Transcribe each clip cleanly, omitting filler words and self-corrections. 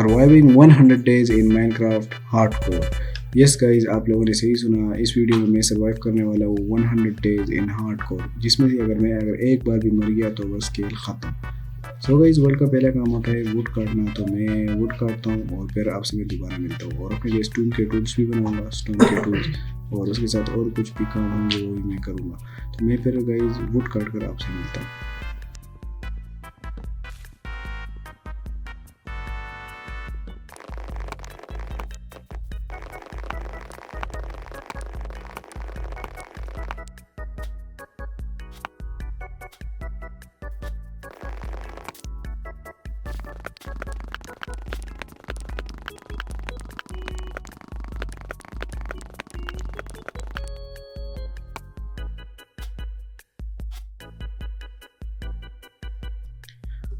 Surviving 100 days in Minecraft hardcore. Yes guys, आप लोगों ने सही सुना। इस वीडियो में मैं सर्वाइव करने वाला हूँ 100 डेज इन हार्डकोर, जिसमें से अगर एक बार भी मर गया तो बस खेल ख़त्म। सो गाइज, वर्ल्ड का पहला काम होता है वुड काटना, तो मैं वुड काटता हूँ और फिर आपसे मैं दोबारा मिलता हूँ और अपने लिए स्टोन के टूल्स भी बनाऊँगा, स्टोन के टूल्स, और उसके साथ और कुछ भी काम होंगे वो भी मैं करूँगा। तो मैं फिर गाइज वुड काट कर आपसे मिलता हूँ।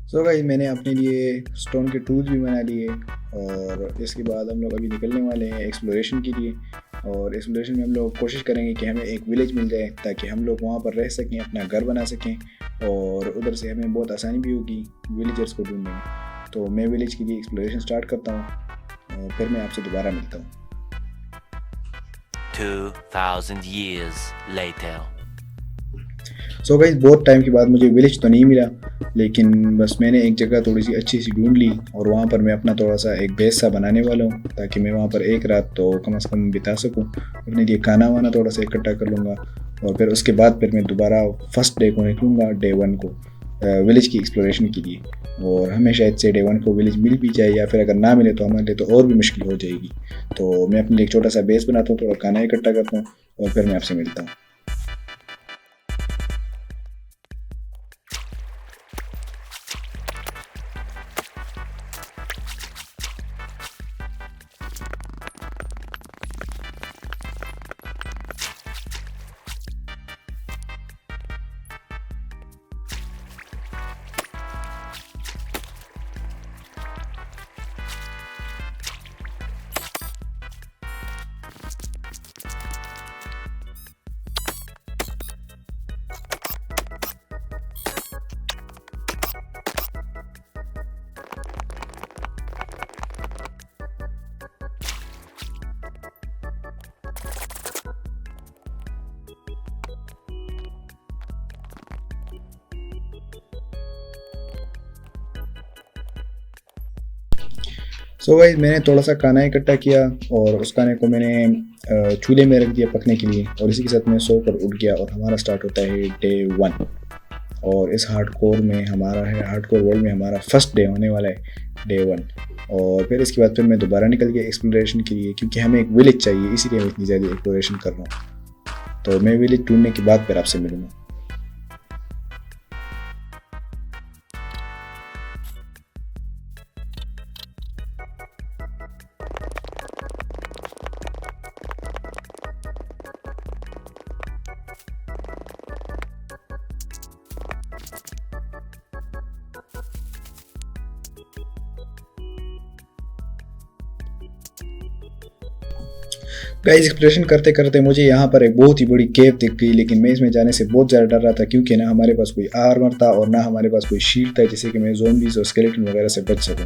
सो गाइस, मैंने अपने लिए स्टोन के टूल्स भी बना लिए और इसके बाद हम लोग अभी निकलने वाले हैं एक्सप्लोरेशन के लिए। और एक्सप्लोरेशन में हम लोग कोशिश करेंगे कि हमें एक विलेज मिल जाए ताकि हम लोग वहाँ पर रह सकें, अपना घर बना सकें, और उधर से हमें बहुत आसानी भी होगी विलेजर्स को ढूंढने में। तो मैं विलेज के लिए एक्सप्लोरेशन स्टार्ट करता हूँ और फिर मैं आपसे दोबारा मिलता हूँ। 2000 years later. सो गाइस, बहुत टाइम के बाद मुझे विलेज तो नहीं मिला, लेकिन बस मैंने एक जगह थोड़ी सी अच्छी सी ढूंढ ली और वहाँ पर मैं अपना थोड़ा सा एक बेस सा बनाने वाला हूँ ताकि मैं वहाँ पर एक रात तो कम से कम बिता सकूँ। अपने लिए खाना वाना थोड़ा सा इकट्ठा कर लूँगा और फिर उसके बाद फिर मैं दोबारा फर्स्ट डे को निकलूँगा, डे 1 को विलेज की एक्सप्लोरेशन के लिए। और हमें शायद से डे 1 को विलेज मिल भी जाए, या फिर अगर ना मिले तो हमारे लिए तो और भी मुश्किल हो जाएगी। तो मैं अपने लिए एक छोटा सा बेस बनाता हूँ, थोड़ा खाना इकट्ठा करता हूँ और फिर मैं आपसे मिलता हूँ। सो गाइस, मैंने थोड़ा सा खाना इकट्ठा किया और उस खाने को मैंने चूल्हे में रख दिया पकने के लिए, और इसी के साथ मैं सो कर उठ गया और हमारा स्टार्ट होता है डे 1। और इस हार्डकोर वर्ल्ड में हमारा फर्स्ट डे होने वाला है डे 1। और फिर इसके बाद फिर मैं दोबारा निकल गया एक्सप्लोरेशन के लिए, क्योंकि हमें एक विलेज चाहिए, इसीलिए मैं इतनी ज़्यादा एक्सप्लोरेशन कर रहा हूँ। तो मैं विलेज ढूंढने के बाद फिर आपसे मिलूँगा। गाइस, एक्सप्लोरेशन करते करते मुझे यहाँ पर एक बहुत ही बड़ी केव दिख गई, लेकिन मैं इसमें जाने से बहुत ज़्यादा डर रहा था, क्योंकि ना हमारे पास कोई आर्मर था और ना हमारे पास कोई शील्ड था जिससे कि मैं ज़ॉम्बीज़ और स्केलेटन वगैरह से बच सकूँ।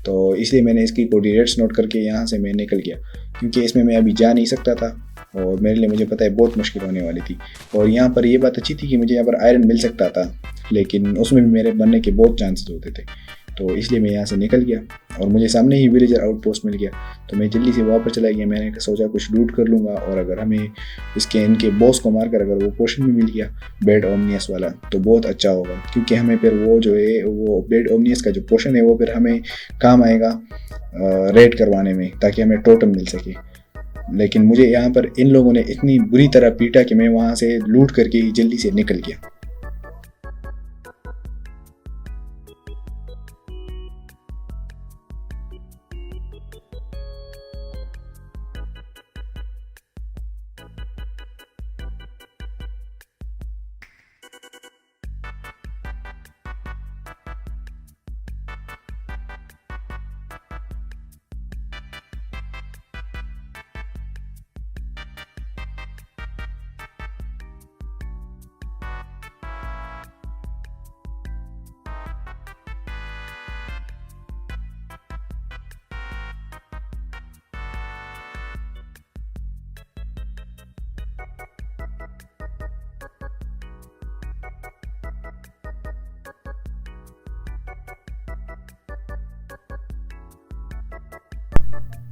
तो इसलिए मैंने इसकी कोऑर्डिनेट्स नोट करके यहाँ से मैं निकल गया, क्योंकि इसमें मैं अभी जा नहीं सकता था और मेरे लिए, मुझे पता है, बहुत मुश्किल होने वाली थी। और यहाँ पर ये बात अच्छी थी कि मुझे यहाँ पर आयरन मिल सकता था, लेकिन उसमें भी मेरे बनने के बहुत चांसेस होते थे। तो इसलिए मैं यहाँ से निकल गया और मुझे सामने ही विलेजर आउटपोस्ट मिल गया, तो मैं जल्दी से वहाँ पर चला गया। मैंने सोचा कुछ लूट कर लूँगा, और अगर हमें इनके बॉस को मारकर अगर वो पोशन भी मिल गया बेड ओमनियस वाला तो बहुत अच्छा होगा, क्योंकि हमें फिर वो जो है वो बेड ओमनियस का जो पोशन है वो फिर हमें काम आएगा रेड करवाने में, ताकि हमें टोटम मिल सके। लेकिन मुझे यहाँ पर इन लोगों ने इतनी बुरी तरह पीटा कि मैं वहाँ से लूट करके ही जल्दी से निकल गया।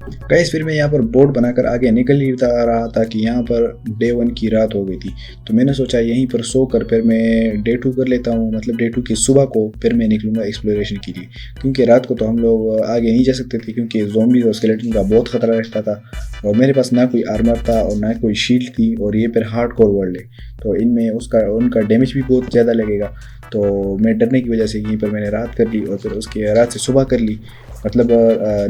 गाइस फिर मैं यहाँ पर बोर्ड बनाकर आगे निकल ही रहा था कि यहाँ पर डे 1 की रात हो गई थी। तो मैंने सोचा यहीं पर सो कर फिर मैं डे 2 कर लेता हूँ, मतलब डे 2 की सुबह को फिर मैं निकलूँगा एक्सप्लोरेशन के लिए, क्योंकि रात को तो हम लोग आगे नहीं जा सकते थे क्योंकि ज़ॉम्बीज़ और स्केलेटन का बहुत ख़तरा रहता था और मेरे पास ना कोई आर्मर था और ना कोई शील्ड थी और ये फिर हार्डकोर वर्ल्ड है, तो इनमें उनका डैमेज भी बहुत ज़्यादा लगेगा। तो मैं डरने की वजह से यहीं पर मैंने रात कर ली और फिर उसके रात से सुबह कर ली, मतलब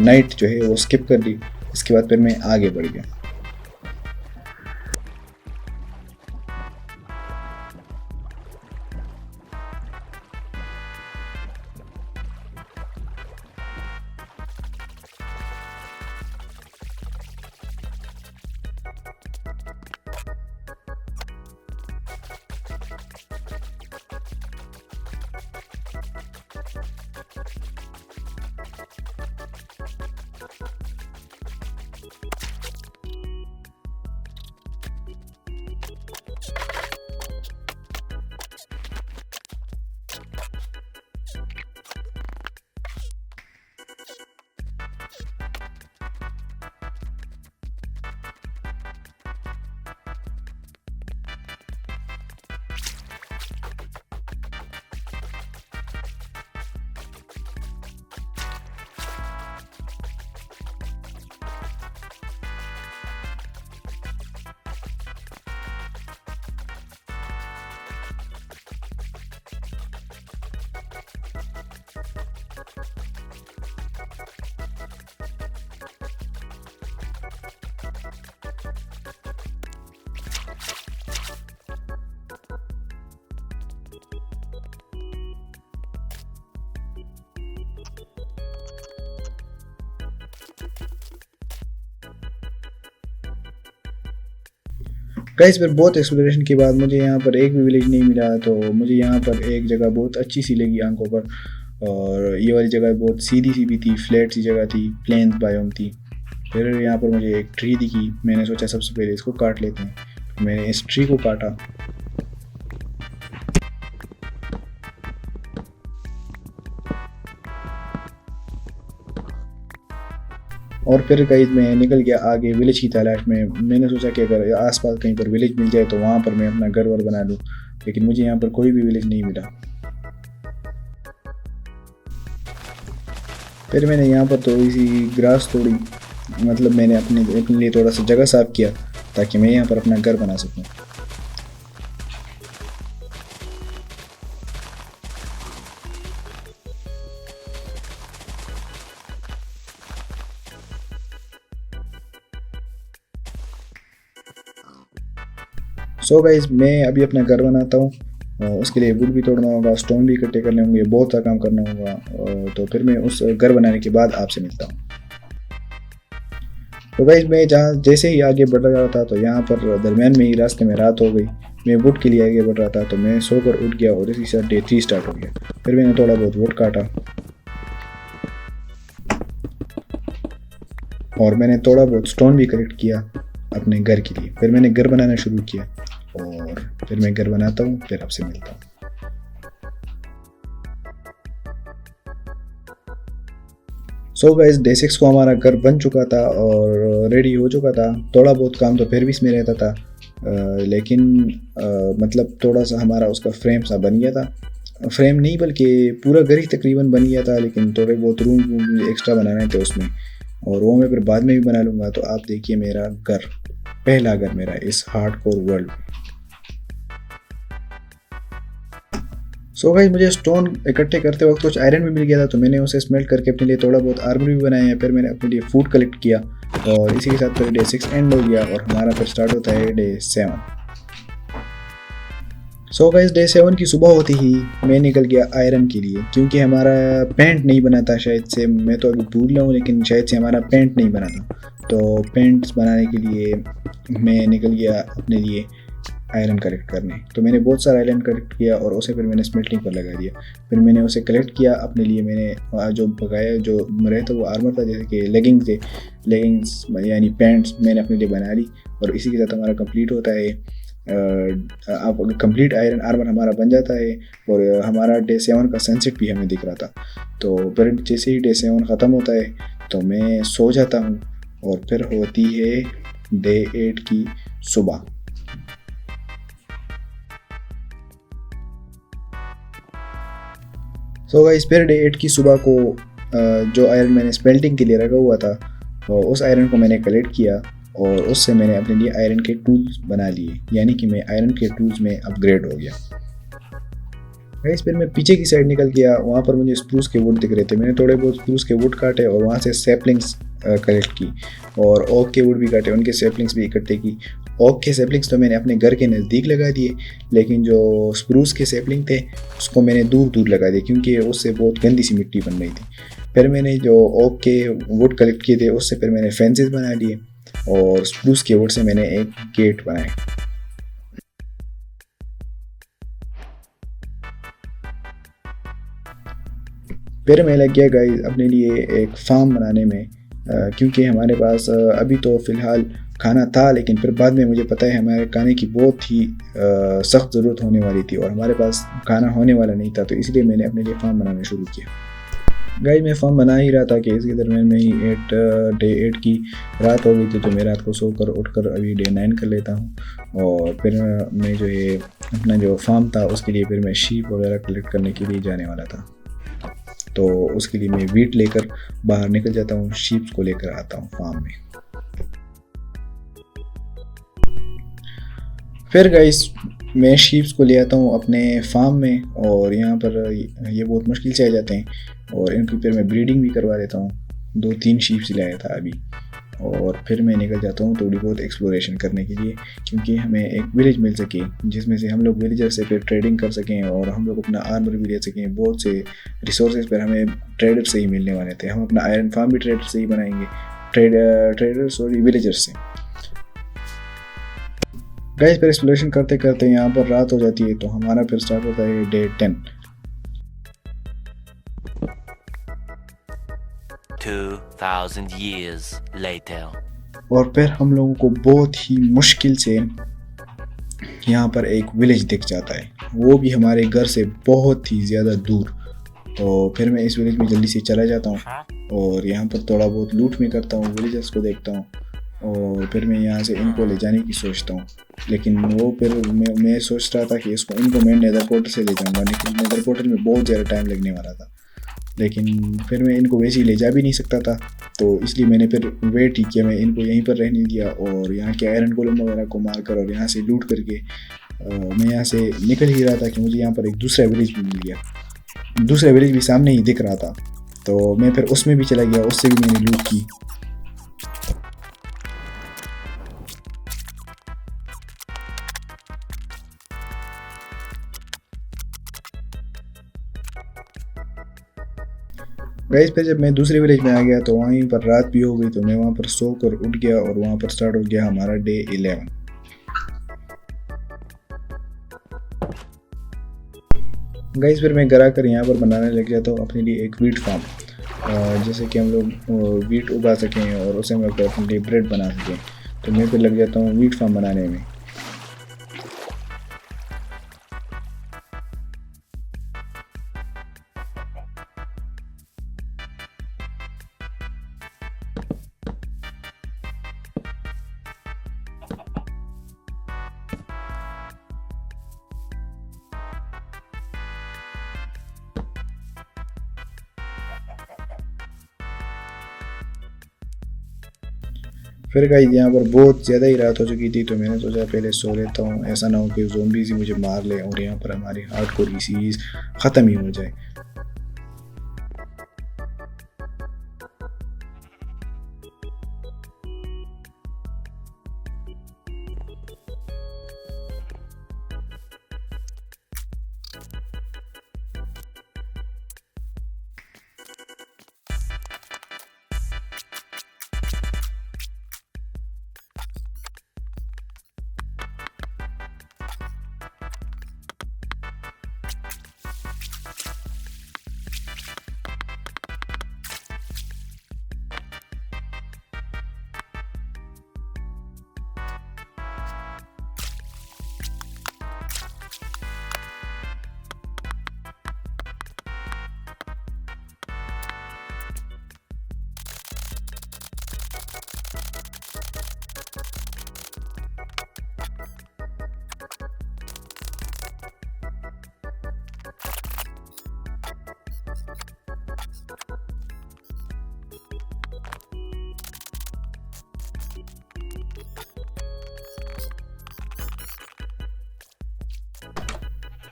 नाइट जो है वो स्किप कर ली। इसके बाद फिर मैं आगे बढ़ गया। गाइस फिर बहुत एक्सप्लोरेशन के बाद मुझे यहाँ पर एक भी विलेज नहीं मिला, तो मुझे यहाँ पर एक जगह बहुत अच्छी सी लगी आंखों पर, और ये वाली जगह बहुत सीधी सी भी थी, फ्लैट सी जगह थी, प्लेन्स बायोम थी। फिर यहाँ पर मुझे एक ट्री दिखी, मैंने सोचा सबसे पहले इसको काट लेते हैं। मैंने इस ट्री को काटा और फिर गाइस मैं निकल गया आगे विलेज की तलाश में। मैंने सोचा कि अगर आसपास कहीं पर विलेज मिल जाए तो वहाँ पर मैं अपना घर वर बना लूँ, लेकिन मुझे यहाँ पर कोई भी विलेज नहीं मिला। फिर मैंने यहाँ पर थोड़ी सी ग्रास तोड़ी, मतलब मैंने अपने लिए थोड़ा सा जगह साफ किया ताकि मैं यहाँ पर अपना घर बना सकूँ। सो गाइज मैं अभी अपना घर बनाता हूँ, उसके लिए वुड भी तोड़ना होगा, स्टोन भी इकट्ठे करने होंगे, बहुत सा काम करना होगा। तो फिर मैं उस घर बनाने के बाद आपसे मिलता हूँ। तो गाइज मैं जहाँ जैसे ही आगे बढ़ रहा था तो यहाँ पर दरमियान में ही रास्ते में रात हो गई। मैं वुड के लिए आगे बढ़ रहा था तो मैं सोकर उठ गया और इसी साथ डे 3 स्टार्ट हो गया। फिर मैंने थोड़ा बहुत वुड काटा और मैंने थोड़ा बहुत स्टोन भी कलेक्ट किया अपने घर के लिए। फिर मैंने घर बनाना शुरू किया और फिर मैं घर बनाता हूँ, फिर आपसे मिलता हूँ। सो गाइस डे 6 को हमारा घर बन चुका था और रेडी हो चुका था। थोड़ा बहुत काम तो फिर भी इसमें रहता था, लेकिन मतलब थोड़ा सा हमारा उसका फ्रेम सा बन गया था। फ्रेम नहीं बल्कि पूरा घर ही तकरीबन बन गया था, लेकिन थोड़े बहुत रूम मुझे एक्स्ट्रा बनाने थे उसमें, और वो मैं फिर बाद में भी बना लूँगा। तो आप देखिए मेरा घर, पहला घर मेरा इस हार्डकोर वर्ल्ड में। सो गाइस मुझे स्टोन इकट्ठे करते वक्त कुछ आयरन भी मिल गया था, तो मैंने उसे स्मेल्ट करके अपने लिए थोड़ा बहुत आर्मर भी बनाया है। फिर मैंने अपने लिए फूड कलेक्ट किया और इसी के साथ फिर डे 6 एंड हो गया और हमारा फिर स्टार्ट होता है डे 7। सो गाइस डे 7 की सुबह होती ही मैं निकल गया आयरन के लिए, क्योंकि हमारा पेंट नहीं बना था शायद से, मैं तो अभी भूल रहा हूँ, लेकिन शायद से हमारा पेंट नहीं बना था। तो पेंट्स बनाने के लिए मैं निकल गया अपने लिए आयरन कलेक्ट करने। तो मैंने बहुत सारा आयरन कलेक्ट किया और उसे फिर मैंने स्मेल्टिंग पर लगा दिया। फिर मैंने उसे कलेक्ट किया अपने लिए। मैंने जो पकाया जो रहता वो आर्मर था, जैसे कि लेगिंग्स यानी पैंट्स मैंने अपने लिए बना ली और इसी के साथ हमारा कंप्लीट होता है। अब कंप्लीट आयरन आर्मर हमारा बन जाता है और हमारा डे 7 का सनसेट भी हमें दिख रहा था। तो फिर जैसे ही डे 7 ख़त्म होता है तो मैं सो जाता हूँ और फिर होती है डे 8 की सुबह। सो गाइस फिर डे 8 की सुबह को जो आयरन मैंने स्मेल्टिंग के लिए रखा हुआ था उस आयरन को मैंने कलेक्ट किया और उससे मैंने अपने लिए आयरन के टूल्स बना लिए, यानी कि मैं आयरन के टूल्स में अपग्रेड हो गया। गाइस फिर मैं पीछे की साइड निकल गया, वहाँ पर मुझे स्प्रूस के वुड दिख रहे थे। मैंने थोड़े बहुत स्प्रूस के वुड काटे और वहाँ से सैपलिंग्स कलेक्ट की और ओक के वुड भी काटे, उनके सैपलिंग्स भी इकट्ठे की। ओक के सैपलिंग्स तो मैंने अपने घर के नज़दीक लगा दिए, लेकिन जो स्प्रूस के सैपलिंग थे उसको मैंने दूर दूर लगा दिए क्योंकि उससे बहुत गंदी सी मिट्टी बन रही थी। फिर मैंने जो ओक के वुड कलेक्ट किए थे उससे फिर मैंने फेंसेस बना लिए और स्प्रूस के वुड से मैंने एक गेट बनाए। फिर मैं लग गया गाइस अपने लिए एक फार्म बनाने में, क्योंकि हमारे पास अभी तो फ़िलहाल खाना था, लेकिन फिर बाद में मुझे पता है हमारे खाने की बहुत ही सख्त ज़रूरत होने वाली थी और हमारे पास खाना होने वाला नहीं था, तो इसलिए मैंने अपने लिए फार्म बनाना शुरू किया। गाइस मैं फार्म बना ही रहा था कि इसके दरमियान में ही डे 8 की रात हो गई थी, तो मैं रात को सोकर उठकर अभी डे 9 कर लेता हूँ और फिर मैं जो है अपना जो फार्म था उसके लिए फिर मैं शीप वगैरह कलेक्ट करने के लिए जाने वाला था। तो उसके लिए मैं वीट लेकर बाहर निकल जाता हूँ, शीप्स को लेकर आता हूँ फार्म में। फिर गाइस मैं शीप्स को ले आता हूँ अपने फार्म में और यहाँ पर ये बहुत मुश्किल से आ जाते हैं और इनकी फिर मैं ब्रीडिंग भी करवा लेता हूँ। 2-3 शीप्स लाया था अभी और फिर मैं निकल जाता हूँ थोड़ी बहुत एक्सप्लोरेशन करने के लिए, क्योंकि हमें एक विलेज मिल सके जिसमें से हम लोग विलेजर से फिर ट्रेडिंग कर सकें और हम लोग अपना आर्मर भी ले सकें। बहुत से रिसोर्सेज पर हमें ट्रेडर से ही मिलने वाले थे, हम अपना आयरन फार्म भी ट्रेडर से ही बनाएंगे, ट्रेडर सॉरी विलेजर से। गाइस फिर एक्सप्लोरेशन करते करते यहाँ पर रात हो जाती है, तो हमारा फिर स्टार्ट होता है डे 10। 2000 years later. और फिर हम लोगों को बहुत ही मुश्किल से यहाँ पर एक विलेज दिख जाता है, वो भी हमारे घर से बहुत ही ज़्यादा दूर। तो फिर मैं इस विलेज में जल्दी से चला जाता हूँ और यहाँ पर थोड़ा बहुत लूट में करता हूँ, विलेजर्स को देखता हूँ और फिर मैं यहाँ से इनको ले जाने की सोचता हूँ। लेकिन वो फिर मैं सोच रहा था कि इनको मैं नेदर पोर्टल से ले जाऊँगा, लेकिन नेदर पोर्टल में बहुत ज़्यादा टाइम लगने वाला था, लेकिन फिर मैं इनको वैसे ही ले जा भी नहीं सकता था, तो इसलिए मैंने फिर वेट ही किया, मैं इनको यहीं पर रहने दिया और यहाँ के आयरन गोलम वगैरह को मार कर और यहाँ से लूट करके मैं यहाँ से निकल ही रहा था कि मुझे यहाँ पर एक दूसरा विलेज भी मिल गया। दूसरा विलेज भी सामने ही दिख रहा था, तो मैं फिर उसमें भी चला गया, उससे भी मैंने लूट की। गाइस फिर जब मैं दूसरे विलेज में आ गया तो वहीं पर रात भी हो गई, तो मैं वहाँ पर सो कर उठ गया और वहाँ पर स्टार्ट हो गया हमारा डे 11। गाइस फिर मैं घर आकर यहाँ पर बनाने लग गया तो अपने लिए एक वीट फार्म, जैसे कि हम लोग वीट उगा सकें और उसे हम लोग अपने लिए ब्रेड बना सकें, तो मैं फिर लग जाता हूँ वीट फार्म बनाने में। फिर गाइस यहाँ पर बहुत ज़्यादा ही रात हो चुकी थी, तो मैंने सोचा पहले सो लेता हूँ, ऐसा ना हो कि ज़ोंबीज़ ही मुझे मार ले और यहाँ पर हमारी हार्डकोर की सीरीज़ ख़त्म ही हो जाए।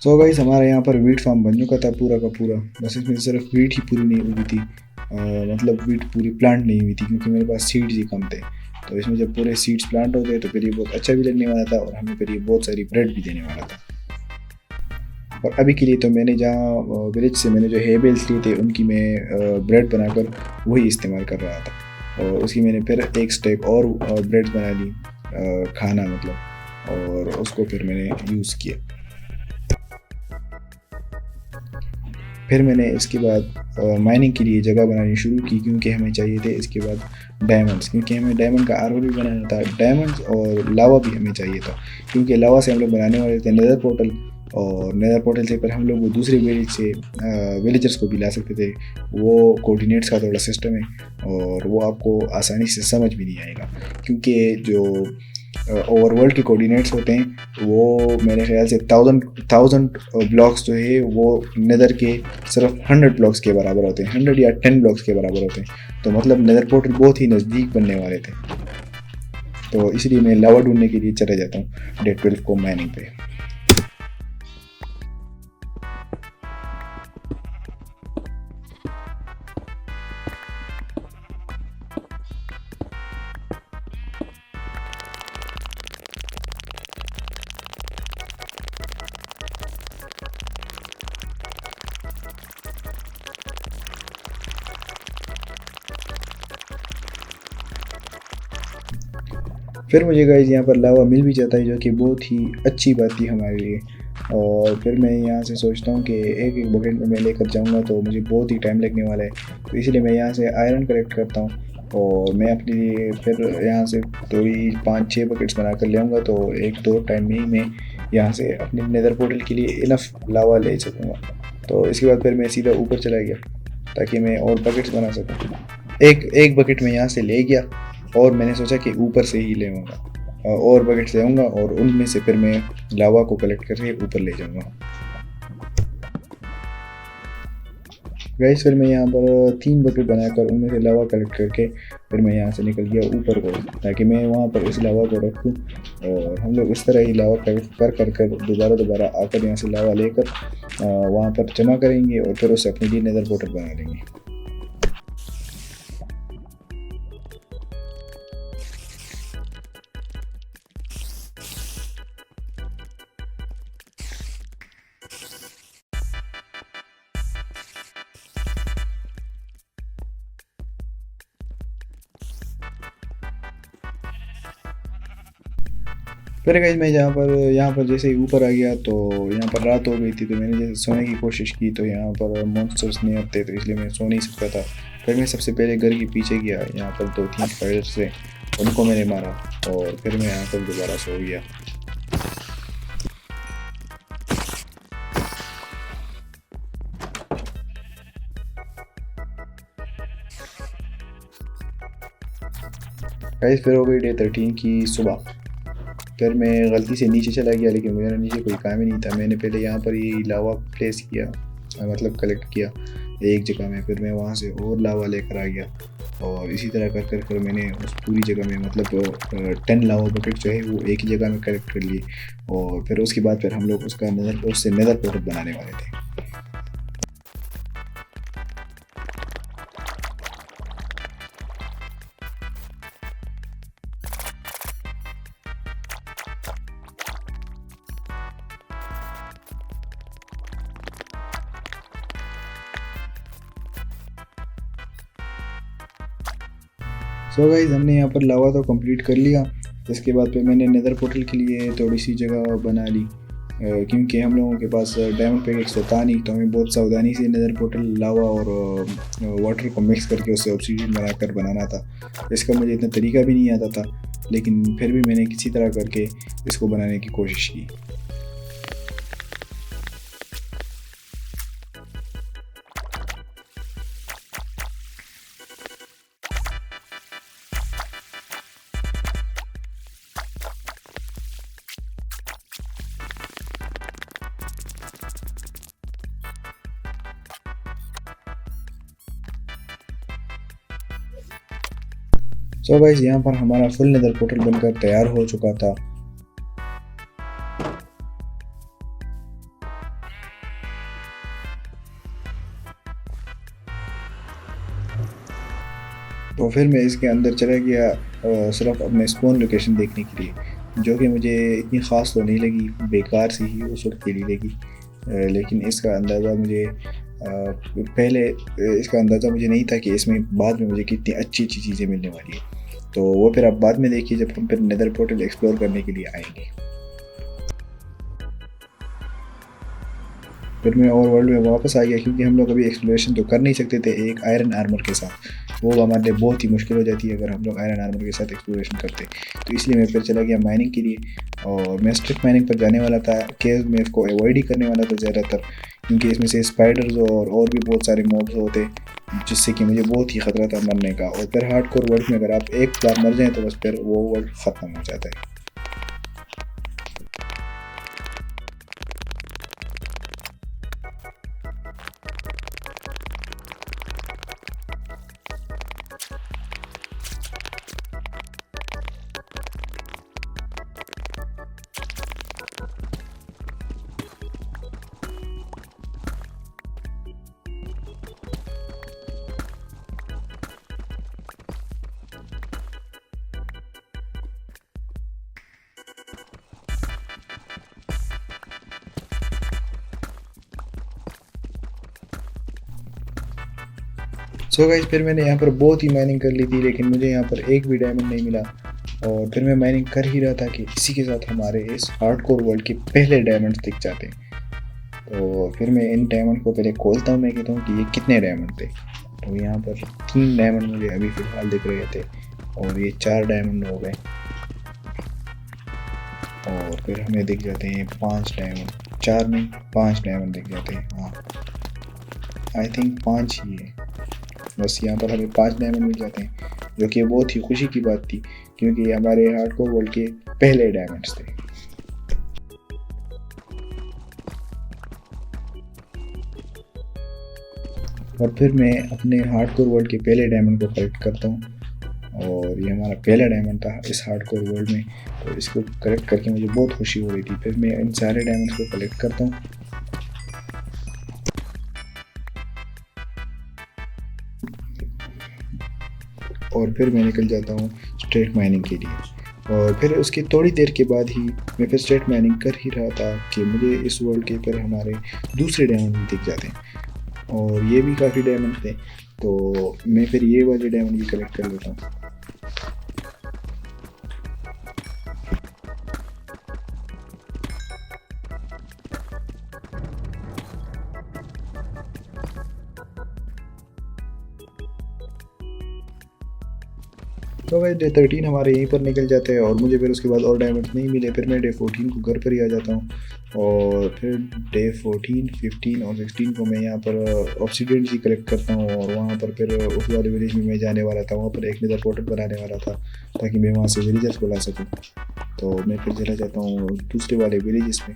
सो गाइस हमारे यहाँ पर वीट फार्म बन चुका था पूरा का पूरा, बस इसमें सिर्फ वीट ही पूरी नहीं उगी थी, मतलब वीट पूरी प्लांट नहीं हुई थी क्योंकि मेरे पास सीड्स ही कम थे। तो इसमें जब पूरे सीड्स प्लांट हो गए तो फिर ये बहुत अच्छा भी लगने वाला था और हमें फिर ये बहुत सारी ब्रेड भी देने वाला था। और अभी के लिए तो मैंने जहाँ विलेज से मैंने जो हे बेल्स लिए थे उनकी मैं ब्रेड बनाकर वही इस्तेमाल कर रहा था, और उसकी मैंने फिर एक स्टेक और ब्रेड बना ली, खाना मतलब, और उसको फिर मैंने यूज़ किया। फिर मैंने इसके बाद माइनिंग के लिए जगह बनानी शुरू की क्योंकि हमें चाहिए थे इसके बाद डायमंड्स, क्योंकि हमें डायमंड का आर्मर भी बनाना था, डायमंड्स और लावा भी हमें चाहिए था क्योंकि लावा से हम लोग बनाने वाले थे नेदर पोर्टल, और नेदर पोर्टल से फिर हम लोग वो दूसरे विलेज से विलेजर्स को भी ला सकते थे। वो कोऑर्डिनेट्स का थोड़ा सिस्टम है और वो आपको आसानी से समझ भी नहीं आएगा क्योंकि जो ओवरवर्ल्ड के कोऑर्डिनेट्स होते हैं वो मेरे ख्याल से थाउजेंड ब्लॉक्स जो है वो नेदर के सिर्फ 100 ब्लॉक्स के बराबर होते हैं, 100 या 10 ब्लॉक्स के बराबर होते हैं। तो मतलब नेदर पोर्टल बहुत ही नज़दीक बनने वाले थे, तो इसलिए मैं लावा ढूंढने के लिए चले जाता हूँ डे 12 को माइनिंग पे। फिर मुझे गाइस यहाँ पर लावा मिल भी जाता है जो कि बहुत ही अच्छी बात थी हमारे लिए। और फिर मैं यहाँ से सोचता हूँ कि एक एक बकेट में मैं लेकर जाऊँगा तो मुझे बहुत ही टाइम लगने वाला है, तो इसलिए मैं यहाँ से आयरन कलेक्ट करता हूँ और मैं अपने लिए फिर यहाँ से थोड़ी 5-6 बकेट्स बना कर ले आऊँगा, तो 1-2 टाइम में ही मैं यहाँ से अपने नेदर पोर्टल के लिए इनफ लावा ले सकूँगा। तो इसके बाद फिर मैं सीधा ऊपर चला गया ताकि मैं और बकेट्स बना सकूँ। एक बकेट में यहाँ से ले गया और मैंने सोचा कि ऊपर से ही ले आऊँगा और बकेट ले आऊँगा और उनमें से फिर मैं लावा को कलेक्ट करके ऊपर ले जाऊँगा। गाइस फिर मैं यहाँ पर 3 बकेट बनाकर उनमें से लावा कलेक्ट करके फिर मैं यहाँ से निकल गया ऊपर को ताकि मैं वहाँ पर इस लावा को रखूँ, और हम लोग इस तरह ही लावा कलेक्ट कर दोबारा आकर यहाँ से लावा लेकर वहाँ पर जमा करेंगे और फिर उसे अपने लिए नेदर पोर्टल बना लेंगे। फिर गाइस मैं यहाँ पर जैसे ही ऊपर आ गया तो यहाँ पर रात हो गई थी, तो मैंने जैसे सोने की कोशिश की तो यहाँ पर मॉन्स्टर्स नहीं आते, तो इसलिए मैं सो नहीं सकता था। फिर मैं सबसे पहले घर के पीछे गया, यहाँ पर 2-3 स्पाइडर्स थे, उनको मैंने मारा और फिर मैं यहाँ पर दोबारा सो गया। गाइस फिर हो गई डे 13 की सुबह। फिर मैं गलती से नीचे चला गया लेकिन मेरा नीचे कोई काम ही नहीं था। मैंने पहले यहाँ पर ही लावा प्लेस किया, मतलब कलेक्ट किया एक जगह में, फिर मैं वहाँ से और लावा लेकर आ गया और इसी तरह कर मैंने उस पूरी जगह में मतलब 10 लावा बकेट जो है वो एक ही जगह में कलेक्ट कर लिए, और फिर उसके बाद फिर हम लोग उससे नेदर पोर्टल बनाने वाले थे। सो गाइस हमने यहाँ पर लावा तो कंप्लीट कर लिया। इसके बाद फिर मैंने नेदर पोर्टल के लिए थोड़ी सी जगह बना ली क्योंकि हम लोगों के पास डायमंड पिकेक्स तो था नहीं, तो हमें बहुत सावधानी से नेदर पोर्टल लावा और वाटर को मिक्स करके उससे ऑब्सीडियन बनाकर बनाना था। इसका मुझे इतना तरीका भी नहीं आता था, लेकिन फिर भी मैंने किसी तरह करके इसको बनाने की कोशिश की। सो गाइस यहाँ पर हमारा फुल नेदर पोर्टल बनकर तैयार हो चुका था। और फिर मैं इसके अंदर चला गया सिर्फ अपने स्पॉन लोकेशन देखने के लिए, जो कि मुझे इतनी ख़ास तो नहीं लगी, बेकार सी ही उस वक्त के लिए लगी। लेकिन इसका अंदाज़ा मुझे पहले इसका अंदाज़ा मुझे नहीं था कि इसमें बाद में मुझे कितनी अच्छी अच्छी चीज़ें मिलने वाली है। तो वो फिर आप बाद में देखिए जब हम फिर नेदर पोर्टल एक्सप्लोर करने के लिए आएंगे। फिर मैं और वर्ल्ड में वापस आ गया, क्योंकि हम लोग अभी एक्सप्लोरेशन तो कर नहीं सकते थे एक आयरन आर्मर के साथ, वो हमारे लिए बहुत ही मुश्किल हो जाती है अगर हम लोग आयरन आर्मर के साथ एक्सप्लोरेशन करते। तो इसलिए मैं फिर चला गया माइनिंग के लिए, और मैं स्ट्रिक्ट माइनिंग पर जाने वाला था। केव में इसको अवॉइड ही करने वाला था ज़्यादातर, क्योंकि इसमें से स्पाइडर्स और भी बहुत सारे मॉब्स होते, जिससे कि मुझे बहुत ही ख़तरा था मरने का। और फिर हार्डकोर वर्ल्ड में अगर आप एक बार मर जाएँ तो बस फिर वो वर्ल्ड ख़त्म हो जाता है। सो गाइस, फिर मैंने यहाँ पर बहुत ही माइनिंग कर ली थी, लेकिन मुझे यहाँ पर एक भी डायमंड नहीं मिला। और फिर मैं माइनिंग कर ही रहा था कि इसी के साथ हमारे इस हार्डकोर वर्ल्ड के पहले डायमंड्स दिख जाते हैं। तो फिर मैं इन डायमंड को पहले खोलता हूँ, मैं कहता हूँ कि ये कितने डायमंड थे। तो यहाँ पर 3 डायमंड मुझे अभी फ़िलहाल दिख रहे थे, और ये 4 डायमंड हो गए। और फिर हमें दिख जाते हैं 5 डायमंड, 4 नहीं 5 डायमंड दिख जाते हैं। हाँ, आई थिंक 5 ही है बस। यहाँ पर हमें 5 डायमंड मिल जाते हैं, जो कि बहुत ही खुशी की बात थी, क्योंकि ये हमारे हार्डकोर वर्ल्ड के पहले डायमंड्स थे। और फिर मैं अपने हार्डकोर वर्ल्ड के पहले डायमंड को कलेक्ट करता हूँ, और ये हमारा पहला डायमंड था इस हार्डकोर वर्ल्ड में। तो इसको कलेक्ट करके मुझे बहुत खुशी हो रही थी। फिर मैं इन सारे डायमंड्स को कलेक्ट करता हूँ, और फिर मैं निकल जाता हूँ स्ट्रेट माइनिंग के लिए। और फिर उसके थोड़ी देर के बाद ही मैं फिर स्ट्रेट माइनिंग कर ही रहा था कि मुझे इस वर्ल्ड के फिर हमारे दूसरे डायमंड भी दिख जाते हैं, और ये भी काफ़ी डायमंड थे। तो मैं फिर ये वाले डायमंड भी कलेक्ट कर लेता हूँ। तो भाई डे 13 हमारे यहीं पर निकल जाते हैं, और मुझे फिर उसके बाद और डायमंड नहीं मिले। फिर मैं डे 14 को घर पर ही आ जाता हूँ, और फिर डे 14, 15 और 16 को मैं यहाँ पर ऑब्सीडियन ही कलेक्ट करता हूँ। और वहाँ पर फिर उस वाले विलेज में मैं जाने वाला था, वहाँ पर एक नेदर पोर्टल बनाने वाला था ताकि मैं वहाँ से विलेजर्स को ला सकूँ। तो मैं फिर चला जाता हूँ दूसरे वाले विलेजेस में।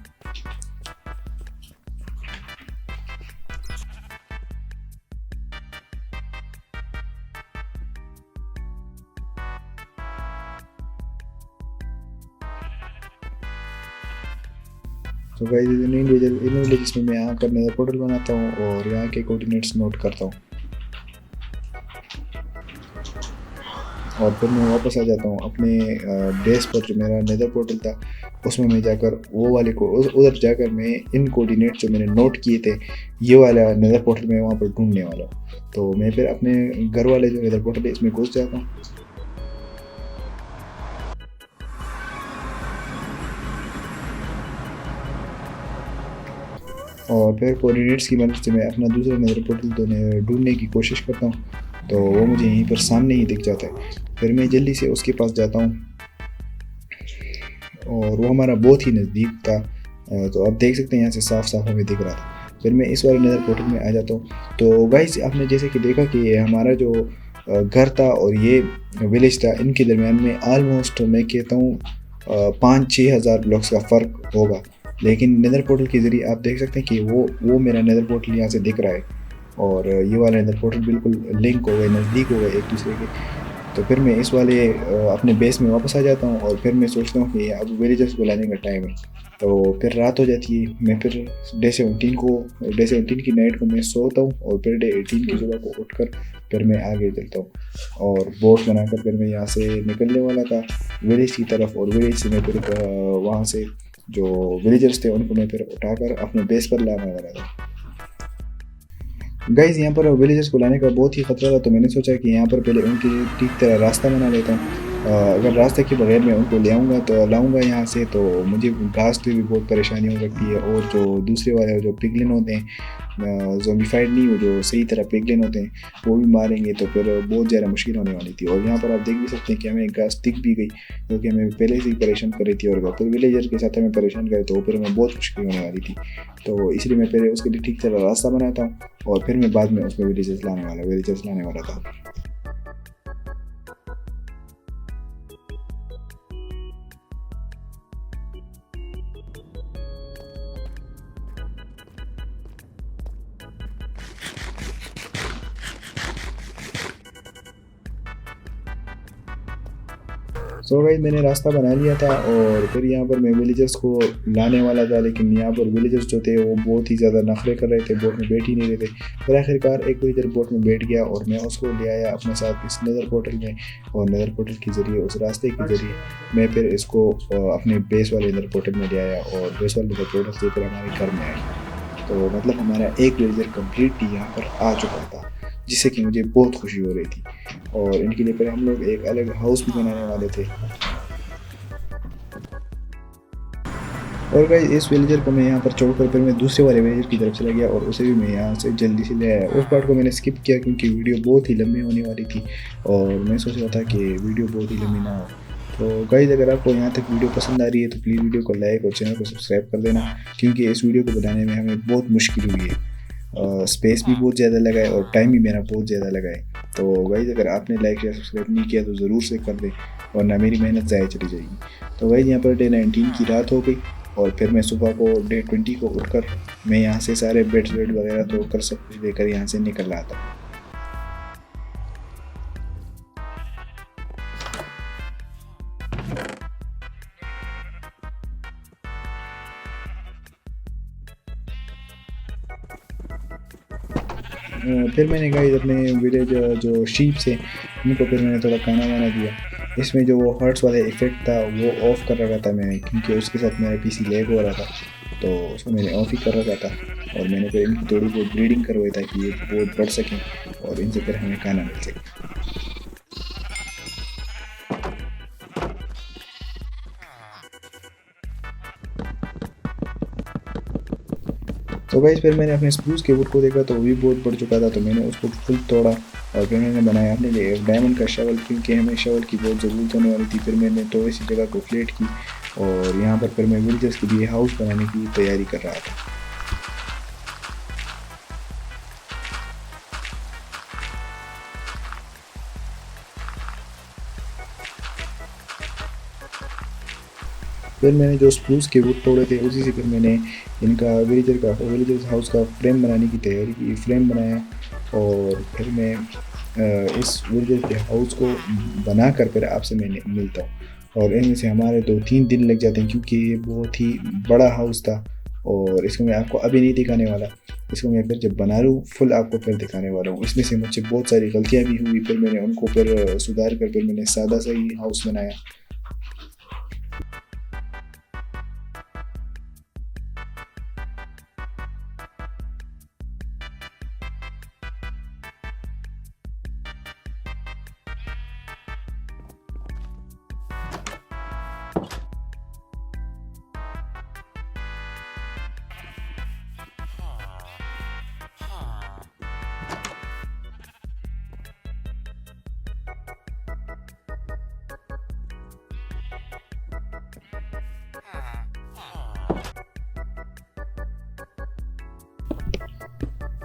तो गाइस इन विलेजेस में मैं यहाँ कर नेदर पोर्टल बनाता हूँ, और यहाँ के कोऑर्डिनेट्स नोट करता हूँ, और फिर मैं वापस आ जाता हूँ अपने बेस पर जो मेरा नेदर पोर्टल था उसमें मैं जाकर वो वाले को उधर जाकर मैं इन कोऑर्डिनेट जो मैंने नोट किए थे ये वाला नेदर पोर्टल मैं वहाँ पर ढूंढने वाला हूँ। तो मैं फिर अपने घर वाले जो नेदर पोर्टल है इसमें घुस जाता हूँ, और फिर कोऑर्डिनेट्स की मदद से मैं अपना दूसरा नेदर पोर्टल ढूंढने की कोशिश करता हूँ। तो वो मुझे यहीं पर सामने ही दिख जाता है। फिर मैं जल्दी से उसके पास जाता हूँ, और वो हमारा बहुत ही नज़दीक था। तो आप देख सकते हैं यहाँ से साफ साफ हमें दिख रहा था। फिर मैं इस वाले नेदर पोर्टल में आ जाता हूँ। तो गाइस आपने जैसे कि देखा कि ये हमारा जो घर था और ये विलेज था, इनके दरमियान में आलमोस्ट मैं कहता हूँ 5-6 हज़ार ब्लॉक्स का फ़र्क होगा। लेकिन नेदर पोर्टल के ज़रिए आप देख सकते हैं कि वो मेरा नेदर पोर्टल यहाँ से दिख रहा है, और ये वाला नेदर पोर्टल बिल्कुल लिंक हो गए, नज़दीक हो गए एक दूसरे के। तो फिर मैं इस वाले अपने बेस में वापस आ जाता हूँ, और फिर मैं सोचता हूँ कि अब विलेजर्स बुलाने का टाइम है। तो फिर रात हो जाती है। मैं फिर डे 17 की नाइट को मैं सोता हूँ और फिर डे 18 की सुबह को उठकर फिर मैं आगे चलता हूँ और बोट बनाकर फिर मैं यहाँ से निकलने वाला था विलेज की तरफ। और विलेज से मैं फिर वहाँ से जो विलेजर्स थे उनको मैं फिर उठाकर अपने बेस पर लाने वाला था। गाइज यहाँ पर विलेजर्स को लाने का बहुत ही खतरा था, तो मैंने सोचा कि यहाँ पर पहले उनके लिए ठीक तरह रास्ता बना लेता हूँ। अगर रास्ते के बगैर मैं उनको ले आऊँगा तो लाऊंगा यहाँ से तो मुझे घास की भी बहुत परेशानी हो सकती है। और जो दूसरे वाले जो पिगलिन होते हैं ज़ोम्बिफाइड नहीं हो, जो सही तरह पिगलिन होते हैं, वो भी मारेंगे तो फिर बहुत ज़्यादा मुश्किल होने वाली थी। और यहाँ पर आप देख भी सकते हैं कि हमें घास दिख भी गई जो कि हमें पहले से ही परेशान कर रही थी। और फिर विलेजर के साथ हमें परेशान करे तो फिर हमें बहुत मुश्किल होने वाली थी। तो इसलिए मैं पहले उसके लिए ठीक तरह रास्ता बनाता हूँ और फिर मैं बाद में उसमें विलेजर्स लाने वाला था। सो गाइस मैंने रास्ता बना लिया था और फिर यहाँ पर मैं विलेजर्स को लाने वाला था, लेकिन यहाँ पर विलेजर्स जो थे वो बहुत ही ज़्यादा नखरे कर रहे थे, बोट में बैठ ही नहीं रहे थे। फिर आखिरकार एक विलेजर बोट में बैठ गया और मैं उसको ले आया अपने साथ इस नदर पोर्टल में। और नदर पोर्टल के ज़रिए, उस रास्ते के ज़रिए मैं फिर इसको अपने बेस वाले नदर पोर्टल में ले आया और बेस वाले नदर पोर्टल से फिर हमारे घर में आया। तो मतलब हमारा एक विलेजर कम्प्लीटली यहाँ पर आ चुका था, जिससे कि मुझे बहुत खुशी हो रही थी। और इनके लिए फिर हम लोग एक अलग हाउस भी बनाने वाले थे। और गाइस इस विलेजर को मैं यहाँ पर छोड़कर फिर मैं दूसरे वाले विलेजर की तरफ चला गया और उसे भी मैं यहाँ से जल्दी से ले आया। उस पार्ट को मैंने स्किप किया क्योंकि वीडियो बहुत ही लंबी होने वाली थी और मैं सोच रहा था कि वीडियो बहुत ही लंबी ना हो। तो गाइस अगर आपको यहाँ तक वीडियो पसंद आ रही है तो प्लीज़ वीडियो को लाइक और चैनल को सब्सक्राइब कर देना, क्योंकि इस वीडियो को बनाने में हमें बहुत मुश्किल हुई है। स्पेस भी बहुत ज़्यादा लगा है और टाइम भी मेरा बहुत ज़्यादा लगा है। तो गाइस अगर आपने लाइक या सब्सक्राइब नहीं किया तो ज़रूर से कर दें, वरना मेरी मेहनत ज़ाया चली जाएगी। तो गाइस यहाँ पर डे 19 की रात हो गई और फिर मैं सुबह को डे 20 को उठकर मैं यहाँ से सारे बेड वगैरह तोड़कर सब कुछ लेकर यहाँ से निकल रहा था। फिर मैंने गाइस अपने विलेज जो शीप से उनको फिर मैंने थोड़ा खाना वाना दिया। इसमें जो वो हर्ट्स वाला इफेक्ट था वो ऑफ़ कर रखा था मैंने, क्योंकि उसके साथ मेरा पीसी लैग हो रहा था, तो उसको मैंने ऑफ ही कर रखा था। और मैंने फिर इनकी थोड़ी बहुत ब्रीडिंग करवाई ताकि ये बहुत बढ़ सकें और इनसे फिर हमें खाना मिल सके। तो गाइस फिर मैंने अपने स्प्रूस के वुड को देखा तो वो भी बहुत बढ़ चुका था, तो मैंने उसको फुल तोड़ा और फिर मैंने बनाया अपने लिए एक डायमंड का शवल, क्योंकि हमें शवल की बहुत ज़रूरत होने वाली थी। फिर मैंने थोड़ी सी जगह को फ्लैट की और यहाँ पर फिर मैं विलेजर्स के लिए हाउस बनाने की तैयारी कर रहा था। फिर मैंने जो स्प्रूस के वुड तोड़े थे उसी से फिर मैंने इनका विलेजर्स हाउस का फ्रेम बनाने की तैयारी की, फ्रेम बनाया। और फिर मैं इस विलेजर के हाउस को बनाकर फिर आपसे मैं मिलता हूँ। और इनमें से हमारे 2-3 दिन लग जाते हैं, क्योंकि ये बहुत ही बड़ा हाउस था और इसको मैं आपको अभी नहीं दिखाने वाला। इसको मैं फिर जब बना लूँ फुल आपको फिर दिखाने वाला हूँ। इसमें से मुझसे बहुत सारी गलतियाँ भी हुई, फिर मैंने उनको फिर सुधार कर फिर मैंने सादा सा ही हाउस बनाया।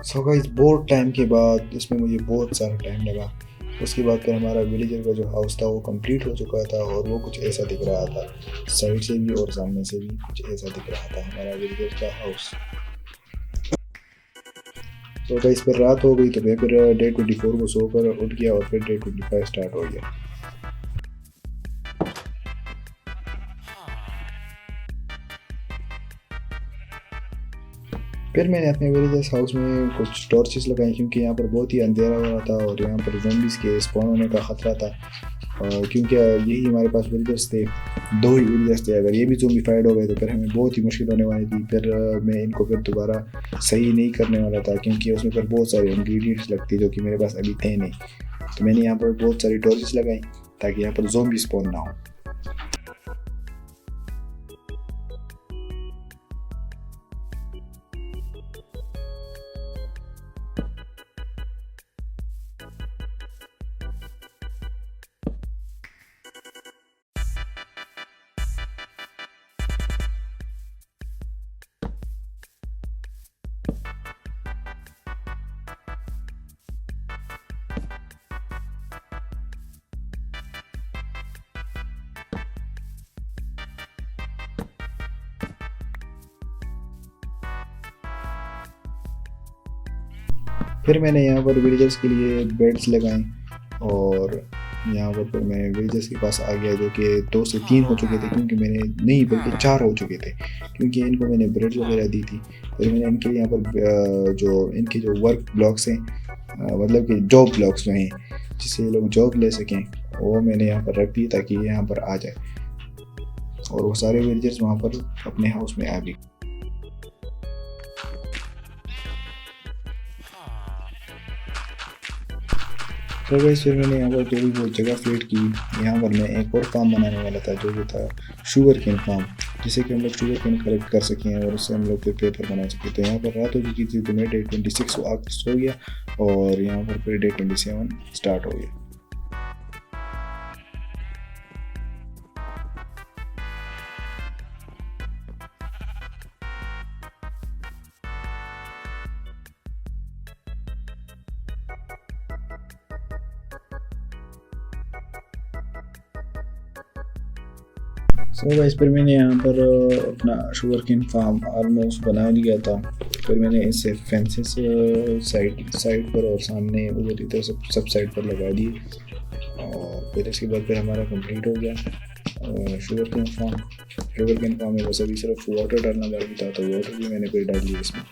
सो गाइस बहुत टाइम के बाद, इसमें मुझे बहुत सारा टाइम लगा, उसके बाद फिर हमारा विलेजर का जो हाउस था वो कंप्लीट हो चुका था और वो कुछ ऐसा दिख रहा था। साइड से भी और सामने से भी कुछ ऐसा दिख रहा था हमारा विलेजर का हाउस। तो गाइस फिर रात हो गई तो मैं फिर डे 24 को सोकर उठ गया और फिर डे 25 स्टार्ट हो गया। फिर मैंने अपने विलेजर्स हाउस में कुछ टॉर्चेस लगाई क्योंकि यहाँ पर बहुत ही अंधेरा हो रहा था और यहाँ पर ज़ॉम्बीज़ के स्पॉन होने का ख़तरा था। और क्योंकि यही हमारे पास विलेजर्स थे, दो ही विलेजर्स थे, अगर ये भी ज़ॉम्बीफाइड हो गए तो फिर हमें बहुत ही मुश्किल होने वाली थी। फिर मैं इनको फिर दोबारा सही नहीं करने वाला था क्योंकि उसमें फिर बहुत सारे इंग्रेडिएंट्स लगते जो कि मेरे पास अभी थे नहीं। तो मैंने यहाँ पर बहुत सारी टॉर्चेस लगाई ताकि यहाँ पर ज़ॉम्बी स्पॉन ना हो। फिर मैंने यहाँ पर विलेजर्स के लिए बेड्स लगाए और यहाँ पर फिर मैं विलेजर्स के पास आ गया जो कि 2 से 3 हो चुके थे क्योंकि मैंने नहीं बल्कि 4 हो चुके थे क्योंकि इनको मैंने ब्रेड वगैरह दी थी। फिर मैंने इनके यहाँ पर जो इनके जो वर्क ब्लॉक्स हैं, मतलब कि जॉब ब्लॉक्स जो हैं जिससे ये लोग जॉब ले सकें, वो मैंने यहाँ पर रख दी ताकि ये यहाँ पर आ जाए और वो सारे विलेजर्स वहाँ पर अपने हाउस में आ गए। तो वैसे फिर मैंने यहाँ पर थोड़ी बहुत जगह फ्लेट की। यहाँ पर मैं एक और फार्म बनाने वाला था जो कि था शुगर केन फार्म, जिससे कि हम लोग शुगर केन कलेक्ट कर सकें और उससे हम लोग फिर पेपर बना सकें। तो यहाँ पर रात हो चुकी थी तो मैं डे 26 को आग सो गया और यहाँ पर फिर डे 27 स्टार्ट हो गया। सो गाइस फिर मैंने यहाँ पर अपना शुगर केन फार्म ऑलमोस्ट बना लिया था। फिर मैंने इसे फेंसेस साइड पर और सामने उधर इधर सब साइड पर लगा दिए और फिर इसके बाद फिर हमारा कंप्लीट हो गया sugar cane farm. Sugar cane farm में बस अभी सिर्फ वाटर डालना बाकी था तो वाटर भी मैंने फिर डाल दिया इसमें।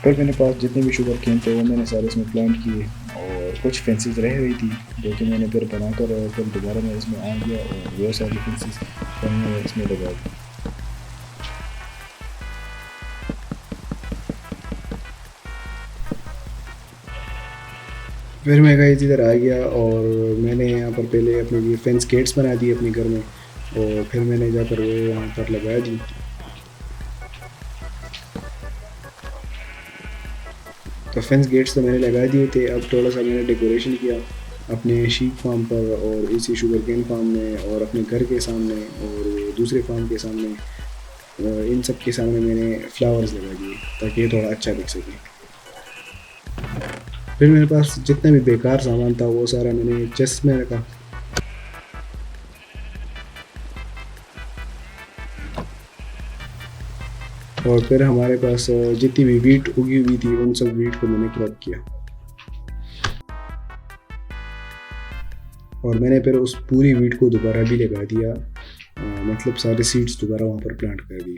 फिर मेरे पास जितने भी शुगर केन थे वो मैंने सारे इसमें प्लांट किए और कुछ फेंसेस रह गई थी जो कि मैंने फिर बनाकर और फिर दोबारा मैं इसमें आ गया और वो सारी फेंसेस फिर मैंने इसमें लगा दी। फिर मैं गाइस इधर आ गया और मैंने यहाँ पर पहले अपने लिए फेंस गेट्स बना दिए अपने घर में और फिर मैंने जाकर वो यहाँ पर लगा दी। तो फेंस गेट्स तो मैंने लगा दिए थे। अब थोड़ा सा मैंने डेकोरेशन किया अपने शीप फार्म पर और इसी शुगर केन फार्म में और अपने घर के सामने और दूसरे फार्म के सामने, इन सब के सामने मैंने फ्लावर्स लगा दिए ताकि ये थोड़ा अच्छा दिख सके। फिर मेरे पास जितना भी बेकार सामान था वो सारा मैंने चेस्ट में रखा। और फिर हमारे पास जितनी भी वीट उगी हुई थी उन सब वीट को मैंने क्रॉप किया और मैंने फिर उस पूरी वीट को दोबारा भी लगा दिया, मतलब सारे सीड्स दोबारा वहाँ पर प्लांट कर दिए।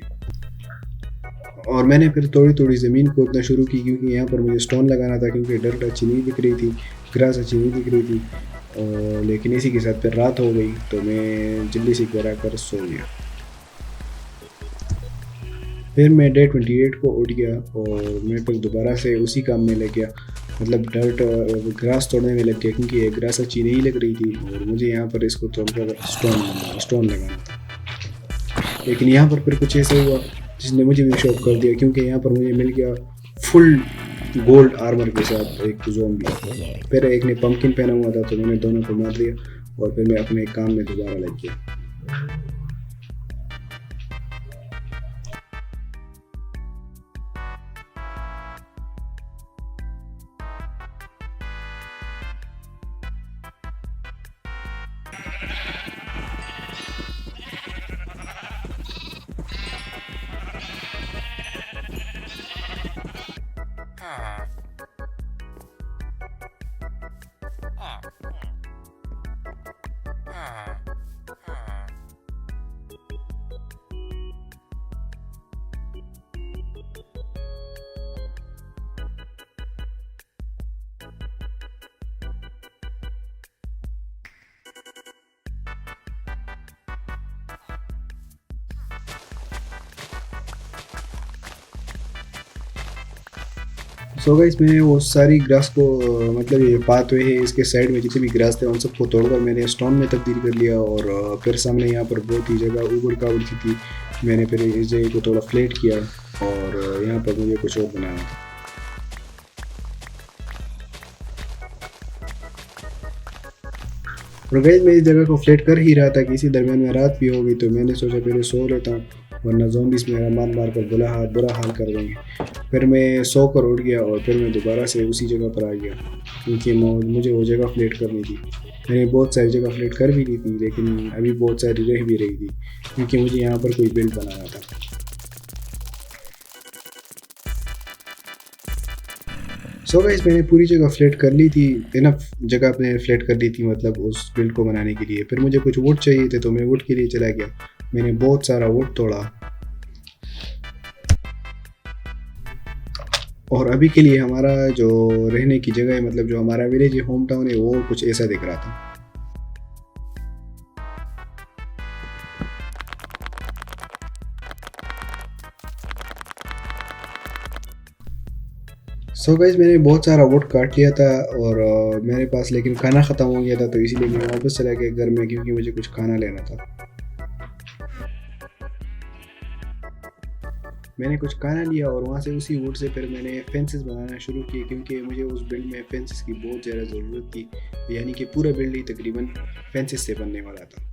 और मैंने फिर थोड़ी थोड़ी ज़मीन खोदना शुरू की क्योंकि यहाँ पर मुझे स्टोन लगाना था क्योंकि डर्ट अच्छी नहीं दिख रही थी, ग्रास अच्छी नहीं दिख रही थी। लेकिन इसी के साथ फिर रात हो गई तो मैं जल्दी से करा कर सो गया। फिर मैं डे 28 को उठ गया और मैं फिर दोबारा से उसी काम में लग गया, मतलब डर्ट ग्रास तोड़ने में लग गया क्योंकि ये ग्रास अच्छी नहीं लग रही थी और मुझे यहाँ पर इसको तोड़कर स्टोन लगाना था। लेकिन यहाँ पर फिर कुछ ऐसा हुआ जिसने मुझे भी शॉक कर दिया क्योंकि यहाँ पर मुझे मिल गया फुल गोल्ड आर्मर के साथ एक ज़ॉम्बी। फिर एक ने पंपकिन पहना हुआ था तो मैंने दोनों को मार दिया और फिर मैं अपने काम में दोबारा लग गया। सो गाइस मैंने वो सारी ग्रास को मतलब ये पाथवे है इसके साइड में जितने भी ग्रास थे उन सबको तोड़कर मैंने स्टोन में तब्दील कर लिया। और फिर सामने यहाँ पर बहुत ही जगह उबड़ खाबड़ सी थी, मैंने फिर इस जगह को थोड़ा फ्लैट किया और यहाँ पर मुझे कुछ और बनाना था। और गाइस मैं इस जगह को फ्लैट कर ही रहा था कि इसी दरमियान में रात भी हो गई, तो मैंने सोचा पहले सो लेता हूँ वरना ज़ॉम्बीज़ मेरा मार मार कर बुरा हाल कर देंगे। फिर मैं सो कर उठ गया और फिर मैं दोबारा से उसी जगह पर आ गया क्योंकि मुझे वो जगह फ्लैट करनी थी। मैंने बहुत सारी जगह फ्लैट कर भी ली थी लेकिन अभी बहुत सारी रह भी रही थी क्योंकि मुझे यहाँ पर कोई बिल्ड बनाना था। सो गाइस मैंने पूरी जगह फ्लैट कर ली थी, इनफ जगह मैंने फ्लैट कर ली थी मतलब उस बिल्ड को बनाने के लिए। फिर मुझे कुछ वुड चाहिए थे तो मैं वुड के लिए चला गया, मैंने बहुत सारा वुड तोड़ा और अभी के लिए हमारा जो रहने की जगह है मतलब जो हमारा विलेज होम टाउन है वो कुछ ऐसा दिख रहा था। सो गाइस मैंने बहुत सारा वुड काट लिया था और मेरे पास लेकिन खाना ख़त्म हो गया था तो इसीलिए मैं वापस चला गया घर में क्योंकि मुझे कुछ खाना लेना था। मैंने कुछ खाना लिया और वहाँ से उसी वुड से फिर मैंने फेंसेस बनाना शुरू किए क्योंकि मुझे उस बिल्ड में फेंसेस की बहुत ज़्यादा ज़रूरत थी, यानी कि पूरा बिल्ड ही तकरीबन फेंसेस से बनने वाला था।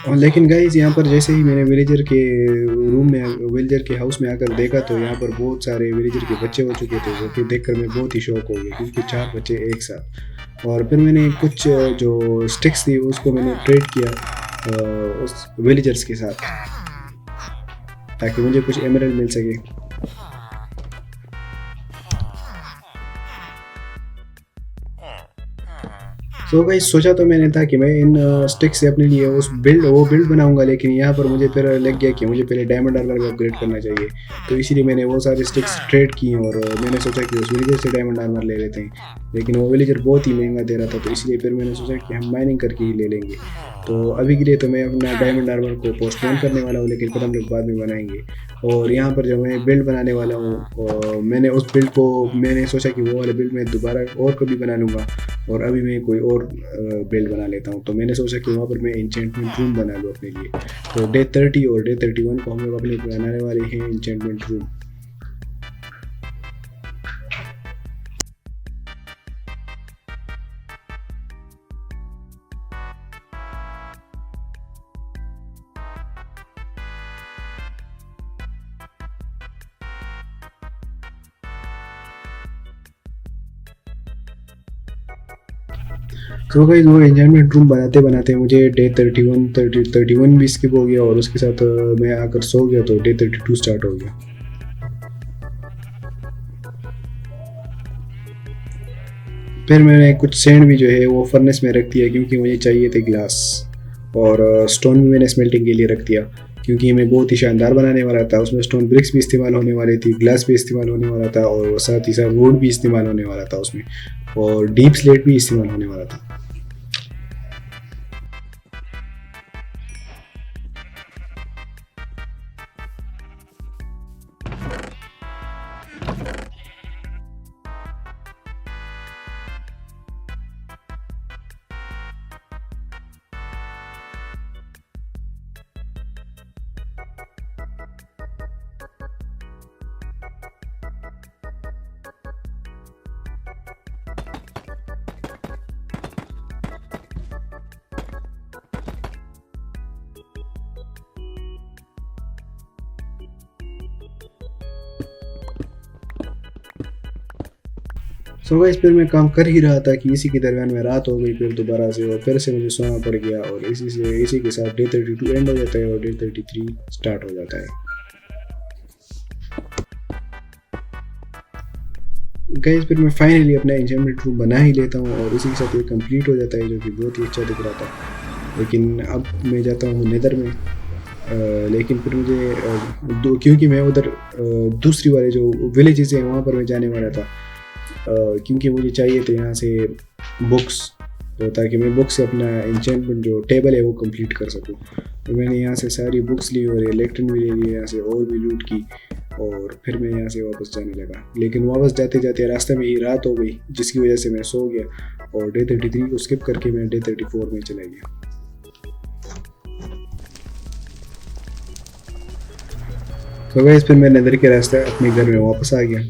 और लेकिन गाइस यहाँ पर जैसे ही मैंने विलेजर के हाउस में आकर देखा तो यहाँ पर बहुत सारे विलेजर के बच्चे हो चुके थे, जो कि देखकर मैं बहुत ही शौक हो गया क्योंकि 4 बच्चे एक साथ। और फिर मैंने कुछ जो स्टिक्स थी उसको मैंने ट्रेड किया उस विलेजर्स के साथ ताकि मुझे कुछ एमरल्ड मिल सके। सो गाइस सोचा तो मैंने था कि मैं इन स्टिक से अपने लिए वो बिल्ड बनाऊंगा, लेकिन यहाँ पर मुझे फिर लग गया कि मुझे पहले डायमंड आर्मर को अपग्रेड करना चाहिए, तो इसीलिए मैंने वो सारे स्टिक्स ट्रेड किए और मैंने सोचा कि उस विलेजर से डायमंड आर्मर ले लेते हैं, लेकिन वो विलेजर बहुत ही महंगा दे रहा था, तो इसलिए फिर मैंने सोचा कि हम माइनिंग करके ही ले लेंगे। तो अभी के लिए तो मैं अपना डायमंड आर्मर को पोस्टपोन करने वाला हूँ, लेकिन फिर हम लोग बाद में बनाएंगे। और यहाँ पर जब मैं बिल्ड बनाने वाला हूँ मैंने उस बिल्ड को मैंने सोचा कि वो वाला बिल्ड मैं दोबारा और कभी बना लूँगा, और अभी मैं कोई और बिल्ड बना लेता हूँ। तो मैंने सोचा कि वहाँ पर मैं इंचेंटमेंट रूम बना लूँ अपने लिए। तो डे 30 और डे 31 को हम लोग अपने बनाने वाले हैं इंचेंटमेंट रूम। तो गाइस वो एंजॉयमेंट रूम बनाते बनाते मुझे डे 31 भी स्किप हो गया और उसके साथ मैं आकर सो गया, तो डे 32 स्टार्ट हो गया। फिर मैंने कुछ सैंड भी जो है वो फर्नेस में रख दिया क्योंकि मुझे चाहिए थे ग्लास, और स्टोन भी मैंने स्मेल्टिंग के लिए रख दिया क्योंकि मैं बहुत ही शानदार बनाने वाला था। उसमें स्टोन ब्रिक्स भी इस्तेमाल होने वाली थी, ग्लास भी इस्तेमाल होने वाला था, और साथ ही साथ वुड भी इस्तेमाल होने वाला था उसमें, और डीप स्लेट भी इस्तेमाल होने वाला था। सो गाइस फिर मैं काम कर ही रहा था कि इसी के दरमियान में रात हो गई फिर दोबारा से, और फिर से मुझे सोना पड़ गया, और इसी के साथ डे 32 एंड हो जाता है और डे 33 स्टार्ट हो जाता है। गाइस फिर मैं फाइनली अपना एंचेंटमेंट रूम बना ही लेता हूँ और इसी के साथ ये कंप्लीट हो जाता है, जो कि बहुत ही अच्छा दिख रहा था। लेकिन अब मैं जाता हूँ नेदर में, लेकिन फिर मुझे क्योंकि मैं उधर दूसरी वाले जो विलेजेस हैं वहाँ पर मैं जाने वाला था, क्योंकि मुझे चाहिए थे यहाँ से बुक्स, तो ताकि मैं बुक से अपना एंचेंटमेंट जो टेबल है वो कंप्लीट कर सकूँ। तो मैंने यहाँ से सारी बुक्स ली और इलेक्ट्रॉन भी ले लिया यहाँ से, और भी लूट की, और फिर मैं यहाँ से वापस जाने लगा। लेकिन वापस जाते जाते रास्ते में ही रात हो गई, जिसकी वजह से मैं सो गया और डे 33 को स्किप करके मैं डे 34 में चला गया। तो गाइस फिर मैं नदर के रास्ते अपने घर में वापस आ गया।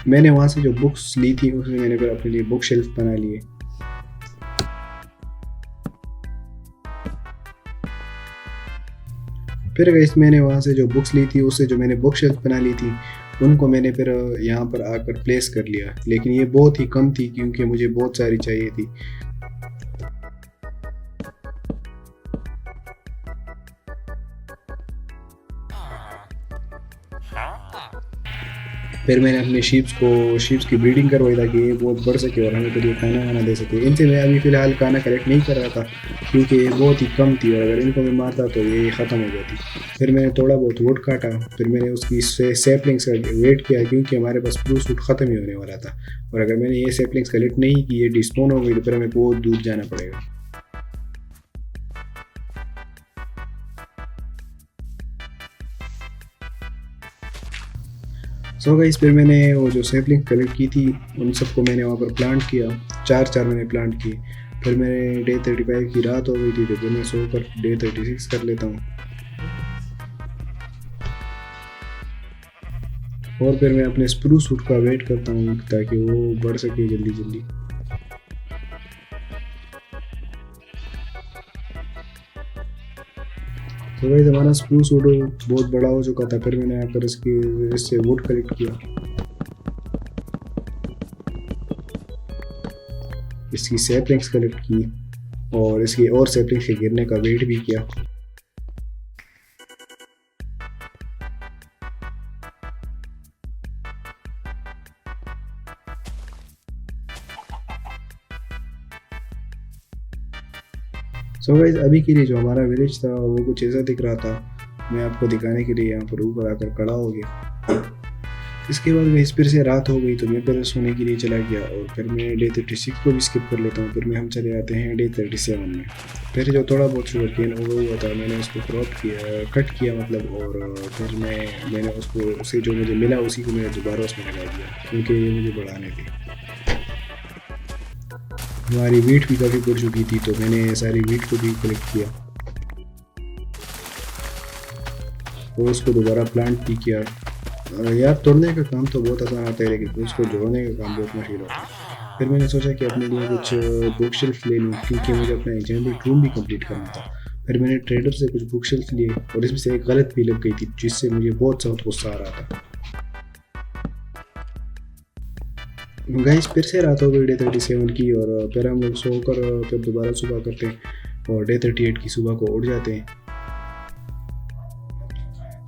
मैंने वहाँ से जो बुक्स ली थी उसमें मैंने फिर अपने लिए बुक शेल्फ बना लिए। फिर गाइस मैंने वहाँ से जो बुक्स ली थी उससे जो मैंने बुक शेल्फ बना ली थी उनको मैंने फिर यहाँ पर आकर प्लेस कर लिया, लेकिन ये बहुत ही कम थी क्योंकि मुझे बहुत सारी चाहिए थी। फिर मैंने अपने शीप्स की ब्रीडिंग करवाई ताकि ये बहुत बढ़ सके और हमें फिर ये खाना वाना दे सके। इनसे मैं अभी फ़िलहाल खाना कलेक्ट नहीं कर रहा था क्योंकि ये बहुत ही कम थी और अगर इनको मैं मारता तो ये ख़त्म हो जाती। फिर मैंने थोड़ा बहुत वुड काटा, फिर मैंने उसकी सैपलिंग्स का वेट किया क्योंकि हमारे पास स्प्रूस वुड ख़त्म ही होने वाला था और अगर मैंने ये सैपलिंग्स कलेक्ट नहीं की, ये डिस्पोन हो गई, तो फिर हमें बहुत दूर जाना पड़ेगा। सो गाइस फिर मैंने वो जो सैपलिंग कलेक्ट की थी उन सबको मैंने वहाँ पर प्लांट किया, चार मैंने प्लांट किए। फिर मेरे डे 35 की रात हो गई थी तो फिर मैं सोकर डे 36 कर लेता हूँ और फिर मैं अपने स्प्रूस वुड का वेट करता हूँ ताकि वो बढ़ सके जल्दी जल्दी। तो गाइस हमारा स्प्रूस वुड बहुत बड़ा हो चुका था, फिर मैंने आकर इससे वुड कलेक्ट किया, इसकी सैपलिंग्स कलेक्ट की और इसकी और सैपलिंग्स के गिरने का वेट भी किया। सो गाइस अभी के लिए जो हमारा विलेज था वो कुछ ऐसा दिख रहा था, मैं आपको दिखाने के लिए यहाँ पर ऊपर आकर खड़ा हो गया। इसके बाद गाइस फिर से रात हो गई तो मैं फिर सोने के लिए चला गया और फिर मैं डे 36 को भी स्किप कर लेता हूँ। फिर मैं हम चले आते हैं डे 37 में। फिर जो थोड़ा बहुत शुगर केन हुआ था मैंने उसको क्रॉप किया, कट किया मतलब, और फिर मैंने उसको उसे जो मुझे मिला उसी को मैंने दोबारा उसमें लगा दिया क्योंकि ये मुझे बढ़ाने थे। हमारी वीट भी काफ़ी बढ़ चुकी थी तो मैंने सारी वीट को भी कलेक्ट किया और उसको दोबारा प्लांट भी किया। यार तोड़ने का काम तो बहुत आसान आता है लेकिन उसको जोड़ने का काम बहुत मुश्किल होता है। फिर मैंने सोचा कि अपने लिए कुछ बुक शेल्फ ले लूँ क्योंकि मुझे अपना एजेंट रूम भी कंप्लीट करना था। फिर मैंने ट्रेडर से कुछ बुक शेल्फ लिए और इसमें से एक गलत भी लग गई थी जिससे मुझे बहुत सा गुस्सा आ रहा था। गाइस फिर से रात हो गई डे 37 की और फिर हम लोग सोकर फिर दोबारा सुबह करते हैं और डे 38 की सुबह को उठ जाते हैं।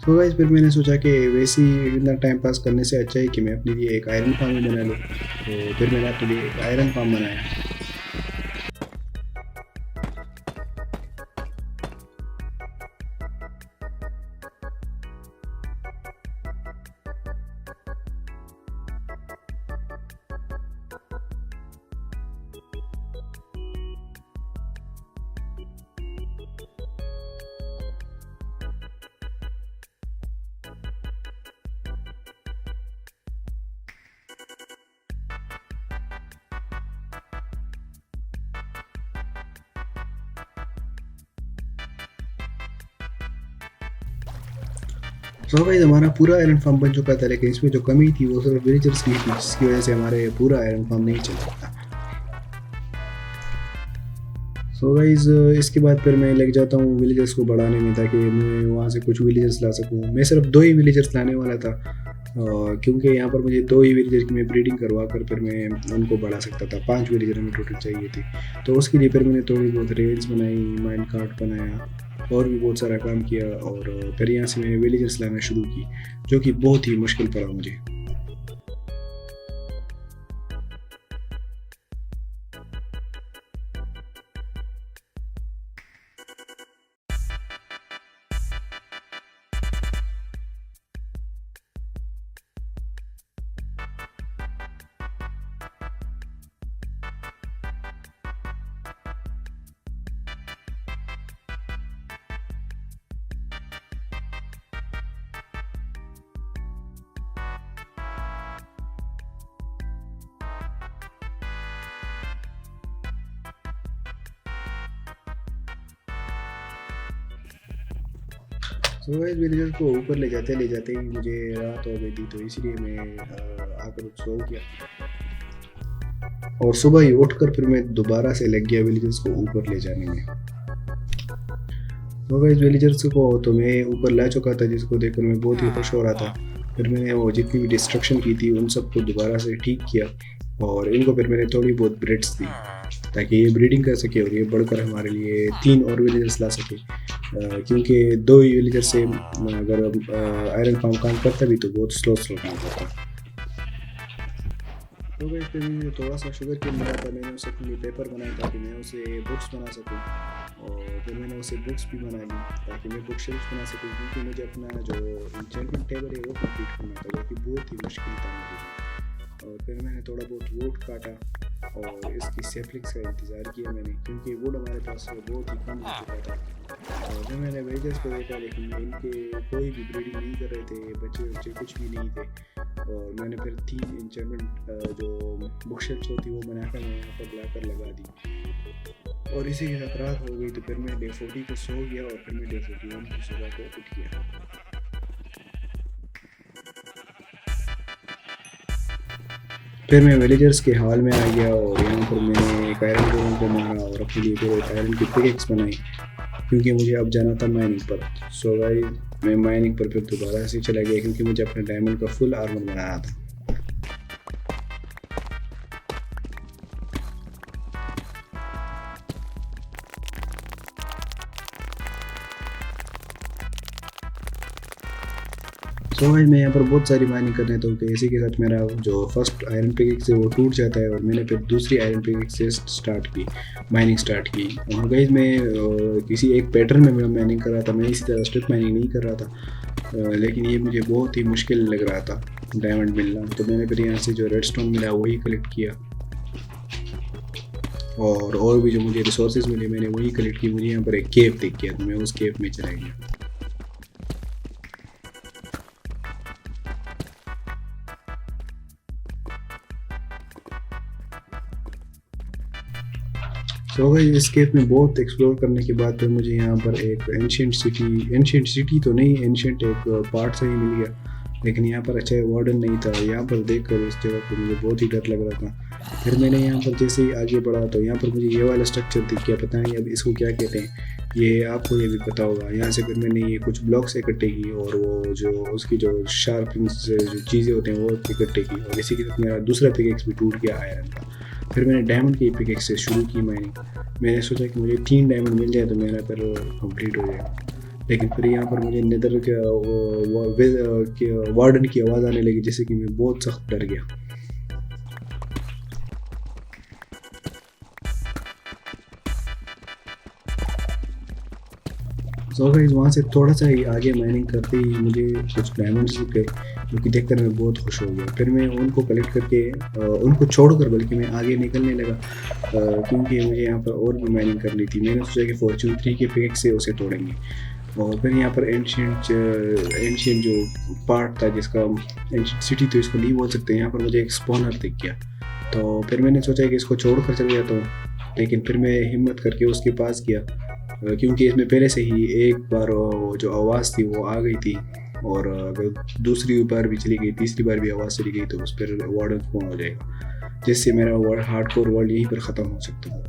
तो गाइस फिर मैंने सोचा कि वैसे ही इतना टाइम पास करने से अच्छा है कि मैं अपने लिए एक आयरन फार्म ही बना लूँ, तो फिर मैंने अपने लिए एक आयरन फार्म बनाया। तो गाइस हमारा पूरा आयरन फार्म बन चुका था लेकिन इसमें जो कमी थी वो सिर्फ विलेजर्स की थी जिसकी वजह से हमारे पूरा आयरन फार्म नहीं चल सकता। सो गाइस इसके बाद फिर मैं लग जाता हूँ विलेजर्स को बढ़ाने में ताकि मैं वहाँ से कुछ विलेजर्स ला सकूँ। मैं सिर्फ 2 ही विलेजर्स लाने वाला था क्योंकि यहाँ पर मुझे 2 ही विलेजर की मैं ब्रीडिंग करवा कर फिर मैं उनको बढ़ा सकता था। 5 विलेजर हमें टोटल चाहिए थे तो उसके लिए फिर मैंने थोड़ी बहुत रेल्स बनाई, माइन कार्ट बनाया और भी बहुत सारा काम किया और फिर यहाँ से मैंने विलेजर्स लाना शुरू की जो कि बहुत ही मुश्किल पड़ा मुझे। सो गाइस विलेजर्स को ऊपर ले जाते ही मुझे रात हो गई थी, तो इसलिए मैं आकर सो गया और सुबह ही उठकर फिर मैं दोबारा से लग गया विलेजर्स को ऊपर ले जाने में। तो गाइस विलेजर्स को तो मैं ऊपर ला चुका था, जिसको देखकर मैं बहुत ही खुश हो रहा था। फिर मैंने वो जितनी भी डिस्ट्रक्शन की थी उन सबको दोबारा से ठीक किया और इनको फिर मैंने थोड़ी बहुत ब्रेड्स दी ताकि ये ब्रीडिंग कर सके और ये बढ़कर हमारे लिए 3 और विलेजर्स ला सके, क्योंकि 2 ही विलेजर से अगर आयरन फार्म काम करता भी तो बहुत स्लो काम करता। तो भाई फिर मैंने थोड़ा सा शुगर केन मिला था, मैंने उसे अपने लिए पेपर बनाया ताकि मैं उसे बुक्स बना सकूँ और फिर मैंने उसे बुक्स भी बना ली ताकि मैं बुक शेल्फ बना सकूँ, क्योंकि मुझे अपना जो इंचेंटमेंट टेबल है वो कंप्लीट करना था, जो कि बहुत ही मुश्किल था मुझे। और फिर मैंने थोड़ा बहुत वुड काटा और इसकी सेफ्लिक्स का इंतज़ार किया मैंने, क्योंकि वुड हमारे पास बहुत ही कम हो चुका था। और फिर मैंने वेजर्स को देखा लेकिन इनके कोई भी ब्रीडिंग नहीं कर रहे थे, बच्चे कुछ भी नहीं थे। और मैंने फिर 3 इंचेंटमेंट जो बुक शेल्फ्स होती वो बनाकर मैं यहाँ पर लाकर लगा दी और इसी के साथ रात हो गई। तो फिर मैं डे 40 को सो गया और फिर मैं डे 41 की सुबह को उठ गया। फिर मैं विलेजर्स के हाल में आ गया और यहाँ पर मैंने एक आयरन गोलम को मारा और अपने लिए फिर एक आयरन की पिकेक्स बनाई, क्योंकि मुझे अब जाना था माइनिंग पर। सो गाइस मैं माइनिंग पर फिर दोबारा से चला गया, क्योंकि मुझे अपने डायमंड का फुल आर्मर बनाना था। सो भाई मैं यहाँ पर बहुत सारी माइनिंग करने तो इसी के साथ मेरा जो फर्स्ट आयरन पिकेक्स है वो टूट जाता है और मैंने फिर दूसरी आयरन पिकेक्स से माइनिंग स्टार्ट की। और गाइस मैं किसी एक पैटर्न में मैं माइनिंग कर रहा था, मैं इसी तरह स्ट्रिप माइनिंग नहीं कर रहा था, लेकिन ये मुझे बहुत ही मुश्किल लग रहा था डायमंड मिलना। तो मैंने फिर यहाँ से जो रेडस्टोन मिला वही कलेक्ट किया और भी जो मुझे रिसोर्सेज मिले मैंने वही कलेक्ट की। मुझे यहाँ पर एक केव दिख गया तो मैं उस केव में चला गया। सो भाई इस केव में बहुत एक्सप्लोर करने के बाद फिर मुझे यहाँ पर एक एंशिएंट सिटी तो नहीं, एंशिएंट एक पार्ट से ही मिल गया, लेकिन यहाँ पर अच्छा वार्डन नहीं था। यहाँ पर देखकर इस जगह पर मुझे बहुत ही डर लग रहा था। फिर मैंने यहाँ पर जैसे ही आगे बढ़ा तो यहाँ पर मुझे ये वाला स्ट्रक्चर दिख गया, पता नहीं अब इसको क्या कहते हैं, ये आपको ये भी पता होगा। यहाँ से फिर मैंने ये कुछ ब्लॉक्स इकट्ठे की और वो जो उसकी जो शार्पिंग जो चीज़ें होते हैं वो इकट्ठे की और इसी के साथ मेरा दूसरा पिकेक्स भी टूट गया आयरन का। फिर मैंने डायमंड की पिकेक्स से शुरू की माइनिंग। मैंने सोचा कि मुझे 3 डायमंड मिल जाए तो मेरा फिर कंप्लीट हो जाएगा, लेकिन फिर यहाँ पर मुझे नेदर के वार्डन की आवाज़ आने लगी, जैसे कि मैं बहुत सख्त डर गया। सो गाइस वहाँ से थोड़ा सा ही आगे माइनिंग करते ही मुझे कुछ डायमंड्स दिख गए, जो कि देखकर मैं बहुत खुश हो गया। फिर मैं उनको कलेक्ट करके उनको छोड़कर बल्कि मैं आगे निकलने लगा, क्योंकि मुझे यहाँ पर और भी माइनिंग करनी थी। मैंने सोचा कि फॉर्च्यून 3 के पिक से उसे तोड़ेंगे। और फिर यहाँ पर एंशिएंट जो पार्ट था, जिसका एंशिएंट सिटी तो इसको नहीं बोल सकते, यहाँ पर मुझे एक स्पॉनर दिख गया। तो फिर मैंने सोचा कि इसको छोड़ कर चल गया तो, लेकिन फिर मैं हिम्मत करके उसके पास गया, क्योंकि इसमें पहले से ही एक बार जो आवाज़ थी वो आ गई थी और अगर दूसरी बार भी चली गई, तीसरी बार भी आवाज़ चली गई तो उस पर वार्डन स्पॉन हो जाएगा, जिससे मेरा हार्डकोर वर्ल्ड यहीं पर ख़त्म हो सकता है।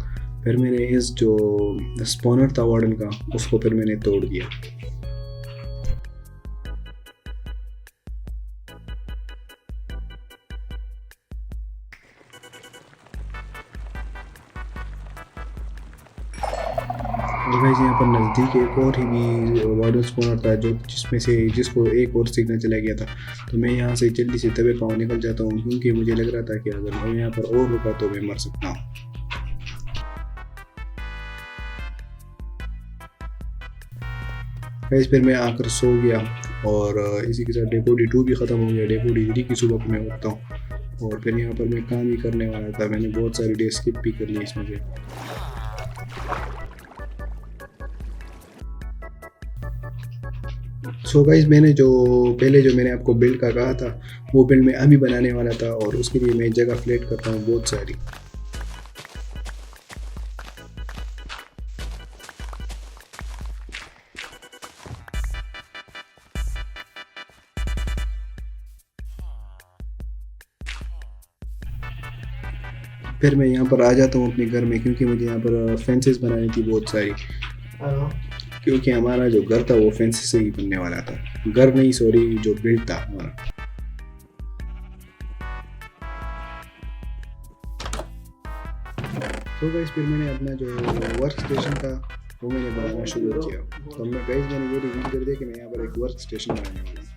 फिर मैंने इस जो स्पॉनर था वार्डन का उसको फिर मैंने तोड़ दिया। और गाइस यहाँ पर नज़दीक एक और ही भी वार्डन स्पॉनर था जो जिसको एक और सिग्नल चला गया था। तो मैं यहाँ से जल्दी से दबे पाँव निकल जाता हूँ, क्योंकि मुझे लग रहा था कि अगर मैं यहाँ पर और रुका तो मैं मर सकता हूँ। गाइस फिर मैं आकर सो गया और इसी के साथ डेपोडी 2 भी ख़त्म हो गया। डेपोडी 3 की सुबह को मैं उठता हूँ और फिर यहाँ पर मैं काम ही करने वाला था। मैंने बहुत सारी डे स्किप भी कर ली इसमें से। सो गाइस मैंने मैंने आपको बिल्ड का कहा था वो बिल्ड मैं अभी बनाने वाला था और उसके लिए मैं जगह फ्लैट करता हूँ बहुत सारी। फिर मैं यहाँ पर आ जाता हूँ अपने घर में, क्योंकि मुझे यहाँ पर फेंसेस बनानी थी बहुत सारी, क्योंकि हमारा जो घर था वो फेंसेस से ही बनने वाला था। घर नहीं, सॉरी, जो बिल्ड था हमारा। तो गाइस फिर मैंने अपना जो वर्क स्टेशन था वो मैंने बनाना शुरू किया। तो मैं गाइस मैंने ये रिवील कर दिया कि मैं यहाँ पर एक वर्क स्टेशन बनाने वाला हूँ।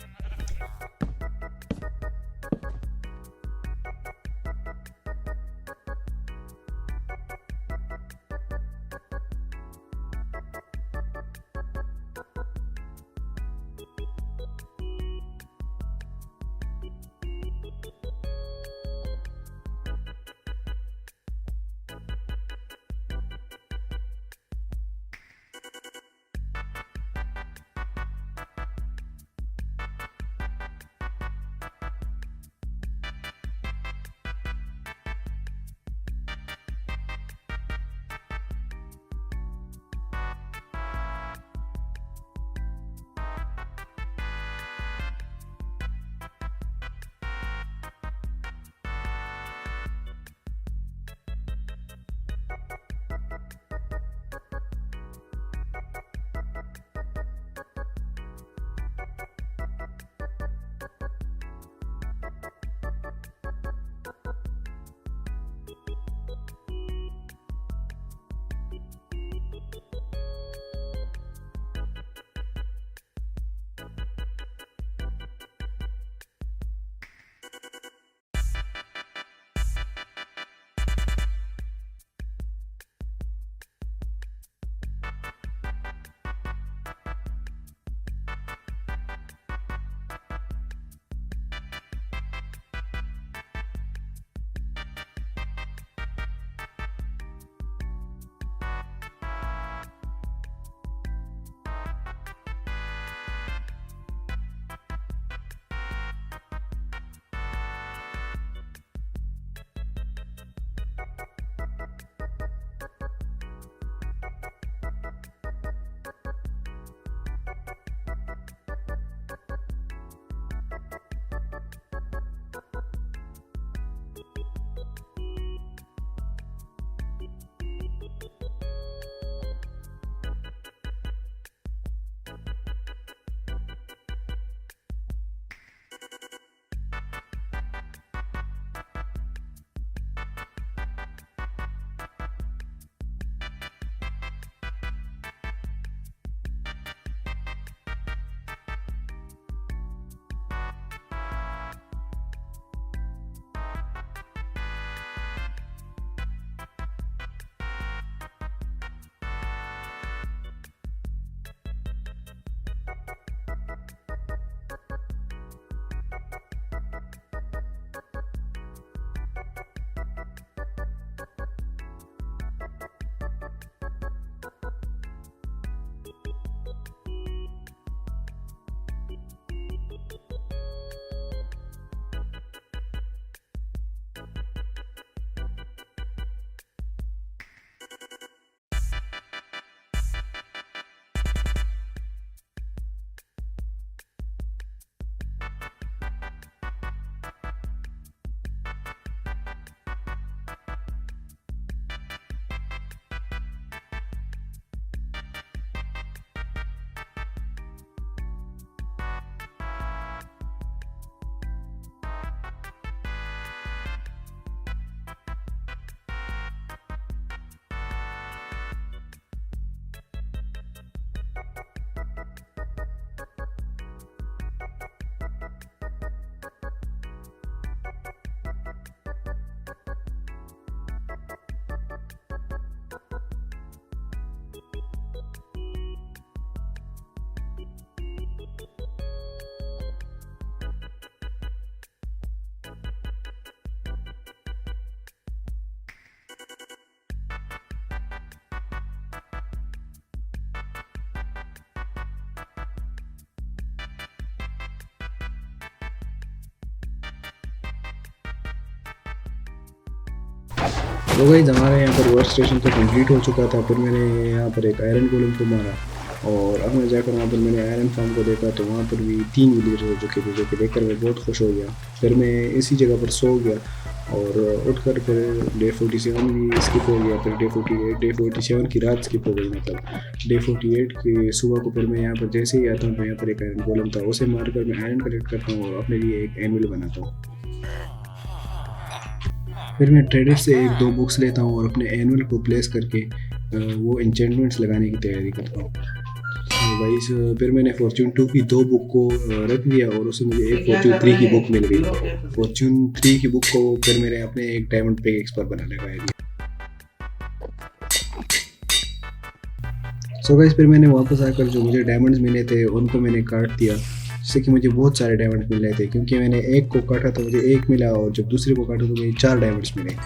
तो गाइस हमारे यहाँ पर वर्क स्टेशन तो कंप्लीट हो चुका था। फिर मैंने यहाँ पर एक आयरन गोलम को मारा और अब मैं जाकर वहाँ पर मैंने आयरन फार्म को देखा, तो वहाँ पर भी 3 विलेजर हो चुके थे, जो कि देखकर मैं बहुत खुश हो गया। फिर मैं इसी जगह पर सो गया और उठकर फिर डे 47 भी स्किप हो गया, फिर डे 47 की रात स्किप हो गई, मतलब डे 48 की सुबह को फिर मैं यहाँ पर जैसे ही आता हूँ तो यहाँ पर एक आयरन गोलम था, उसे मारकर मैं आयरन कलेक्ट करता हूँ और अपने लिए एक एनविल बनाता हूँ। फिर मैं ट्रेडर से एक दो बुक्स लेता हूँ और अपने एनुअल को प्लेस करके वो इंचेंटमेंट्स लगाने की तैयारी करता हूँ। तो भाई फिर मैंने फॉर्च्यून 2 की दो बुक को रख दिया और उससे मुझे एक फॉर्च्यून 3 की बुक मिल गई। फॉर्च्यून 3 की बुक को फिर मैंने अपने एक डायमंड पिकेक्स पर बना लगाया दिया। सो गाइस फिर मैंने वापस आकर जो मुझे डायमंड्स मिले थे उनको मैंने काट दिया, जिससे कि मुझे बहुत सारे डायमंड मिल रहे थे, क्योंकि मैंने एक को काटा तो मुझे एक मिला और जब दूसरे को काटा तो मुझे 4 डायमंड्स मिले।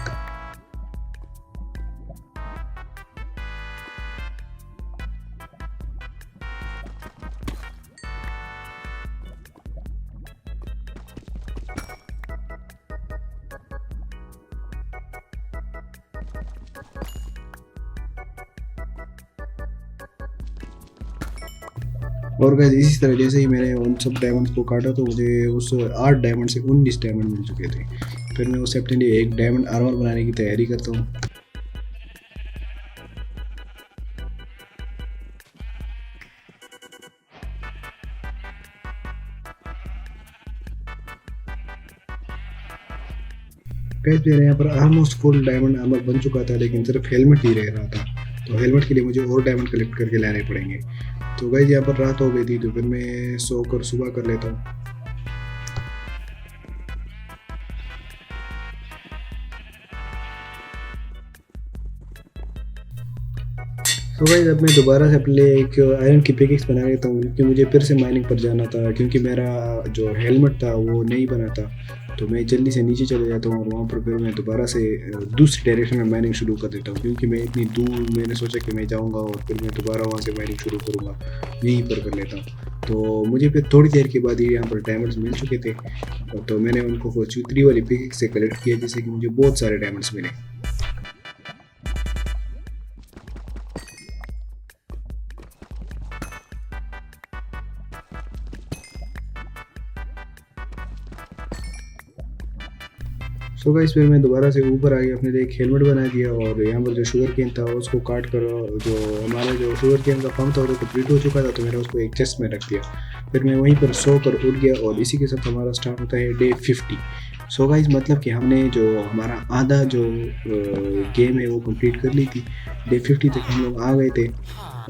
और गाइस इसी तरह जैसे ही मैंने उन सब डायमंड्स को काटा तो मुझे उस 8 डायमंड से 19 डायमंड मिल चुके थे। फिर मैं उसे अपने लिए एक डायमंड आर्मर बनाने की तैयारी करता हूँ। गाइस मेरे यहाँ पर ऑलमोस्ट फुल डायमंड आर्मर बन चुका था, लेकिन सिर्फ हेलमेट ही रह रहा था, तो हेलमेट के लिए मुझे और डायमंड कलेक्ट करके लाने पड़ेंगे। तो गाइस यहाँ पर रात हो गई थी, तो फिर मैं सोकर सुबह कर लेता हूँ। तो भाई अब मैं दोबारा से अपने लिए एक आयरन की पिकेक्स बना लेता हूँ, क्योंकि मुझे फिर से माइनिंग पर जाना था, क्योंकि मेरा जो हेलमेट था वो नहीं बना था। तो मैं जल्दी से नीचे चले जाता हूँ और वहाँ पर फिर मैं दोबारा से दूसरी डायरेक्शन में माइनिंग शुरू कर देता हूँ, क्योंकि मैं इतनी दूर मैंने सोचा कि मैं जाऊँगा और फिर मैं दोबारा वहाँ से माइनिंग शुरू करूँगा, यहीं पर कर लेता हूँ। तो मुझे फिर थोड़ी देर के बाद ही यहाँ पर डायमंड्स मिल चुके थे, तो मैंने उनको फॉर्च्यून 3 वाली पिकेक्स से कलेक्ट किया, जिससे कि मुझे बहुत सारे डायमंड्स मिले। सो गाइस फिर मैं दोबारा से ऊपर आ गया, अपने लिए एक हेलमेट बना दिया और यहाँ पर जो शुगर केन था उसको काट कर, जो हमारा जो शुगर केन का पंप था वो कंप्लीट हो चुका था, तो मैंने उसको एक चेस्ट में रख दिया। फिर मैं वहीं पर सो कर उठ गया और इसी के साथ हमारा स्टार्ट होता है डे 50। सो गाइस मतलब कि हमने जो हमारा आधा जो गेम है वो कंप्लीट कर ली थी। डे 50 तक हम लोग आ गए थे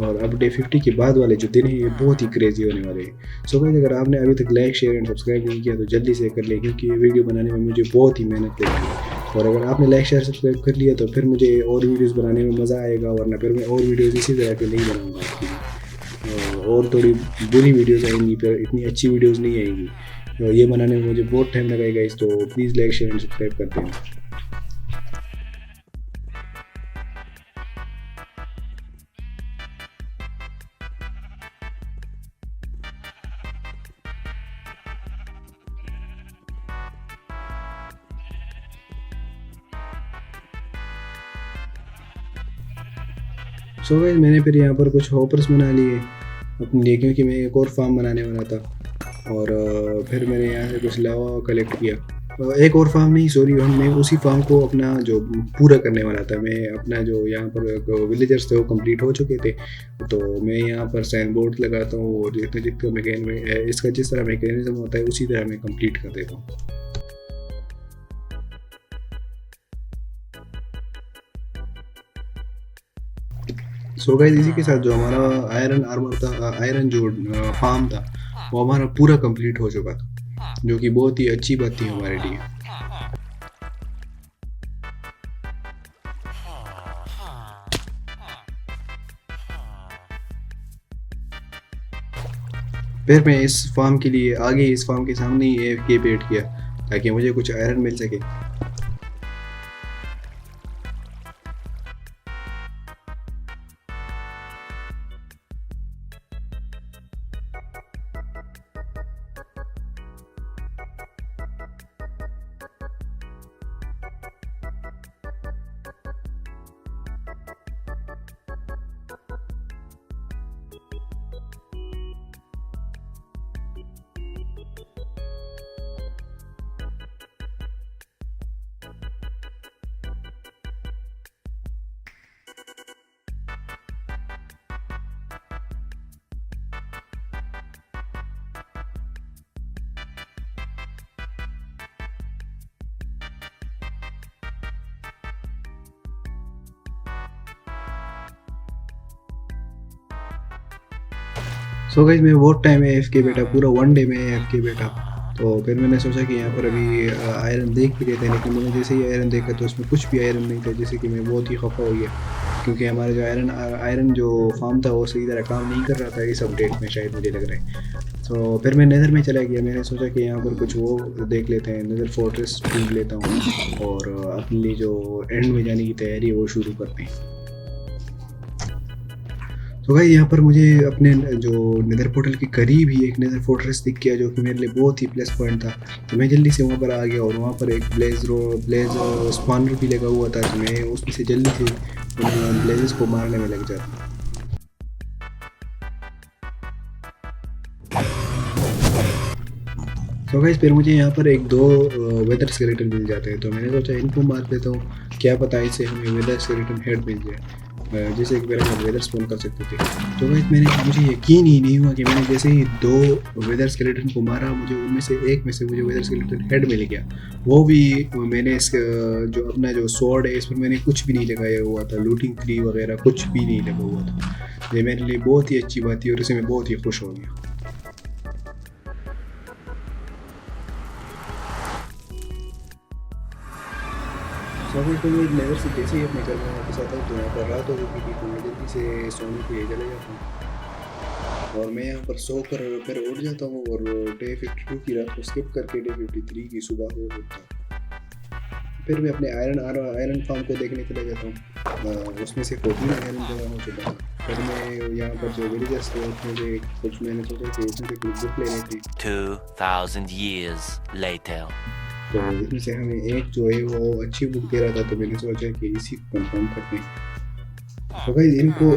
और अब डे 50 के बाद वाले जो दिन हैं ये बहुत ही क्रेजी होने वाले हैं। सो गाइस अगर आपने अभी तक लाइक शेयर एंड सब्सक्राइब नहीं किया तो जल्दी से कर ले, क्योंकि ये वीडियो बनाने में मुझे बहुत ही मेहनत लगी है। और अगर आपने लाइक शेयर सब्सक्राइब कर लिया तो फिर मुझे और वीडियोज़ बनाने में मज़ा आएगा, वरना फिर मैं और वीडियोज़ इसी तरह के नहीं बनाऊँगा आपके लिए। और थोड़ी बुरी वीडियोज़ आएंगी, फिर इतनी अच्छी वीडियोज़ नहीं आएंगी। ये बनाने में मुझे बहुत टाइम लगेगा इस, तो please like share and subscribe कर देना। सो गाइस मैंने फिर यहाँ पर कुछ हॉपर्स बना लिए अपने लिए, क्योंकि मैं एक और फार्म बनाने वाला था। और फिर मैंने यहाँ से कुछ लावा कलेक्ट किया। एक और फार्म नहीं, सॉरी, मैं उसी फार्म को अपना जो पूरा करने वाला था। मैं अपना जो यहाँ पर विलेजर्स थे वो कंप्लीट हो चुके थे, तो मैं यहाँ पर साइन बोर्ड लगाता हूँ और जितने जितने मैकेन में इसका जिस तरह मैकेनिज्म होता है उसी तरह मैं कंप्लीट कर देता हूँ। सो गाइस इसी के साथ जो हमारा आयरन आर्मर था, आयरन जो फार्म था वो हमारा पूरा कंप्लीट हो चुका था, जो कि बहुत ही अच्छी बात थी हमारे लिए। फिर मैं इस फार्म के लिए आगे इस फार्म के सामने ही AFK वेट किया, ताकि मुझे कुछ आयरन मिल सके। सो गाइस मैं बहुत टाइम है एफ के बैठा, पूरा वन डे में एफ के बैठा। तो फिर मैंने सोचा कि यहाँ पर अभी आयरन देख भी लेते हैं, लेकिन मैंने जैसे ही आयरन देखा तो उसमें कुछ भी आयरन नहीं था, जैसे कि मैं बहुत ही खफा हो गया, क्योंकि हमारा जो आयरन जो फार्म था वो सही तरह काम नहीं कर रहा था इस अपडेट में, शायद मुझे लग रहा है। तो फिर मैं नेदर में चला गया, मैंने सोचा कि यहाँ पर कुछ वो देख लेते हैं, नेदर फोर्ट्रेस ढूंढ लेता हूँ और अपने लिए जो एंड में जाने की तैयारी है वो शुरू करते हैं। तो भाई यहाँ पर मुझे अपने जो नेदर पोर्टल के करीब ही एक नेदर फोर्ट्रेस दिख गया, जो कि मेरे लिए बहुत ही प्लस पॉइंट था। तो मैं जल्दी से वहाँ पर आ गया और वहाँ पर एक ब्लेज स्पॉनर भी लगा हुआ था, तो मैं उसमें से जल्दी से उन ब्लेजेस को मारने में लग जाता। तो गाइस फिर मुझे यहाँ पर एक दो वेदर स्केलेटन मिल जाते हैं, तो मैंने सोचा इनको मार देता हूँ, क्या पता इससे हमें वेदर स्केलेटन हेड मिल जाए, जैसे एक बार हम वेदर स्पॉन कर सकते थे। तो गाइस मुझे यकीन ही नहीं हुआ कि मैंने जैसे ही दो वेदर स्केलेटन को मारा, मुझे उनमें से एक में से मुझे वेदर स्केलेटन हेड मिल गया। वो भी मैंने इस जो अपना जो स्वॉर्ड है इस पर मैंने कुछ भी नहीं लगाया हुआ था, लूटिंग 3 वगैरह कुछ भी नहीं लगा हुआ था। ये मेरे लिए बहुत ही अच्छी बात थी और इसे मैं बहुत ही खुश हो गया। स्वामी को मैं नेदर से जैसे ही अपने घर में वापस आता हूँ तो यहाँ पर रात हो चुकी थी, तो मैं जल्दी से सोने के लिए चले जाता हूँ और मैं यहाँ पर सोकर फिर उठ जाता हूँ और डे 52 की रात को स्किप करके डे 53 की सुबह हो उठता हूँ। फिर मैं अपने आयरन फार्म को देखने चले जाता हूँ, उसमें से 14 आयरन जमा हो चुका है। फिर मैं यहाँ पर जो विलेजर्स थे उसमें से कुछ मैंने सोचा कि इसमें से कुछ बुक लेने थे। 2000 years later. तो इसमें से हमें एक जो है वो अच्छी बुक दे रहा था, तो मैंने सोचा कि इसी को कंफर्म करते हैं। तो भाई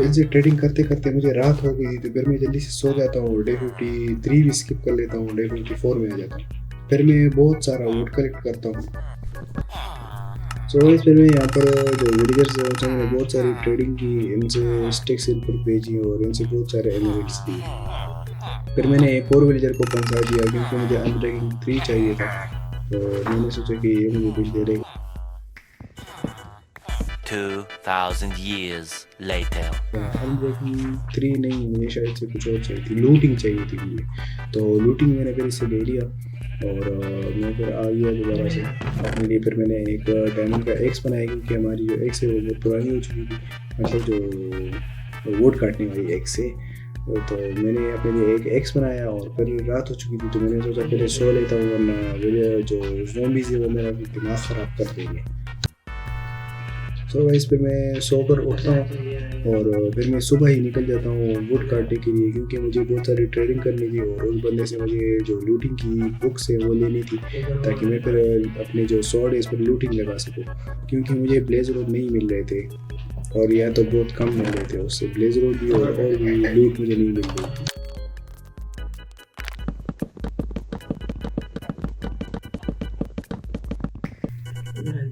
इनसे ट्रेडिंग करते करते मुझे रात हो गई, तो फिर मैं जल्दी से सो जाता हूँ, डे 53 भी स्किप कर लेता हूँ, डे 54 में आ जाता हूँ। फिर मैं बहुत सारा वोट कलेक्ट करता हूँ। सो फिर मैं यहाँ पर जो विलेजर्स हैं मैंने बहुत सारी ट्रेडिंग की, इनसे स्टिक्स इन पर भेजी और इनसे बहुत सारे एलिमेंट्स दिए। फिर मैंने एक और विलेजर को पंचा दिया क्योंकि मुझे अनब्रेकिंग 3 चाहिए था, तो मैंने सोचा कि ये मुझे कुछ दे देगा। 2000 years later. अनब्रेकिंग 3 नहीं, मुझे शायद से कुछ और चाहिए थी, लूटिंग चाहिए थी मुझे। तो लूटिंग मैंने फिर इससे ले लिया और मैं फिर आ गया दोबारा से अपने लिए। फिर मैंने एक डायमंड का एक्स बनाया क्योंकि हमारी जो एक्स है वो बहुत पुरानी हो चुकी थी, मतलब जो वोट काटने वाली एक्स है। तो मैंने अपने लिए एक एक्स बनाया और फिर रात हो चुकी थी, तो मैंने सोचा पहले सो लेता हूँ वरना मेरे जो ज़ॉम्बीज़ है वो मेरा दिमाग ख़राब कर देंगे। सो गाइस फिर मैं सोकर उठता हूँ और फिर मैं सुबह ही निकल जाता हूँ वुड काटने के लिए, क्योंकि मुझे बहुत सारी ट्रेडिंग करनी थी और उस बंदे से मुझे जो लूटिंग की बुक्स है वो लेनी थी, ताकि मैं फिर अपने जो स्वॉर्ड है इस पर लूटिंग लगा सकूँ, क्योंकि मुझे ब्लेज रोड नहीं मिल रहे थे और या तो बहुत कम मिल रहे थे, उससे ब्लेज रोड भी और भी लूट मुझे नहीं मिल रही थी।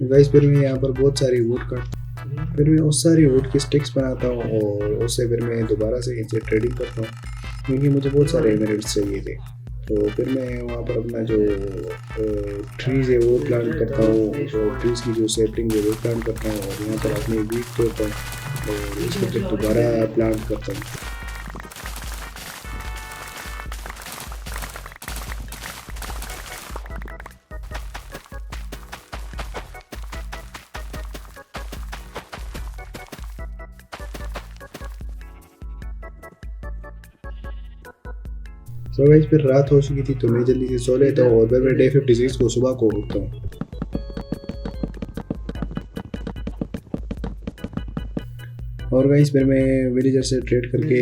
गाइस फिर मैं यहाँ पर बहुत सारी वुड फिर मैं उस सारी वुड की स्टिक्स बनाता हूँ और उससे फिर मैं दोबारा से इनसे ट्रेडिंग करता हूँ, क्योंकि मुझे बहुत सारे एमरेल्ड्स चाहिए थे। तो फिर मैं वहाँ पर अपना जो ट्रीज़ है वो प्लांट करता हूँ, जो ट्रीज़ की जो सेपलिंग है वो प्लांट करता हूँ और यहाँ पर अपने वीट तोड़ता हूँ और इसको फिर दोबारा प्लांट करता हूँ। सो गाइस फिर रात हो चुकी थी, तो मैं जल्दी से सो लेता हूँ और फिर मैं डे 56 को सुबह को उठता हूँ। और गाइस फिर मैं विलेजर से ट्रेड करके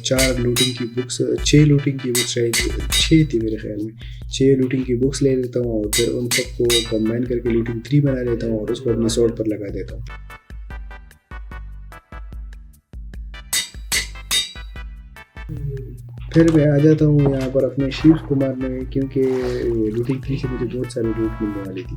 4 लूटिंग की बुक्स 6 लूटिंग की बुक्स शायद 6 थी मेरे ख्याल में, 6 लूटिंग की बुक्स ले लेता हूँ और फिर उन सबको कंबाइन करके लूटिंग 3 बना लेता हूँ और उसको अपने स्वॉर्ड पर लगा देता हूँ। फिर मैं आ जाता हूँ यहाँ पर अपने शीप्स को मारने में, क्योंकि लूटिंग 3 से मुझे बहुत सारी लूट मिलने वाली थी।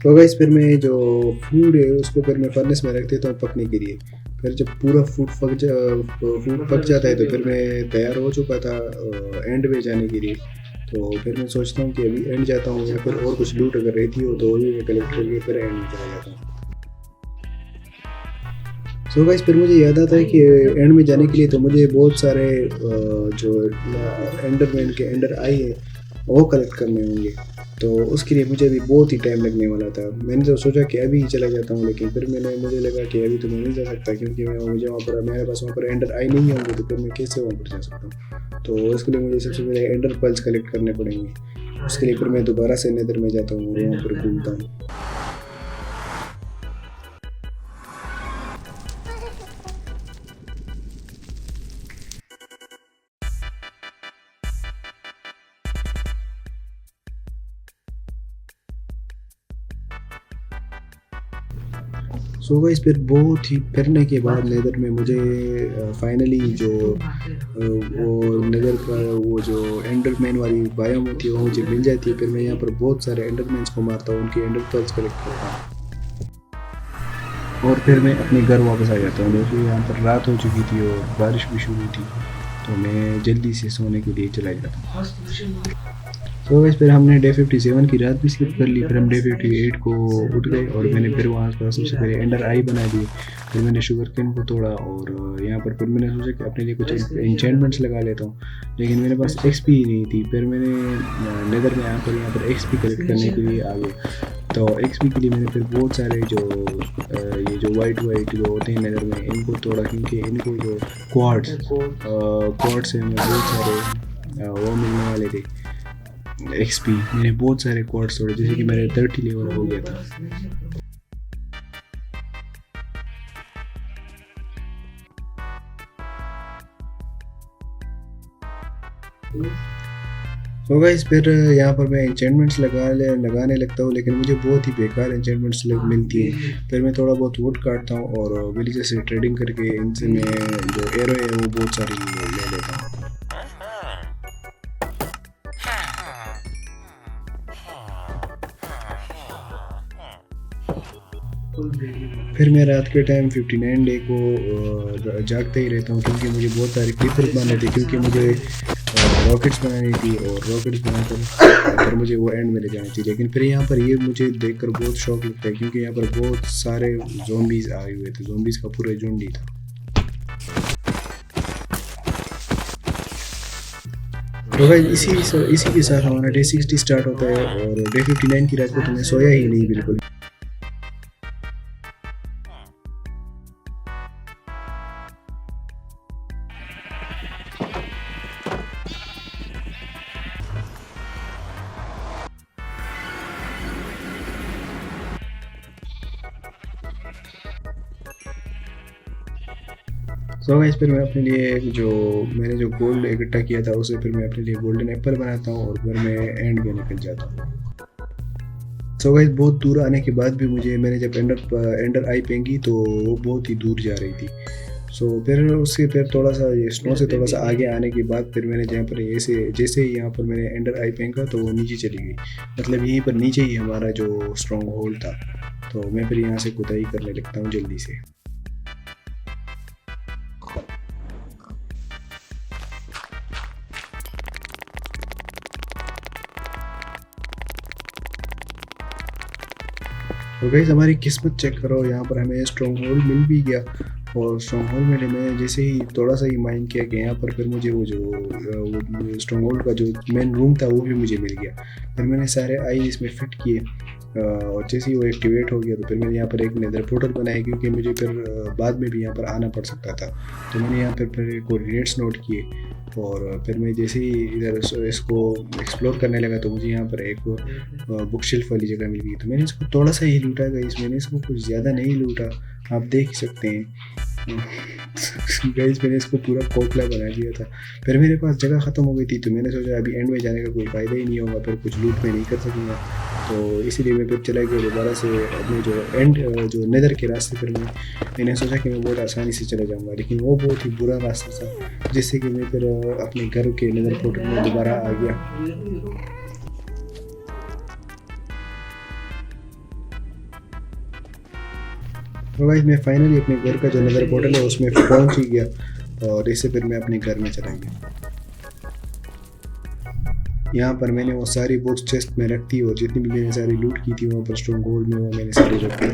तो गाइस फिर मैं जो फूड है उसको फिर मैं फर्नेस में रख देता हूँ पकने के लिए। फिर जब पूरा फूड पक जाता है तो फिर मैं तैयार हो चुका था एंड में जाने के लिए। तो फिर मैं सोचता हूँ कि अभी एंड जाता हूँ या फिर और कुछ लूट अगर रहती हो तो वो भी मैं कलेक्ट करके फिर एंड में चला जाता हूँ। सो गाइस फिर मुझे याद आता है कि एंड में जाने के लिए तो मुझे बहुत सारे जो एंडरमैन के एंडर आई है वो कलेक्ट करने होंगे। तो उसके लिए मुझे अभी बहुत ही टाइम लगने वाला था। मैंने तो सोचा कि अभी ही चला जाता हूँ, लेकिन फिर मुझे लगा कि अभी तो मैं नहीं जा सकता क्योंकि मेरे पास वहाँ पर एंडर आई नहीं होंगे, तो फिर मैं कैसे वहाँ पर जा सकता हूँ। तो उसके लिए मुझे सबसे पहले एंडर पल्स कलेक्ट करने पड़ेंगे। उसके लिए फिर मैं दोबारा से नेदर में जाता हूँ और वहाँ पर घूमता हूँ। सो गाइस फिर बहुत ही फिरने के बाद नेदर में मुझे फाइनली जो वो नेदर का वो जो एंडरमैन वाली बायोम होती है वो मुझे मिल जाती है। फिर मैं यहाँ पर बहुत सारे एंडरमैन्स को मारता हूँ, उनके एंडर पर्ल्स कलेक्ट करता हूँ और फिर मैं अपने घर वापस आ जाता हूँ। क्योंकि यहाँ पर रात हो चुकी थी और बारिश भी शुरू थी, तो मैं जल्दी से सोने के लिए चला जाता हूँ। तो वैसे फिर हमने डे 57 की रात भी स्किप कर ली। फिर हम डे 58 को उठ गए और मैंने फिर वहाँ पर सबसे पहले एंडर आई बना दी। फिर मैंने शुगर केन को तोड़ा और यहाँ पर फिर मैंने सोचा कि अपने लिए कुछ इंचेंटमेंट्स लगा लेता हूँ, लेकिन मेरे पास एक्सपी ही नहीं थी। फिर मैंने नेदर में यहाँ पर एक्सपी कलेक्ट करने के लिए आ गया। तो एक्सपी के लिए मैंने फिर बहुत सारे ये जो वाइट जो होते हैं नेदर में इनको तोड़ा, क्योंकि इनको जो क्वार्ट्स से हमें बहुत सारे वो मिलने वाले थे एक्सपी। मैंने बहुत सारे क्वार्ट्स तोड़े, जैसे कि मेरे 30 लेवल हो गया था। तो गाइस फिर यहाँ पर मैं एंचेंटमेंट्स लगाने लगता हूँ, लेकिन मुझे बहुत ही बेकार एंचेंटमेंट्स मिलती है। फिर मैं थोड़ा बहुत वुड काटता हूँ और विलेजर से ट्रेडिंग करके इनसे मैं जो एरो है वो बहुत सारी ले लेता हूँ। फिर मैं रात के टाइम 59 डे को जागते ही रहता हूँ, क्योंकि मुझे बहुत सारे क्लिपर्स बनाने थे, क्योंकि मुझे रॉकेट्स बनानी थी और रॉकेट्स बनाकर फिर मुझे वो एंड में ले जानी थी। लेकिन फिर यहाँ पर ये मुझे देखकर बहुत शौक लगता है, क्योंकि यहाँ पर बहुत सारे ज़ॉम्बीज़ आए हुए थे, ज़ॉम्बीज़ का पूरा झुंड ही था। तो भाई इसी के साथ हमारा डे 60 स्टार्ट होता है और डे 59 की रात को तो मैं सोया ही नहीं बिल्कुल। सो गाइस फिर मैं अपने लिए मैंने जो गोल्ड इकट्ठा किया था उसे फिर मैं अपने लिए गोल्डन एप्पल बनाता हूँ और फिर मैं एंड में निकल जाता हूँ। सो गाइस बहुत दूर आने के बाद भी मैंने जब एंडर आई फेंकी तो वो बहुत ही दूर जा रही थी। सो फिर थोड़ा सा ये स्नो से थोड़ा सा आगे आने के बाद फिर मैंने जहाँ पर जैसे ही यहाँ पर मैंने एंडर आई फेंका तो वो नीचे चली गई। मतलब यहीं पर नीचे ही हमारा जो स्ट्रॉन्ग होल्ड था। तो मैं फिर यहाँ से खुदाई करने लगता हूँ जल्दी से। तो गाइस हमारी किस्मत चेक करो, यहाँ पर हमें स्ट्रॉन्ग होल्ड मिल भी गया। और स्ट्रॉन्ग होल्ड में मैंने जैसे ही थोड़ा सा ही माइंड किया कि यहाँ पर फिर मुझे वो स्ट्रॉन्ग होल्ड का जो मेन रूम था वो भी मुझे मिल गया। फिर मैंने सारे आई इसमें फिट किए और जैसे ही वो एक्टिवेट हो गया तो फिर मैंने यहाँ पर एक नेदर पोर्टल बनाया, क्योंकि मुझे फिर बाद में भी यहाँ पर आना पड़ सकता था। तो मैंने यहाँ पर फिर कोऑर्डिनेट्स नोट किए और फिर मैं जैसे ही इधर इसको एक्सप्लोर करने लगा तो मुझे यहाँ पर एक बुक शेल्फ वाली जगह मिल गई। तो मैंने इसको थोड़ा सा ही लूटा गाइस, मैंने इसको कुछ ज़्यादा नहीं लूटा, आप देख ही सकते हैं। गाइस मैंने इसको पूरा खोखला बना दिया था। फिर मेरे पास जगह ख़त्म हो गई थी तो मैंने सोचा अभी एंड में जाने का कोई फ़ायदा ही नहीं होगा, फिर कुछ लूट में नहीं कर सकूँगा। तो इसीलिए मैं फिर चला गया दोबारा से अपने जो नेदर के रास्ते पर। मैंने सोचा कि मैं बहुत आसानी से चला जाऊँगा, लेकिन वो बहुत ही बुरा रास्ता था, जिससे कि मैं फिर अपने घर के नेदर पोर्टल में दोबारा आ गया। तो गाइस मैं फाइनली अपने घर का जो नेदर पोर्टल है उसमें पहुंच ही गया और इससे फिर मैं अपने घर में चला गया। यहाँ पर मैंने वो सारी बुक्स चेस्ट में रख दी और जितनी भी मैंने सारी लूट की थी वहाँ पर स्ट्रॉन्ग होल्ड में वो मैंने सारी रख दी।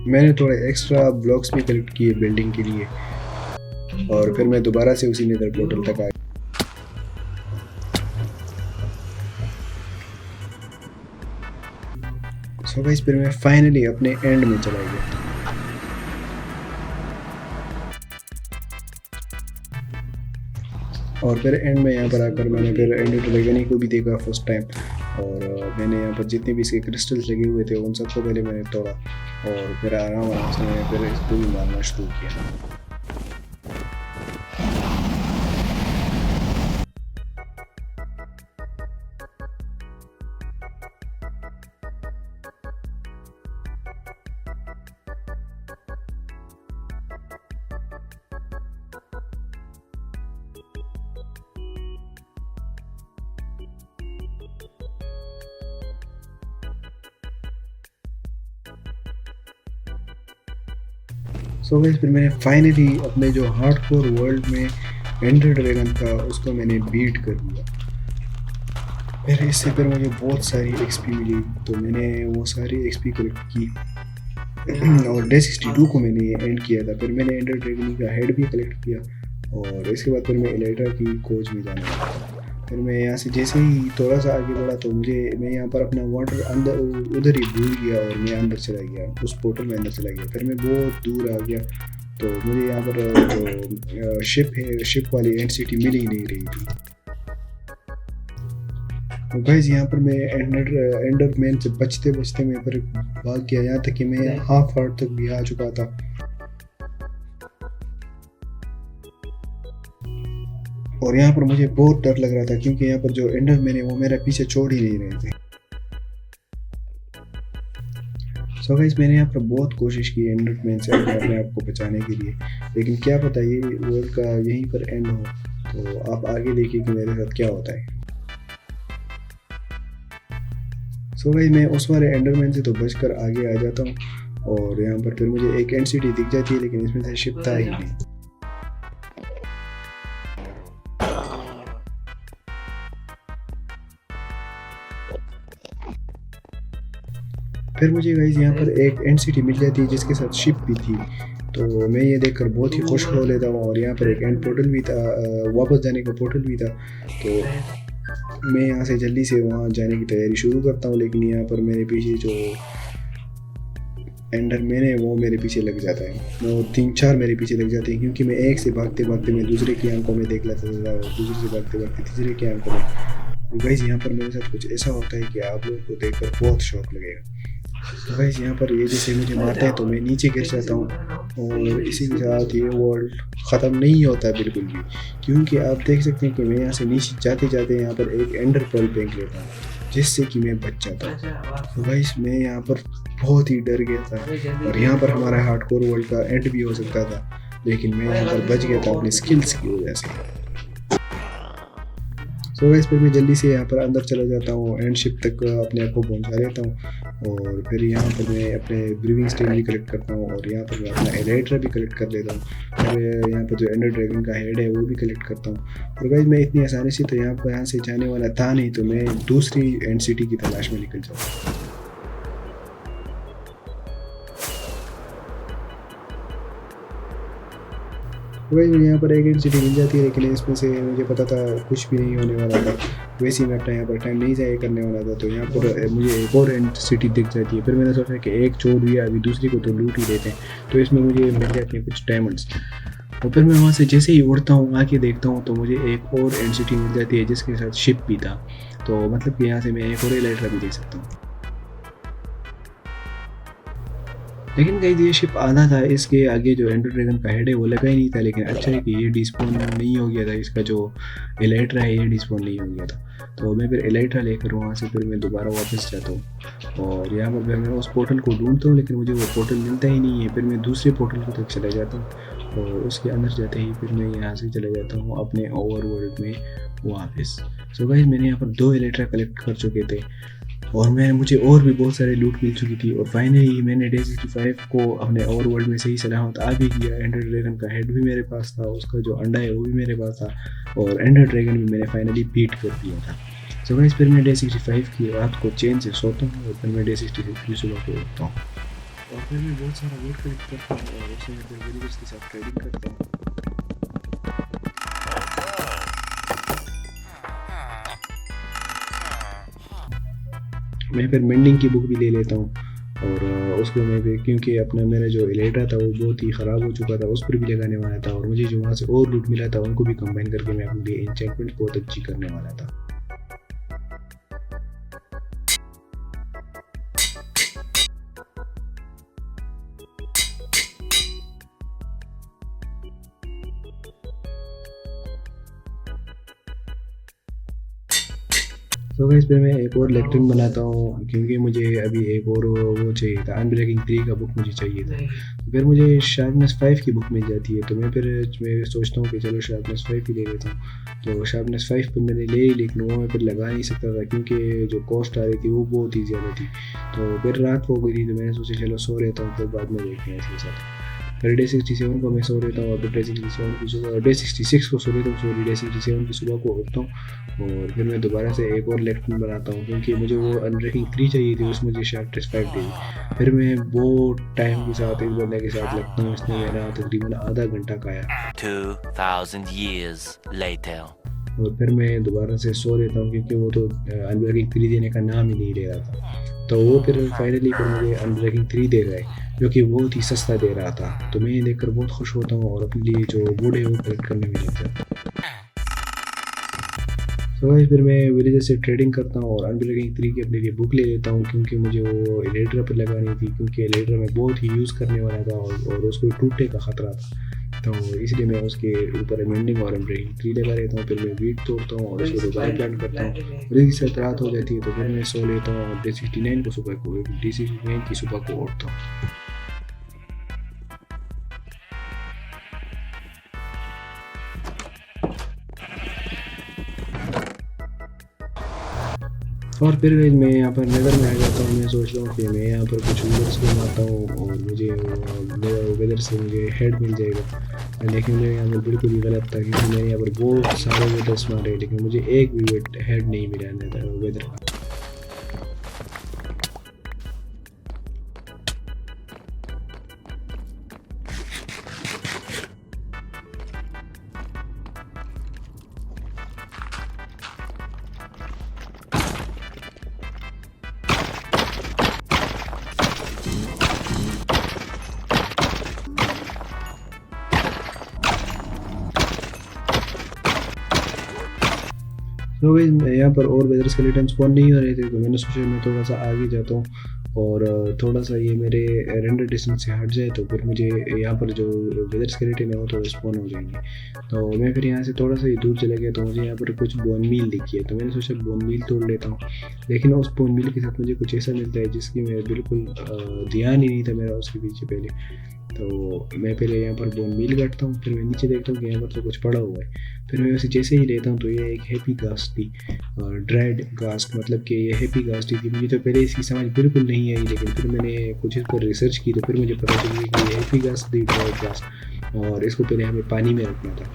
मैंने थोड़े एक्स्ट्रा ब्लॉक्स भी कलेक्ट किए बिल्डिंग के लिए और फिर मैं दोबारा से उसी नेदर पोर्टल तक आया। सो गाइस फिर मैं फाइनली अपने एंड में चला गया। और फिर एंड में यहाँ पर आकर मैंने फिर एंडर ड्रैगन को भी देखा फर्स्ट टाइम और मैंने यहाँ पर जितने भी इसके क्रिस्टल्स लगे हुए थे उन सबको पहले मैंने तोड़ा और फिर आराम आराम से मैंने फिर इसको भी मारना शुरू किया। सो गाइस फिर मैंने फाइनली अपने जो हार्डकोर वर्ल्ड में एंडर ड्रैगन था उसको मैंने बीट कर दिया। फिर इससे फिर मुझे बहुत सारी एक्सपी मिली तो मैंने वो सारी एक्सपी कलेक्ट की और डे 62 को मैंने ये एंड किया था। फिर मैंने एंडर ड्रैगन का हेड भी कलेक्ट किया और इसके बाद फिर मैं एलेट्रा की खोज में जाने लगा। फिर मैं यहाँ से जैसे ही थोड़ा सा आगे बढ़ा तो मैं यहाँ पर अपना वाटर अंदर उधर ही भूल गया और मैं अंदर चला गया, उस पोर्टल में अंदर चला गया। फिर मैं बहुत दूर आ गया तो मुझे यहाँ पर जो शिप है, शिप वाली एंड सिटी मिल ही नहीं रही थी। तो गाइस यहाँ पर मैं एंडर मैन से बचते बचते मैं पर भाग गया, यहाँ तक कि मैं हाफ हार्ट तक भी आ चुका था। और यहाँ पर मुझे बहुत डर लग रहा था क्योंकि यहाँ पर जो एंडर मैन है वो मेरा पीछे छोड़ ही नहीं रहे थे। सो गाइस मैंने यहाँ पर बहुत कोशिश की एंडर मैन से अपने आप को बचाने के लिए, लेकिन क्या पता ये वर्ल्ड का यहीं पर एंड हो। तो आप आगे देखिए कि मेरे साथ क्या होता है। सो गाइस मैं उस वाले एंडरमैन से तो बचकर आगे आ जाता हूँ और यहाँ पर फिर मुझे एक एंड सिटी दिख जाती है, लेकिन इसमें से शिप था ही नहीं। फिर मुझे गाइस यहाँ पर एक एंड सिटी मिल जाती है जिसके साथ शिप भी थी, तो मैं ये देखकर बहुत ही खुश हो लेता हूँ। और यहाँ पर एक एंड पोर्टल भी था, वापस जाने का पोर्टल भी था, तो मैं यहाँ से जल्दी से वहाँ जाने की तैयारी शुरू करता हूँ। लेकिन यहाँ पर मेरे पीछे जो एंडर मैन है वो मेरे पीछे लग जाता है, वो 3-4 मेरे पीछे लग जाते हैं क्योंकि मैं एक से भागते भागते मैं दूसरे की आंखों में देख लेता था और दूसरे से भागते भागते तीसरे की आंखों में। गाइस यहाँ पर मेरे साथ कुछ ऐसा होता है कि आप लोगों को देखकर बहुत शौक लगेगा। तो गाइस यहाँ पर ये जैसे मुझे मारता है तो मैं नीचे गिर जाता हूँ और इसी के साथ ये वर्ल्ड ख़त्म नहीं होता है बिल्कुल भी, क्योंकि आप देख सकते हैं कि मैं यहाँ से नीचे जाते जाते यहाँ पर एक एंडर पर्ल फेंक लेता हूँ जिससे कि मैं बच जाता हूँ। तो गाइस मैं यहाँ पर बहुत ही डर गया था और यहाँ पर हमारा हार्डकोर वर्ल्ड का एंड भी हो सकता था, लेकिन मैं यहाँ पर बच गया था अपने स्किल्स की वजह से। तो गाइस फिर मैं जल्दी से यहाँ पर अंदर चला जाता हूँ, एंड शिप तक अपने आप को पहुँचा लेता हूँ और फिर यहाँ पर मैं अपने ब्रीविंग स्टेन भी कलेक्ट करता हूँ और यहाँ पर मैं अपना एलेट्रा भी कलेक्ट कर लेता हूँ। फिर यहाँ पर जो एंडर ड्रैगन का हेड है वो भी कलेक्ट करता हूँ। और गाइस मैं इतनी आसानी से तो यहाँ से जाने वाला था नहीं, तो मैं दूसरी एंड सिटी की तलाश में निकल जाऊँ। वही मुझे यहाँ पर एक एंड सिटी मिल जाती है, लेकिन इसमें से मुझे पता था कुछ भी नहीं होने वाला था, वैसे ही मैं अपना यहाँ पर टाइम नहीं ज़ाया करने वाला था। तो यहाँ पर मुझे एक और एंड सिटी दिख जाती है। फिर मैंने सोचा कि एक छोड़ दिया, अभी दूसरी को तो लूट ही देते हैं, तो इसमें मुझे मिल जाते हैं कुछ डायमंड्स। और फिर मैं वहाँ से जैसे ही उड़ता हूँ आके देखता हूँ तो मुझे एक और एंड सिटी मिल जाती है जिसके साथ शिप भी था, तो मतलब कि यहाँ से मैं एक और एलेट्रा भी देख सकता हूँ। लेकिन गाइस ये शिप आधा था, इसके आगे जो एंडर ड्रैगन का हेड है वो लगा ही नहीं था। लेकिन अच्छा है कि ये डिस्पोन नहीं हो गया था, इसका जो एलेट्रा है ये डिस्पोन नहीं हो गया था। तो मैं फिर एलेट्रा लेकर वहाँ से फिर मैं दोबारा वापस जाता हूँ और यहाँ पर मैं उस पोर्टल को ढूंढता हूँ, लेकिन मुझे वो पोर्टल मिलता ही नहीं है। फिर मैं दूसरे पोर्टल की तरफ चला जाता हूँ और उसके अंदर जाते ही फिर मैं यहाँ से चला जाता हूँ अपने ओवरवर्ल्ड में वापस। सो गाइस मैंने यहाँ पर 2 एलेट्रा कलेक्ट कर चुके थे और मुझे और भी बहुत सारे लूट मिल चुकी थी। और फाइनली मैंने डे 65 को अपने ओवरवर्ल्ड में सही सलामत आ भी किया। एंडर ड्रैगन का हेड भी मेरे पास था, उसका जो अंडा है वो भी मेरे पास था, और एंडर ड्रैगन भी मैंने फाइनली बीट कर दिया था। सो गाइस फिर मैं डे 65 की रात को चैन से सोता हूँ, और फिर मैं डे 66 की सुबह को उठता हूँ, और फिर मैं बहुत सारा वेट करता हूँ, और उसमें फिर विलेजर्स के साथ ट्रेडिंग करता हूँ। मैं फिर मेंडिंग की बुक भी ले लेता हूँ, और उसको मैं भी, क्योंकि अपना मेरा जो एलेट्रा था वो बहुत ही ख़राब हो चुका था, उस पर भी लगाने वाला था, और मुझे जो वहाँ से और लूट मिला था उनको भी कंबाइन करके मैं अपने लिए एन्चेंटमेंट बहुत अच्छी करने वाला था। तो गाइस फिर मैं एक और लेक्ट्रिन बनाता हूँ, क्योंकि मुझे अभी एक और वो चाहिए था, अनब्रेकिंग 3 का बुक मुझे चाहिए था। फिर मुझे शार्पनेस 5 की बुक मिल जाती है, तो मैं सोचता हूँ कि चलो शार्पनेस 5 ही ले लेता हूँ। तो शार्पनेस 5 पर मैंने ले ही, लेकिन वो मैं फिर लगा नहीं सकता था, क्योंकि जो कॉस्ट आ रही थी वो बहुत ही ज़्यादा थी। तो फिर रात हो गई थी, तो मैंने सोचा चलो सो लेता हूँ, फिर बाद में देखते हैं इसके साथ। फिर डे 67 को मैं सो लेता हूँ, और फिर डे 67 की सुबह, डे 66 को सो लेता हूँ, सॉरी डे 67 की सुबह को उठता हूँ, और फिर मैं दोबारा से एक और लेक्ट्रिन बनाता हूँ, क्योंकि मुझे वो अनब्रेकिंग 3 चाहिए थी, उसमें मुझे शार्पनेस 5 दी। फिर मैं वो टाइम के साथ इस बंदे के साथ लगता हूँ, इसने मेरा तकरीबन आधा घंटा खाया। 2000 years later. और फिर मैं दोबारा से सो लेता हूँ, क्योंकि वो तो अनब्रेकिंग 3 देने का नाम ही नहीं ले रहा था। तो वो फिर फाइनली फिर मुझे अनब्रेकिंग 3 दे गए, जो कि बहुत ही सस्ता दे रहा था। तो मैं ये देखकर बहुत खुश होता हूँ, और अपने लिए जो वुड है वो कलेक्ट करने में लग जाता हूँ। तो गाइस फिर मैं विलेजर से ट्रेडिंग करता हूँ, और अनब्रेकिंग 3 की अपने लिए बुक ले लेता हूँ, क्योंकि मुझे वो एलेट्रा पर लगानी थी, क्योंकि एलेट्रा में बहुत ही यूज़ करने वाला था, और उसको टूटने का ख़तरा था। तो इसलिए मैं उसके ऊपर मेंडिंग और अनब्रेकिंग 3 लगा लेता हूँ। फिर मैं वीट तोड़ता हूँ, और उसको दोबारा प्लांट करता हूँ, और इसके साथ रात हो जाती है, तो फिर मैं सो लेता हूँ, और डे 69 को सुबह को डे 69 की सुबह को उठता हूँ। और फिर मैं यहाँ पर नज़र में आ जाता हूँ। मैं सोच रहा हूँ कि मैं यहाँ पर कुछ वेदर्स बनाता हूँ, और मुझे वेदर से मुझे हेड मिल जाएगा, लेकिन मैं यहाँ पर बिल्कुल ही गलत था, क्योंकि मैंने यहाँ पर बहुत सारे वेदर्स मारे, लेकिन मुझे एक भी हेड नहीं मिला वेदर का। तो भाई यहाँ पर और वेदर स्केलेटन स्पॉन नहीं हो रहे थे, तो मैंने सोचा मैं थोड़ा सा आगे जाता हूँ, और थोड़ा सा ये मेरे रेंडर डिस्टेंस से हट जाए, तो फिर मुझे यहाँ पर जो वेदर स्केलेटन है वो थोड़ा स्पॉन हो जाएंगे। तो मैं फिर यहाँ से थोड़ा सा ही दूर चला गया, तो मुझे यहाँ पर कुछ बोन मील दिखी है, तो मैंने सोचा बोन मील तोड़ लेता हूँ। लेकिन उस बोन मील के साथ मुझे कुछ ऐसा मिलता है जिसकी मैं बिल्कुल ध्यान ही नहीं था मेरा उसके पीछे पहले। तो मैं पहले यहाँ पर बोन मील काटता हूँ, फिर मैं नीचे देखता हूँ कि यहाँ पर तो कुछ पड़ा हुआ है। फिर मैं उसे जैसे ही लेता हूँ, तो ये एक हैप्पी घास थी, ड्राइड घास, मतलब कि ये हैप्पी घास थी। मुझे तो पहले इसकी समझ बिल्कुल नहीं आई, लेकिन फिर मैंने कुछ इस पर रिसर्च की, तो फिर मुझे पता चल गया कि ये हैप्पी घास थी, ड्राइड घास, और इसको पहले हमें पानी में रखना था।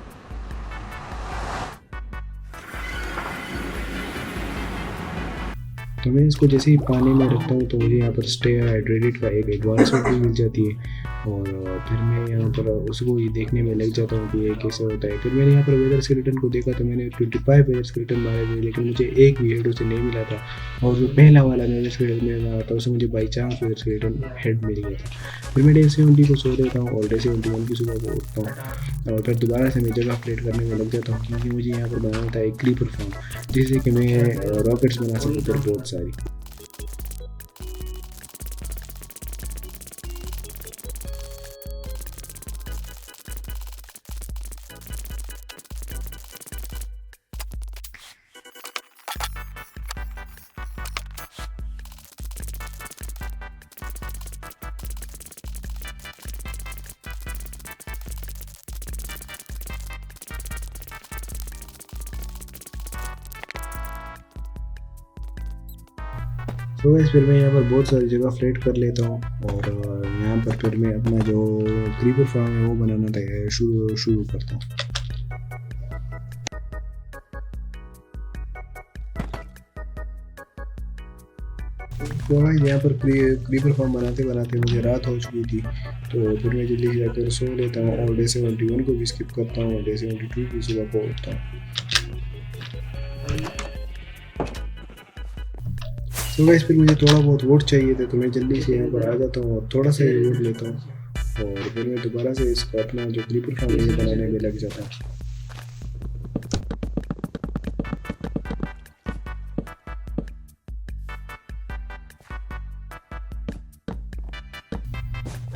तो मैं इसको जैसे ही पानी में रखता हूँ, तो मुझे यहाँ पर स्टे हाइड्रेटेड का एक एडवांसमेंट भी मिल जाती है, और फिर मैं यहाँ पर उसको ये देखने में लग जाता हूँ कि ये कैसे होता है। फिर मैंने यहाँ पर वेदर स्केलेटन को देखा, तो मैंने 25 वेदर स्केलेटन मारे थे, लेकिन मुझे एक भी हेड उसे नहीं मिला था, और जो पहला वाला वेदर स्केलेटन मैंने मारा था उसे मुझे by chance whether skeleton head मिल गया था। फिर मैं डे 70 को सो देता हूँ, और डे 71 की सुबह को उठता हूँ, और फिर दोबारा से मैं जगह क्रिएट करने में लग जाता हूँ, क्योंकि मुझे यहाँ पर बनाना था एक क्रीपर फार्म, जिससे कि मैं रॉकेट्स बना सकूँ फिर बहुत सारी। तो गाइस फिर मैं यहाँ पर बहुत सारी जगह फ्लैट कर लेता हूँ और यहाँ पर फिर मैं अपना जो क्रीपर फार्म है वो बनाना शुरू शुरू करता हूँ। तो गाइस यहाँ पर क्रीपर फार्म बनाते बनाते मुझे रात हो चुकी थी, तो फिर मैं जल्दी जाकर सो लेता हूँ और डे 71 को भी स्किप करता हूँ और डे 72 की सुबह को उठता हूँ। तो गाइस फिर मुझे थोड़ा बहुत वोट चाहिए थे, तो मैं जल्दी से यहाँ पर आ जाता हूँ और थोड़ा सा ही वोट लेता हूँ और फिर मैं दोबारा से इसका अपना जो क्रीपर फार्म है बनाने में लग जाता हूँ।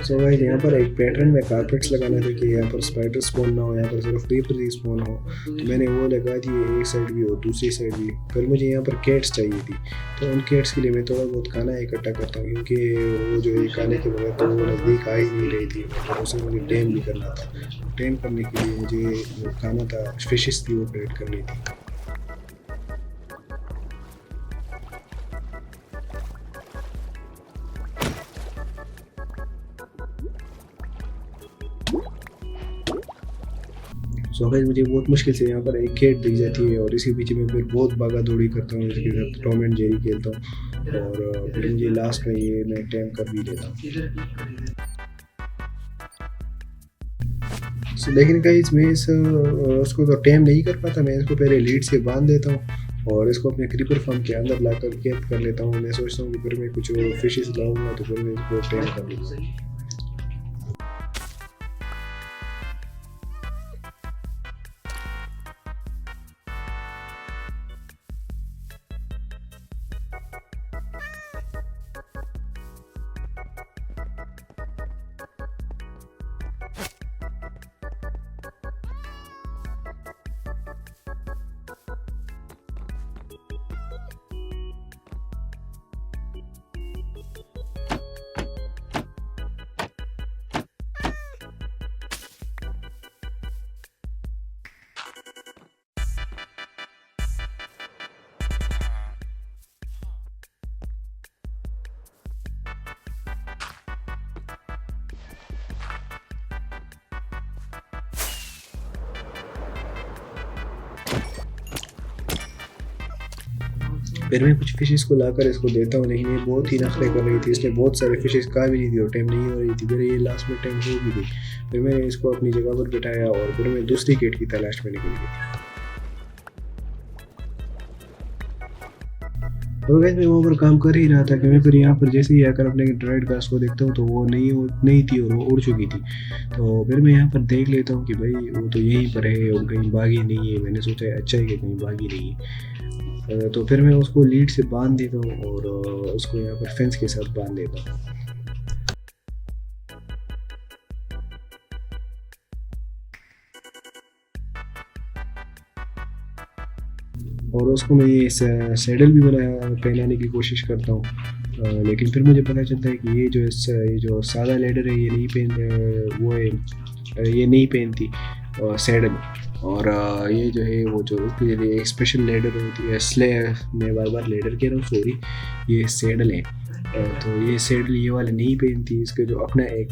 सो गाइस यहाँ पर एक पैटर्न में कारपेट्स लगाना था कि यहाँ पर स्पाइडर स्पॉन ना हो, यहाँ पर सिर्फ क्रीपर ही स्पॉन हो, तो मैंने वो लगा दिए एक साइड भी और दूसरी साइड भी। फिर मुझे यहाँ पर कैट्स चाहिए थी, तो उन कैट्स के लिए मैं थोड़ा बहुत खाना इकट्ठा करता हूँ क्योंकि वो जो है खाने के बगैर तो वो नज़दीक आ ही नहीं रही थी, तो उसे मुझे टेम भी करना था। टेम करने के लिए मुझे जो खाना था, फिशेस थी, वो क्रिएट करनी थी। सो गाइस मुझे बहुत मुश्किल से यहाँ पर एक कैट दिख जाती है और इसके पीछे मैं फिर बहुत भागा दौड़ी करता हूँ, इसके साथ टॉम एंड जेरी खेलता हूँ और फिर मुझे लास्ट में ये मैं टैम कर भी लेता हूँ। लेकिन गाइस मैं उसको तो टैम नहीं कर पाता, मैं इसको पहले लीड से बांध देता हूँ और इसको अपने क्रीपर फार्म के अंदर लाकर कैद कर लेता हूँ। मैं सोचता हूँ कि फिर मैं कुछ फिशेस लाऊंगा तो फिर मैं इसको टैम कर लूँगा। फिर मैं कुछ फिशेस को लाकर इसको देता हूँ, लेकिन ये बहुत ही नखरे कर रही थी, इसने बहुत सारे फिशेस खा भी नहीं थी और टाइम नहीं हो रही थी। फिर ये लास्ट में टाइम हो भी गई, फिर मैंने इसको अपनी जगह पर बिठाया और फिर मैं दूसरी कैट की तलाश में निकल गया। और गाइस मैं वहाँ पर काम कर ही रहा था कि मैं फिर यहाँ पर जैसे ही आकर अपने ड्राइड घास को देखता हूँ तो वो नहीं थी और वो उड़ चुकी थी। तो फिर मैं यहाँ पर देख लेता हूँ कि भाई वो तो यहीं पर है और कहीं भागी नहीं है। मैंने सोचा अच्छा है कि कहीं भागी नहीं है, तो फिर मैं उसको लीड से बांध देता हूँ और उसको यहाँ पर फेंस के साथ बांध देता हूँ। और उसको मैं ये सैडल भी पहनाने की कोशिश करता हूँ, लेकिन फिर मुझे पता चलता है कि ये जो सादा लेडर है ये नहीं नहीं पहनती सैडल, और ये जो है वो जो उसके लिए एक स्पेशल लेडर होती है, मैं बार बार लेडर कह रहा हूँ, सॉरी, ये सैडल है। तो ये सैडल ये वाले नहीं पहनती, इसके जो अपना एक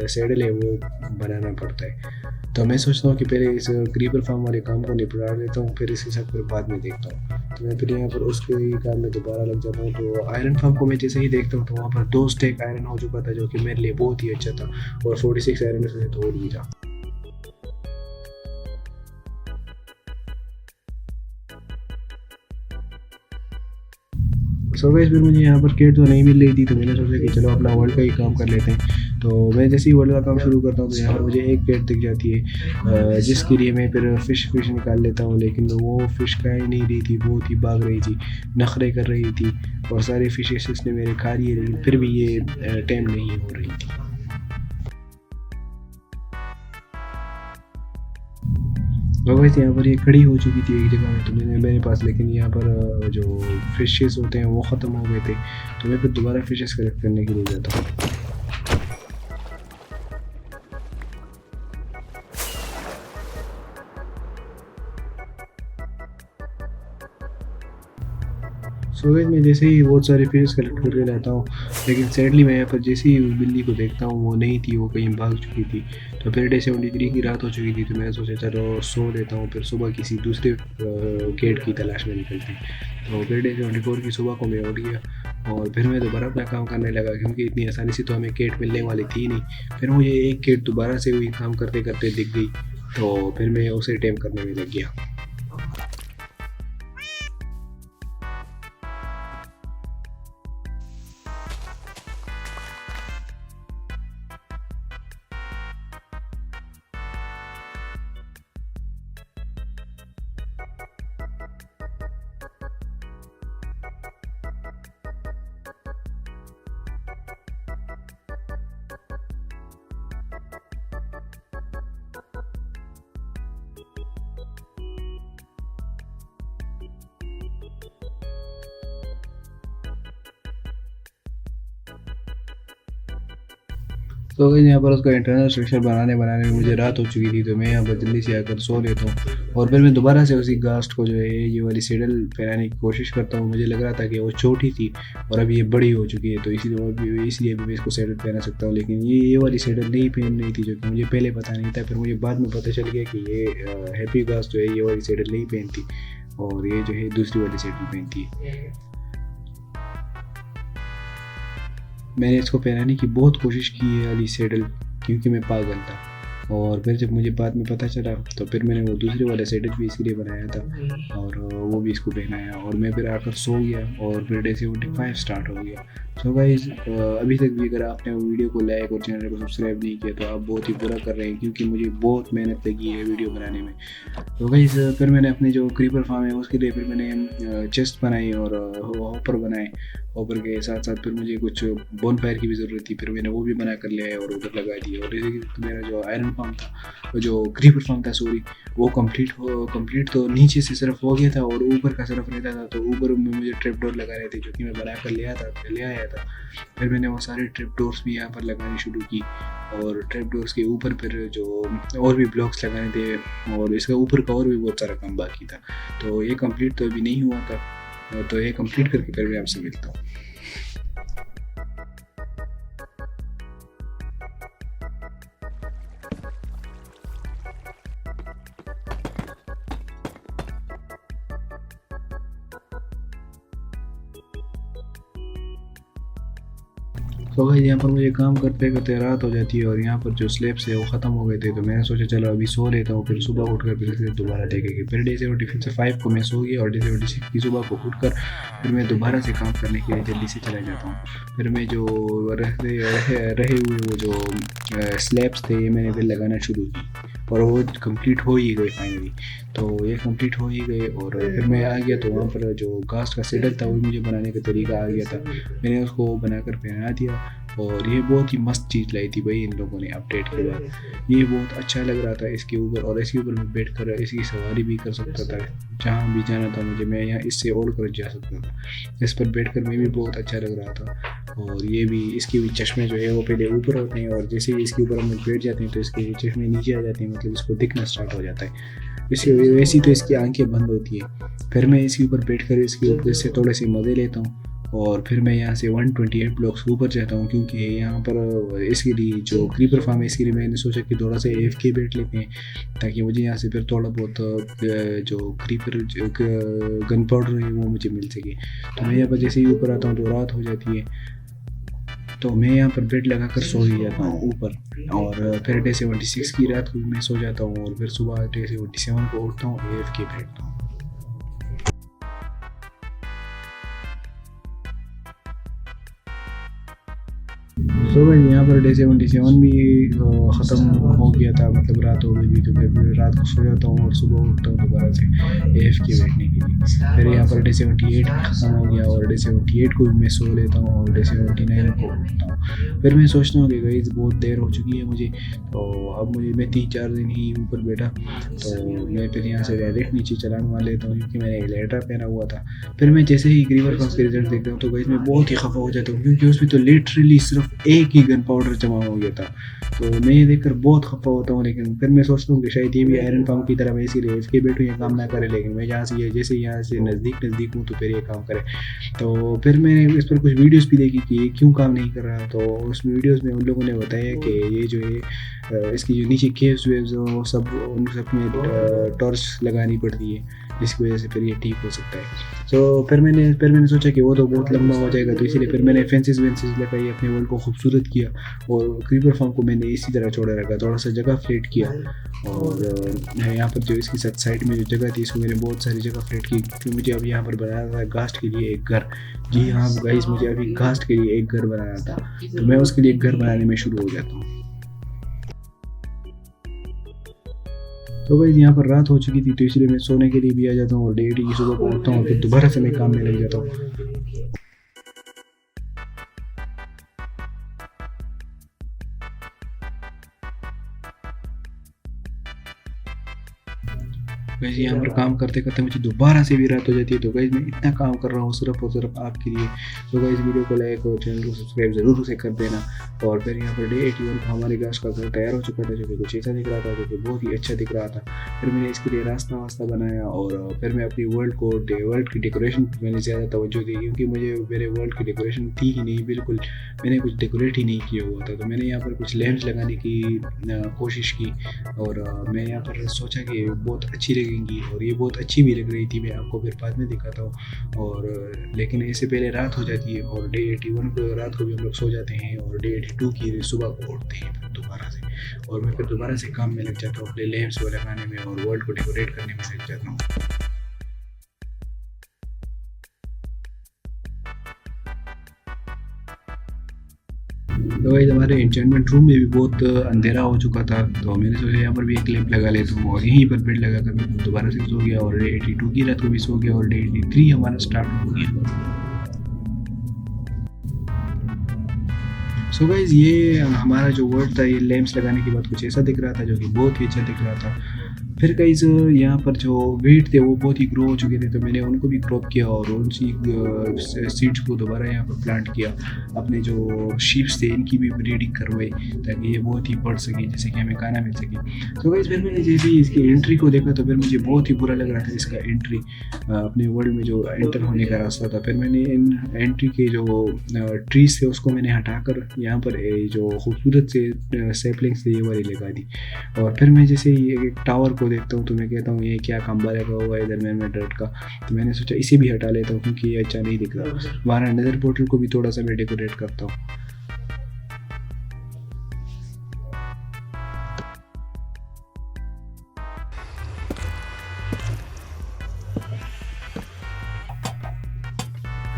सैडल है वो बनाना पड़ता है। तो मैं सोचता हूँ कि पहले इस क्रीपर फार्म वाले काम को निपटा लेता हूँ, फिर इसके साथ फिर बाद में देखता हूँ। तो मैं फिर यहाँ पर उसके काम में दोबारा लग जाता हूँ। तो आयरन फार्म को मैं जैसे ही देखता हूँ तो वहाँ पर 2 स्टैक आयरन हो चुका था, जो कि मेरे लिए बहुत ही अच्छा था, और 46 आयरन से तो और भी था। सो गाइस फिर मुझे यहाँ पर कैट तो नहीं मिल रही थी, तो मैंने सोचा कि चलो अपना वर्ल्ड का ही काम कर लेते हैं। तो मैं जैसे ही वर्ल्ड का काम शुरू करता हूँ तो यहाँ पर मुझे एक कैट दिख जाती है, जिसके लिए मैं फिर फिश निकाल लेता हूँ, लेकिन वो फिश खा ही नहीं रही थी, बहुत ही भाग रही थी, नखरे कर रही थी और सारे फिशेस इसने मेरे खा लिए, लेकिन फिर भी ये टाइम नहीं हो रही थी। वैसे यहाँ पर ये खड़ी हो चुकी थी एक जगह में, तो मेरे पास, लेकिन यहाँ पर जो फिशेस होते हैं वो ख़त्म हो गए थे, तो मैं फिर दोबारा फिशेस कलेक्ट करने के लिए जाता हूँ। सो गाइस मैं जैसे ही बहुत सारे फिशेस कलेक्ट करके लाता हूँ, लेकिन सैडली मैं यहाँ पर जैसे ही उस बिल्ली को देखता हूँ वो नहीं थी, वो कहीं भाग चुकी थी। तो फिर डे 73 की रात हो चुकी थी, तो मैंने सोचा चलो सो लेता हूँ, फिर सुबह किसी दूसरे गेट की तलाश में निकलते हैं। तो फिर डे 74 की सुबह को मैं उठ गया और फिर मैं दोबारा अपना काम करने लगा, क्योंकि इतनी आसानी से तो हमें गेट मिलने वाली थी नहीं। फिर मुझे एक गेट दोबारा से वही काम करते करते दिख गई, तो फिर मैं उसे अटेम्प्ट करने में लग गया। तो गाइस यहाँ पर उसका इंटरनल स्ट्रक्चर बनाने बनाने में मुझे रात हो चुकी थी, तो मैं यहाँ पर जल्दी से आकर सो लेता हूँ और फिर मैं दोबारा से उसी घास्ट को जो है ये वाली सैडल पहनाने की कोशिश करता हूँ। मुझे लग रहा था कि वो छोटी थी और अभी ये बड़ी हो चुकी है, तो इसलिए भी मैं इसको सैडल पहना सकता हूँ, लेकिन ये वाली सैडल नहीं पहन रही थी, जो कि मुझे पहले पता नहीं था। फिर मुझे बाद में पता चल गया कि ये हैप्पी घास्ट जो है ये वाली सैडल नहीं पहनती और ये जो है दूसरी वाली सैडल पहनती है। मैंने इसको पहनाने की बहुत कोशिश की है वाली सैडल, क्योंकि मैं पागल था। और फिर जब मुझे बाद में पता चला तो फिर मैंने वो दूसरे वाला सैडल भी इसके लिए बनाया था और वो भी इसको पहनाया और मैं फिर आकर सो गया और फिर डे 75 स्टार्ट हो गया। सो गाइस अभी तक भी अगर आपने वीडियो को लाइक और चैनल को सब्सक्राइब नहीं किया तो आप बहुत ही बुरा कर रहे हैं, क्योंकि मुझे बहुत मेहनत लगी है वीडियो बनाने में। तो गाइस फिर मैंने अपने जो क्रीपर फार्म है उसके लिए फिर मैंने चेस्ट बनाई और हॉपर बनाए। हॉपर के साथ साथ फिर मुझे कुछ बोन फायर की भी ज़रूरत थी, फिर मैंने वो भी बना कर लिया और उधर लगा दिया। और जैसे मेरा जो आयरन फार्म था, जो क्रीपर फार्म था सॉरी, वो कंप्लीट तो नीचे से सिर्फ हो गया था और ऊपर का सिर्फ रहता था। तो ऊपर में मुझे ट्रिप डोर लगाने थे, जो कि मैं बना कर ले आया था। फिर मैंने वो सारे ट्रिप डोर्स भी यहाँ पर लगाने शुरू की और ट्रिप डोर्स के ऊपर फिर जो और भी ब्लॉक्स लगाने थे और इसका ऊपर का और भी बहुत सारा काम बाकी था। तो ये कंप्लीट तो अभी नहीं हुआ था, तो ये कंप्लीट करके फिर मैं आपसे मिलता हूँ। तो भाई यहाँ पर मुझे काम करते करते रात हो जाती है और यहाँ पर जो स्लैब्स है वो ख़त्म हो गए थे, तो मैंने सोचा चलो अभी सो लेता हूँ, फिर सुबह उठकर फिर से दोबारा देखेंगे। फिर डे 75 को मैं सो गया और डे 76 की सुबह को उठकर फिर मैं दोबारा से काम करने के लिए जल्दी से चला जाता हूँ। फिर मैं जो रहे हुए वो जो स्लैब्स थे ये मैंने फिर लगाना शुरू की और वो कंप्लीट हो ही गए फाइनली। तो ये कंप्लीट हो ही गए और फिर मैं आ गया, तो वहाँ पर जो घास का सैडल था वो मुझे बनाने का तरीका आ गया था। मैंने उसको बनाकर पहना दिया और ये बहुत ही मस्त चीज़ लाई थी भाई इन लोगों ने अपडेट के बाद। ये बहुत अच्छा लग रहा था इसके ऊपर, और इसके ऊपर मैं बैठ कर इसकी सवारी भी कर सकता था, जहाँ भी जाना था मुझे मैं यहाँ इससे ओढ़ कर जा सकता था। इस पर बैठ कर मैं भी बहुत अच्छा लग रहा था। और ये भी इसके भी चश्मे जो है वो पहले ऊपर होते हैं और जैसे ही इसके ऊपर हम बैठ जाते हैं तो इसके चश्मे नीचे आ जाते हैं, मतलब इसको दिखना स्टार्ट हो जाता है। इससे वैसी तो इसकी आंखें बंद होती है। फिर मैं इसके ऊपर बैठ कर इसके ऊपर से थोड़े से मज़े लेता हूँ और फिर मैं यहाँ से 128 ब्लॉक्स ऊपर जाता हूँ, क्योंकि यहाँ पर इसके लिए जो क्रीपर फार्म है इसके लिए मैंने सोचा कि थोड़ा सा AFK बैठ लेते हैं, ताकि मुझे यहाँ से फिर थोड़ा बहुत जो क्रीपर गन पाउडर है वो मुझे मिल सके। तो मैं यहाँ पर जैसे ही ऊपर आता हूँ तो रात हो जाती है, तो मैं यहाँ पर बेड लगा कर सो ही जाता हूँ ऊपर। और फिर डे 76 की रात को मैं सो जाता हूँ और फिर सुबह डे 77 को उठता हूँ, AFK बैठता हूँ। तो भाई यहाँ पर डे 77 भी ख़त्म हो गया था, मतलब रात हो गई थी। तो मैं रात को सो जाता हूँ और सुबह उठता हूँ दोबारा से AFK बैठने के लिए। फिर यहाँ पर डे 78 ख़त्म हो गया और डे 78 को भी मैं सो लेता हूँ और डे 79 को उठता हूँ। फिर मैं सोचता हूँ कि गाइस बहुत देर हो चुकी है मुझे, तो अब मैं 3-4 दिन ही ऊपर बैठा, तो मैं फिर यहाँ से डायरेक्ट नीचे चलाने वाला लेता हूँ, क्योंकि मैंने लेटर पहना हुआ था। फिर मैं जैसे ही क्रीपर फार्म के रिजल्ट देखता हूँ तो गाइस मैं बहुत ही खफा हो जाता हूँ, क्योंकि उसमें तो लिटरली सिर्फ एक ही गन पाउडर जमा हो गया था। तो मैं ये देखकर बहुत खफा होता हूँ, लेकिन फिर मैं सोचता हूँ कि शायद ये भी आयरन फार्म की तरह मैं इसीलिए इसके बैठूँ ये काम ना करे, लेकिन मैं जहाँ से जैसे यहाँ से नज़दीक हूँ तो फिर ये काम करे। तो फिर मैंने इस पर कुछ वीडियोस भी देखी कि ये क्यों काम नहीं कर रहा। तो उस वीडियोस में उन लोगों ने बताया कि ये जो है इसकी जो नीचे केव्स वेव्स वो सब उन सब में टॉर्च लगानी पड़ती है, जिसकी वजह से फिर ये ठीक हो सकता है। तो फिर मैंने सोचा कि वो तो बहुत लंबा हो जाएगा, तो इसीलिए फिर मैंने फेंसेस वेंसेस लगाई, अपने वर्ल्ड को खूबसूरत किया और क्रीपर फार्म को मैंने इसी तरह छोड़ा रखा, थोड़ा सा जगह फ्लेट किया। और यहाँ पर जो इसकी साइड में जो जगह थी इसको मैंने बहुत सारी जगह फ्लेट की, क्योंकि मुझे अभी यहाँ पर बनाना था घास्ट के लिए एक घर। जी हाँ गाइस, मुझे अभी घास्ट के लिए एक घर बनाना था, तो मैं उसके लिए एक घर बनाने में शुरू हो जाता हूँ। तो गाइस यहाँ पर रात हो चुकी थी, तो इसलिए मैं सोने के लिए भी आ जाता हूँ और डेली की सुबह को उठता हूँ और फिर दोबारा से मैं काम में लग जाता हूँ। गाइस यहाँ पर काम करते करते मुझे दोबारा से भी रात हो जाती है। तो गाइस मैं इतना काम कर रहा हूँ सिर्फ और सिर्फ आपके लिए। तो गाइस वीडियो को लाइक और चैनल को सब्सक्राइब ज़रूर से कर देना। और फिर यहाँ पर डे 81 का हमारे गाँव का घर तैयार हो चुका था, जो कि कुछ ऐसा दिख रहा था, जो कि बहुत ही अच्छा दिख रहा था। फिर मैंने इसके लिए रास्ता वास्ता बनाया और फिर मैं अपनी वर्ल्ड की डेकोरेशन पर मैंने ज़्यादा तवज्जो दी, क्योंकि मुझे मेरे वर्ल्ड की डेकोरेशन थी ही नहीं, बिल्कुल मैंने कुछ डेकोरेट ही नहीं किया हुआ था। तो मैंने यहाँ पर कुछ लैम्प्स लगाने की कोशिश की और मैं यहाँ पर सोचा कि बहुत अच्छी लगेंगी, और ये बहुत अच्छी भी लग रही थी। मैं आपको फिर बाद में दिखाता हूँ। और लेकिन इससे पहले रात हो जाती है और डे 81 को रात को भी हम लोग सो जाते हैं और डे 82 की सुबह को उठते हैं फिर दोबारा से, और मैं फिर दोबारा से काम में लग जाता हूँ, अपने लैम्प्स को लगाने में और वर्ल्ड को डेकोरेट करने में लग जाता हूँ। तो भाई हमारे एंचेंटमेंट रूम में भी बहुत अंधेरा हो चुका था, तो मैंने सोचा यहाँ पर भी एक लैंप लगा लेता हूँ और यहीं पर बेड लगा कर मैं दोबारा से सो गया और डे 82 की रात को भी सो गया और डे 83 हमारा स्टार्ट हो गया। सो गाइज ये हमारा जो वर्ड था, ये लैंप्स लगाने के बाद कुछ ऐसा दिख रहा था, जो कि बहुत ही अच्छा दिख रहा था। फिर गाइज यहाँ पर जो वीट थे वो बहुत ही ग्रो हो चुके थे, तो मैंने उनको भी क्रॉप किया और उन सीड्स को दोबारा यहाँ पर प्लांट किया। अपने जो शीप्स थे इनकी भी ब्रीडिंग करवाई, ताकि ये बहुत ही बढ़ सके, जैसे कि हमें खाना मिल सके। तो गाइज फिर मैंने जैसे ही इसकी एंट्री को देखा तो फिर मुझे बहुत ही बुरा लग रहा था इसका एंट्री, अपने वर्ल्ड में जो एंटर होने का रास्ता था। फिर मैंने इन एंट्री के जो ट्रीज थे उसको मैंने हटाकर यहाँ पर जो खूबसूरत से सैपलिंग्स थे ये वाली लगा दी। और फिर मैं जैसे ही एक टावर को देखता हूँ तो मैं कहता हूँ ये क्या खंबा लगा हुआ है इधर में डर्ट का, तो मैंने सोचा इसे भी हटा लेता हूँ क्योंकि ये अच्छा नहीं दिख रहा। वहाँ नेदर पोर्टल को भी थोड़ा सा मैं डेकोरेट करता हूँ।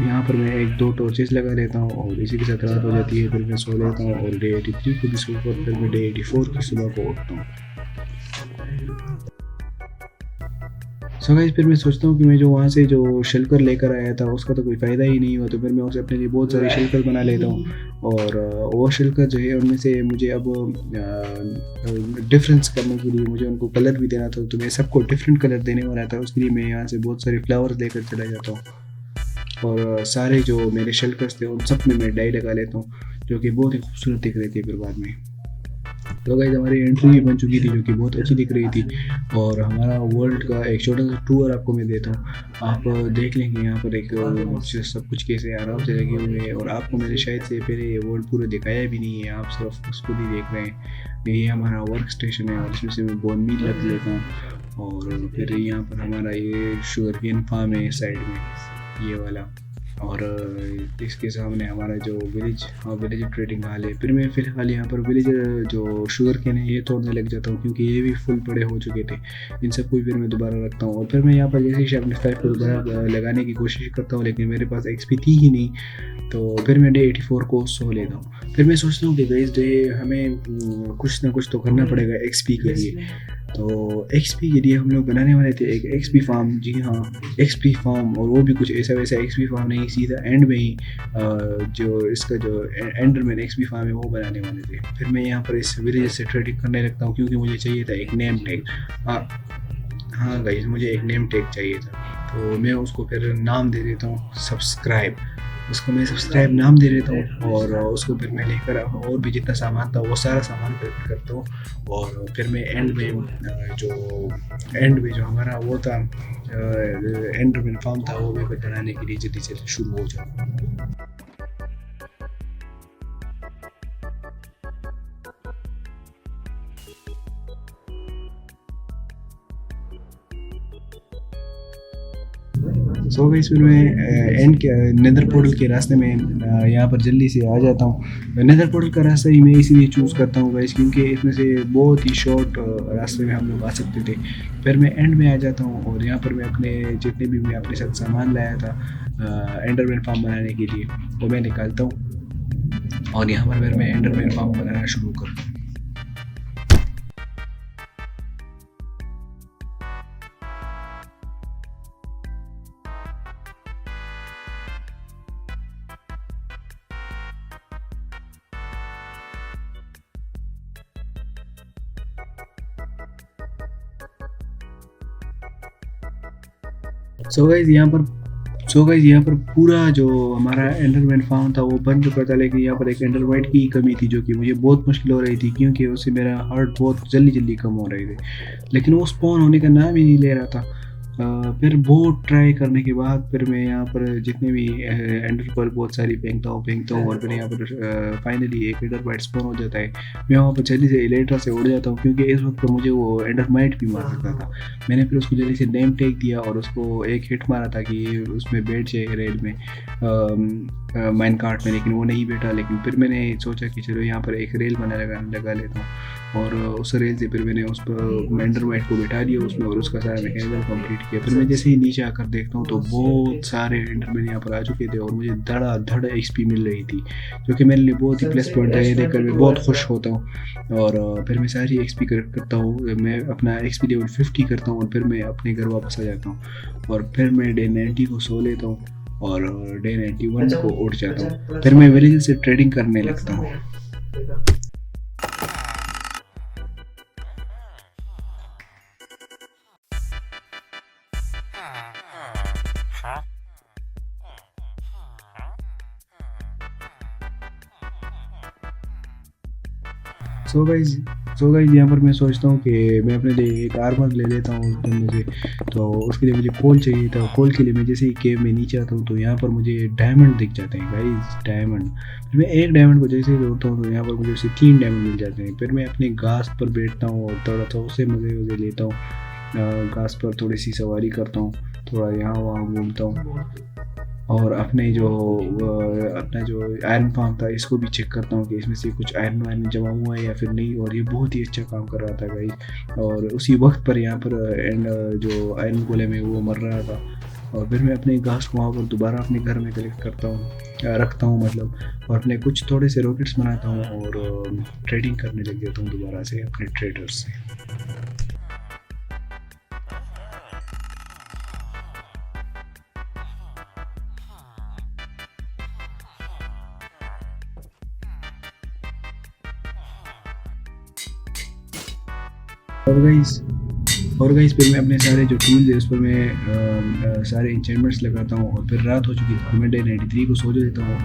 यहाँ पर मैं एक दो टॉर्चेस लगा लेता हूँ और इसी के साथ रात हो जाती है। फिर मैं सो लेता हूँ और डे 83 को भी सोकर फिर मैं डे 84 की सुबह को उठता हूँ। सो गाइस फिर मैं सोचता हूँ कि मैं जो वहाँ से जो शेल्कर लेकर आया था उसका तो कोई फ़ायदा ही नहीं हुआ, तो फिर मैं उसे अपने लिए बहुत सारे शेल्कर बना लेता हूँ। और वो शेल्कर जो है उनमें से मुझे अब डिफरेंस करने के लिए मुझे उनको कलर भी देना था, तो मैं सबको डिफरेंट कलर देने वाला था। उसके लिए मैं यहाँ से बहुत सारे फ्लावर्स लेकर चला जाता हूँ और सारे जो मेरे शेल्कर्स थे उन सब में मैं डाई लगा लेता हूँ, जो कि बहुत ही खूबसूरत दिख रही थी फिर बाद में। तो गाइस हमारी एंट्री भी बन चुकी थी, जो कि बहुत अच्छी दिख रही थी। और हमारा वर्ल्ड का एक छोटा सा टूर आपको मैं देता हूँ, आप देख लेंगे यहाँ पर एक सब कुछ कैसे आराम से लगे हुए हैं। और आपको मैंने शायद से पहले ये वर्ल्ड पूरा दिखाया भी नहीं है, आप सिर्फ उसको भी देख रहे हैं। ये हमारा वर्क स्टेशन है और इसमें से मैं बोन मील रख लेता हूँ। और फिर यहाँ पर हमारा ये शुगर केन फार्म है साइड में ये वाला, और इसके सामने हमारा जो विलेज ट्रेडिंग हॉल है। फिर मैं फिलहाल यहाँ पर विलेज जो शुगर केन है ये तोड़ने लग जाता हूँ, क्योंकि ये भी फुल बड़े हो चुके थे। इन सबको फिर मैं दोबारा रखता हूँ और फिर मैं यहाँ पर जैसे शार्पनेस को दोबारा लगाने की कोशिश करता हूँ, लेकिन मेरे पास एक्सपी थी ही नहीं। तो फिर मैं डे 84 को सो लेता हूँ। फिर मैं सोचता हूँ कि गाइस डे हमें कुछ ना कुछ तो करना पड़ेगा एक्सपी के लिए। तो एक्सपी के लिए हम लोग बनाने वाले थे एक एक्सपी फार्म। जी हाँ, एक्सपी फार्म, और वो भी कुछ ऐसा वैसा एक्सपी फार्म नहीं, सीधा एंड में ही जो इसका जो एंडरमैन एक्सपी फार्म है वो बनाने वाले थे। फिर मैं यहाँ पर इस विलेज से ट्रेडिंग करने लगता हूँ, क्योंकि मुझे चाहिए था एक नेम टैग। हाँ गाइस, मुझे एक नेम टैग चाहिए था, तो मैं उसको फिर नाम दे देता हूँ सब्सक्राइब। उसको मैं सब्सक्राइब नाम दे देता हूँ और उसको फिर मैं लेकर और भी जितना सामान था वो सारा सामान प्रिपेयर करता हूँ और फिर मैं एंड में जो हमारा वो था एंडरमैन फार्म था वो मैं फिर बनाने के लिए जल्दी से शुरू हो जाता हूँ। सो गाइस फिर मैं एंड के नेदर पोर्टल के रास्ते में यहाँ पर जल्दी से आ जाता हूँ। नेदर पोर्टल का रास्ता ही मैं इसीलिए चूज़ करता हूँ गाइस क्योंकि इसमें से बहुत ही शॉर्ट रास्ते में हम लोग आ सकते थे। फिर मैं एंड में आ जाता हूँ और यहाँ पर मैं अपने जितने भी मैं अपने साथ सामान लाया था एंडरमैन फार्म बनाने के लिए वो मैं निकालता हूँ और यहाँ पर फिर मैं एंडरमैन फार्म बनाना शुरू करता हूँ। सो गाइस यहाँ पर पूरा जो हमारा एंडरमैन फार्म था वो बन चुका था, लेकिन यहाँ पर एक एंडरमाइट की कमी थी जो कि मुझे बहुत मुश्किल हो रही थी क्योंकि उससे मेरा हार्ट बहुत जल्दी कम हो रहे थे, लेकिन वो स्पॉन होने का नाम ही नहीं ले रहा था। फिर बहुत ट्राई करने के बाद फिर मैं यहाँ पर जितने भी एंडर पर बहुत सारी फेंकता हूँ और फिर यहाँ पर फाइनली एक एंडरमाइट स्पॉन हो जाता है। मैं वहाँ पर जल्दी से एलेट्रा से उड़ जाता हूँ क्योंकि इस वक्त पर मुझे वो एंडरमाइट भी मार सकता था। मैंने फिर उसको जल्दी से नेम टैग दिया और उसको एक हिट मारा था कि उसमें बैठ जाए रेल में माइन कार्ट में, लेकिन वो नहीं बैठा। लेकिन फिर मैंने सोचा कि चलो यहाँ पर एक रेल लगा लेता हूँ और उस रेल से फिर मैंने उस पर एंडरमाइट को बैठा दिया उसमें और उसका सारा मैकेनिज्म कंप्लीट किया। फिर मैं जैसे ही नीचे आकर देखता हूँ तो बहुत सारे एंडरमैन यहाँ पर आ चुके थे और मुझे धड़ एक्सपी मिल रही थी जो कि मेरे लिए बहुत ही प्लस पॉइंट है। ये देखकर मैं बहुत खुश होता हूँ और फिर मैं सारी एक्सपी करता हूँ। मैं अपना एक्सपी लेवल 50 करता हूँ और फिर मैं अपने घर वापस आ जाता हूँ और फिर मैं डे 90 को सो लेता हूँ और डे 91 को उठ जाता हूँ। फिर मैं विलेजर से ट्रेडिंग करने लगता हूँ। सो गाइज यहाँ पर मैं सोचता हूँ कि मैं अपने लिए एक आर्मर ले लेता हूँ उस बंदे से। तो उसके लिए मुझे कोल चाहिए था। कोल के लिए मैं जैसे ही केव में नीचे आता हूँ तो यहाँ पर मुझे डायमंड दिख जाते हैं गाइज, डायमंड। फिर मैं एक डायमंड को जैसे ही तोड़ता हूँ तो यहाँ पर मुझे उससे 3 डायमंड मिल जाते हैं। फिर मैं अपने घास पर बैठता हूँ और थोड़ा सा उससे मज़े लेता हूँ। घास पर थोड़ी सी सवारी करता हूँ, थोड़ा यहाँ वहाँ घूमता हूँ और अपना जो आयरन फार्म था इसको भी चेक करता हूँ कि इसमें से कुछ आयरन जमा हुआ है या फिर नहीं। और ये बहुत ही अच्छा काम कर रहा था गाइस और उसी वक्त पर यहाँ पर जो आयरन गोलेम है वो मर रहा था। और फिर मैं अपने घास को वहाँ पर दोबारा अपने घर में कलेक्ट करता हूँ, रखता हूँ मतलब, और अपने कुछ थोड़े से रॉकेट्स बनाता हूँ और ट्रेडिंग करने लग जाता हूँ दोबारा से अपने ट्रेडर्स से। और गाइस फिर मैं अपने सारे जो टूल्स है उस पर मैं सारे इंचेंटमेंट्स लगाता हूँ और फिर रात हो चुकी थी। मैं डे 93 को सो लेता हूँ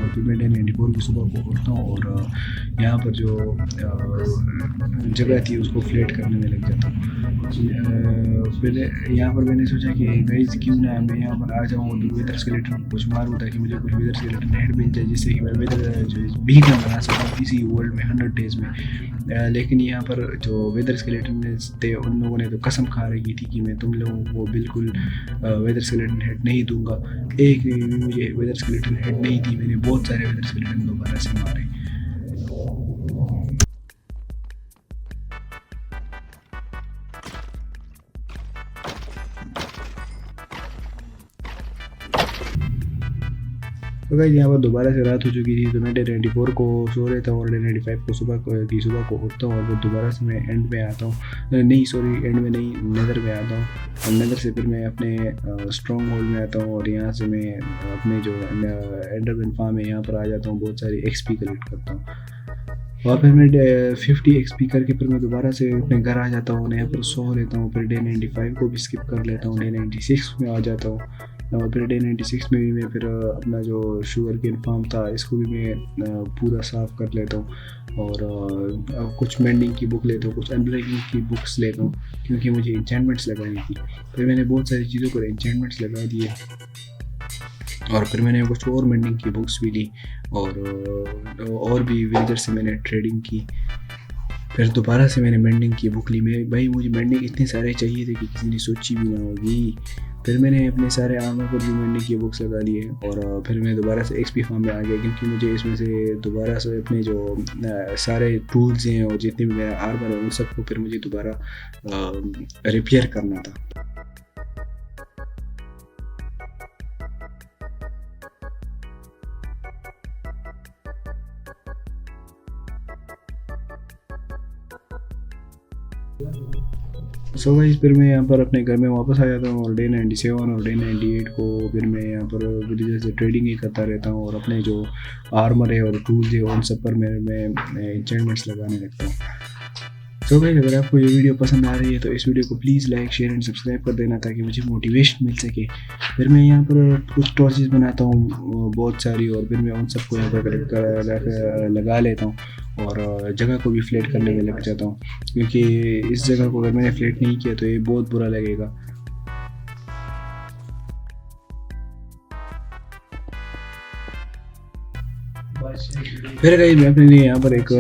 और फिर मैं डे 94 की सुबह को उठता हूँ और यहाँ पर जो जगह थी उसको फ्लैट करने में लग जाता हूँ। फिर यहाँ पर मैंने सोचा कि गाइस क्यों ना मैं यहाँ पर आ जाऊँ और वेदर स्केलेटन को कुछ मारूँ ताकि मुझे कुछ वेदर स्केलेटन हेड मिल जाए जिससे कि मैं वेदर जो भी ना बना सकूँ इसी वर्ल्ड में 100 डेज़ में। लेकिन यहाँ पर जो वेदर स्केलेटन थे उन लोगों ने तो कसम खा रही थी कि मैं तुम लोगों को बिल्कुल वेदर स्केलेटन हेड नहीं दूंगा। एक ने भी मुझे वेदर स्केलेटन हेड नहीं दी। मैंने बहुत सारे वेदर स्केलेटन दोबारा से मारे। तो गाइस यहाँ पर दोबारा से रात हो चुकी थी तो मैं डे 94 को सो लेता हूँ और डे 95 को सुबह को उठता हूँ और फिर दोबारा से मैं एंड में आता हूँ। नहीं सॉरी, एंड में नहीं, नेदर में आता हूँ और नेदर से फिर मैं अपने स्ट्रॉन्ग होल्ड में आता हूँ और यहाँ से मैं अपने जो एंडरमैन फार्म है यहाँ पर आ जाता हूँ, बहुत सारी एक्सपी कलेक्ट करता हूँ। वहाँ फिर मैं 50 एक्सपी करके फिर मैं दोबारा से अपने घर आ जाता हूँ, यहाँ पर सो लेता हूँ। फिर डे 95 को भी स्किप कर लेता हूँ, डे 96 में आ जाता हूँ और फिर डे 96 में भी मैं फिर अपना जो शुगर केन फार्म था इसको भी मैं पूरा साफ़ कर लेता हूँ। और कुछ मेंडिंग की बुक लेता हूँ, कुछ अनब्रेकिंग की बुक्स लेता हूँ क्योंकि मुझे इंचेंटमेंट्स लगानी थी। फिर मैंने बहुत सारी चीज़ों पर इंचेंटमेंट्स लगा दिए और फिर मैंने कुछ और मेंडिंग की बुक्स भी ली और भी विलेजर से मैंने ट्रेडिंग की। फिर दोबारा से मैंने मेंडिंग की बुक ली। मैं भाई मुझे मेंडिंग इतने सारे चाहिए थे कि किसी ने सोची भी ना होगी। फिर मैंने अपने सारे आर्मर पर भी मेंडिंग की बुक्स लगा लिए और फिर मैं दोबारा से एक्सपी फार्म में आ गया क्योंकि मुझे इसमें से दोबारा से अपने जो सारे टूल्स हैं और जितने भी मेरा आर्मर है उन सबको फिर मुझे दोबारा रिपेयर करना था। सो गाइस फिर मैं यहाँ पर अपने घर में वापस आ जाता हूँ और डे 97 और डे 98 को फिर मैं यहाँ पर विलेजर से ट्रेडिंग ही करता रहता हूँ और अपने जो आर्मर है और टूल्स है उन सब पर मैं एन्चेंटमेंट्स लगाने लगता हूँ। सो गाइस अगर आपको ये वीडियो पसंद आ रही है तो इस वीडियो को please like share and subscribe कर देना ताकि मुझे मोटिवेशन मिल सके। फिर मैं यहाँ पर कुछ टॉर्चेस बनाता हूँ बहुत सारी और फिर मैं उन सबको यहाँ पर कलेक्ट कर लगा लेता हूँ और जगह को भी फ्लैट करने में लग जाता हूँ क्योंकि इस जगह को अगर मैंने फ्लैट नहीं किया तो ये बहुत बुरा लगेगा। फिर गाइस मैं अपने लिए यहाँ पर एक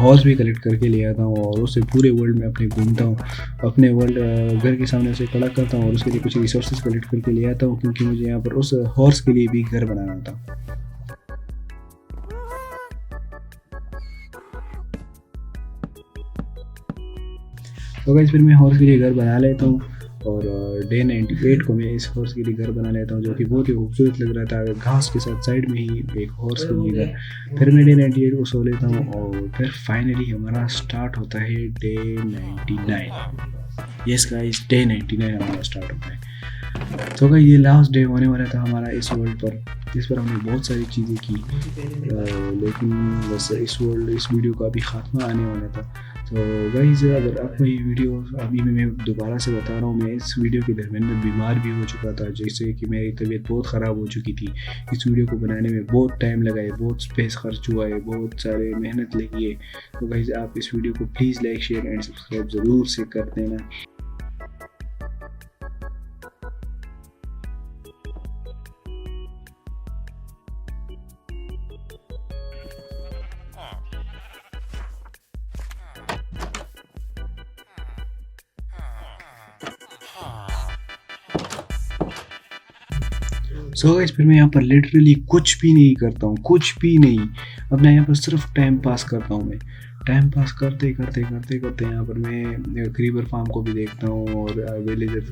हॉर्स भी कलेक्ट करके ले आता हूँ और उससे पूरे वर्ल्ड में अपने घूमता हूँ, अपने वर्ल्ड घर के सामने उसे खड़ा करता हूँ और उसके लिए कुछ रिसोर्सेज कलेक्ट करके ले आता हूँ क्योंकि मुझे यहाँ पर उस हॉर्स के लिए भी घर बनाना था। तो गाइस फिर मैं हॉर्स के लिए घर बना लेता हूँ और डे 98 को मैं इस हॉर्स के लिए घर बना लेता हूँ जो कि बहुत ही खूबसूरत लग रहा था घास के साथ साइड में ही एक हॉर्स के लिए घर। फिर मैं डे 98 को सो लेता हूँ और फिर फाइनली हमारा स्टार्ट होता है डे 99। यस गाइस डे 99 हमारा स्टार्ट होता है। तो गाइस ये लास्ट डे होने वाला था हमारा इस वर्ल्ड पर, जिस पर हमने बहुत सारी चीज़ें की लेकिन बस इस वीडियो का अभी ख़ात्मा आने वाला था। तो गाइस अगर आपको ये वीडियो अभी मैं दोबारा से बता रहा हूँ, मैं इस वीडियो के दरमियान में बीमार भी हो चुका था जिससे कि मेरी तबीयत बहुत ख़राब हो चुकी थी। इस वीडियो को बनाने में बहुत टाइम लगा है, बहुत स्पेस खर्च हुआ है, बहुत सारे मेहनत लगी है। तो गाइस आप इस वीडियो को please like share and subscribe ज़रूर से कर देना। सो गाइस फिर मैं यहाँ पर लिटरली कुछ भी नहीं करता हूँ, कुछ भी नहीं, अपना यहाँ पर सिर्फ टाइम पास करता हूँ। मैं टाइम पास करते यहाँ पर मैं क्रीपर फार्म को भी देखता हूँ और विलेजर्स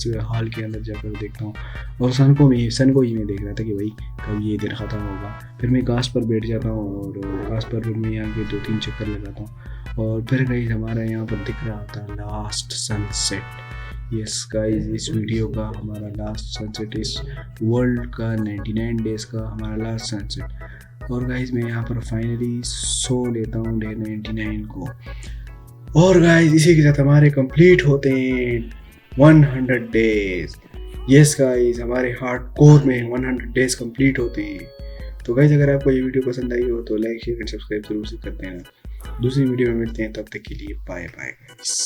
के हाल के अंदर जाकर देखता हूँ और सन को ही मैं देख रहा था कि भाई कब ये दिन ख़त्म होगा। फिर मैं घास पर बैठ जाता हूँ और घास पर फिर मैं यहाँ के 2-3 चक्कर लगाता हूँ और फिर गाइस हमारा यहाँ पर दिख रहा था लास्ट सनसेट। यस गाइस इस वीडियो का हमारा लास्ट सनसेट, इस वर्ल्ड का 99 डेज़ का हमारा लास्ट सनसेट। और गाइस मैं यहाँ पर फाइनली सो लेता हूँ डे 99 को और गाइस इसी के साथ हमारे कंप्लीट होते हैं 100 डेज़। यस गाइस हमारे हार्ड कोर में 100 डेज़ कंप्लीट होते हैं। तो गाइस अगर आपको ये वीडियो पसंद आई हो तो लाइक शेयर एंड सब्सक्राइब जरूर से कर देना। दूसरी वीडियो में मिलते हैं, तब तक के लिए बाय बाय गाइस।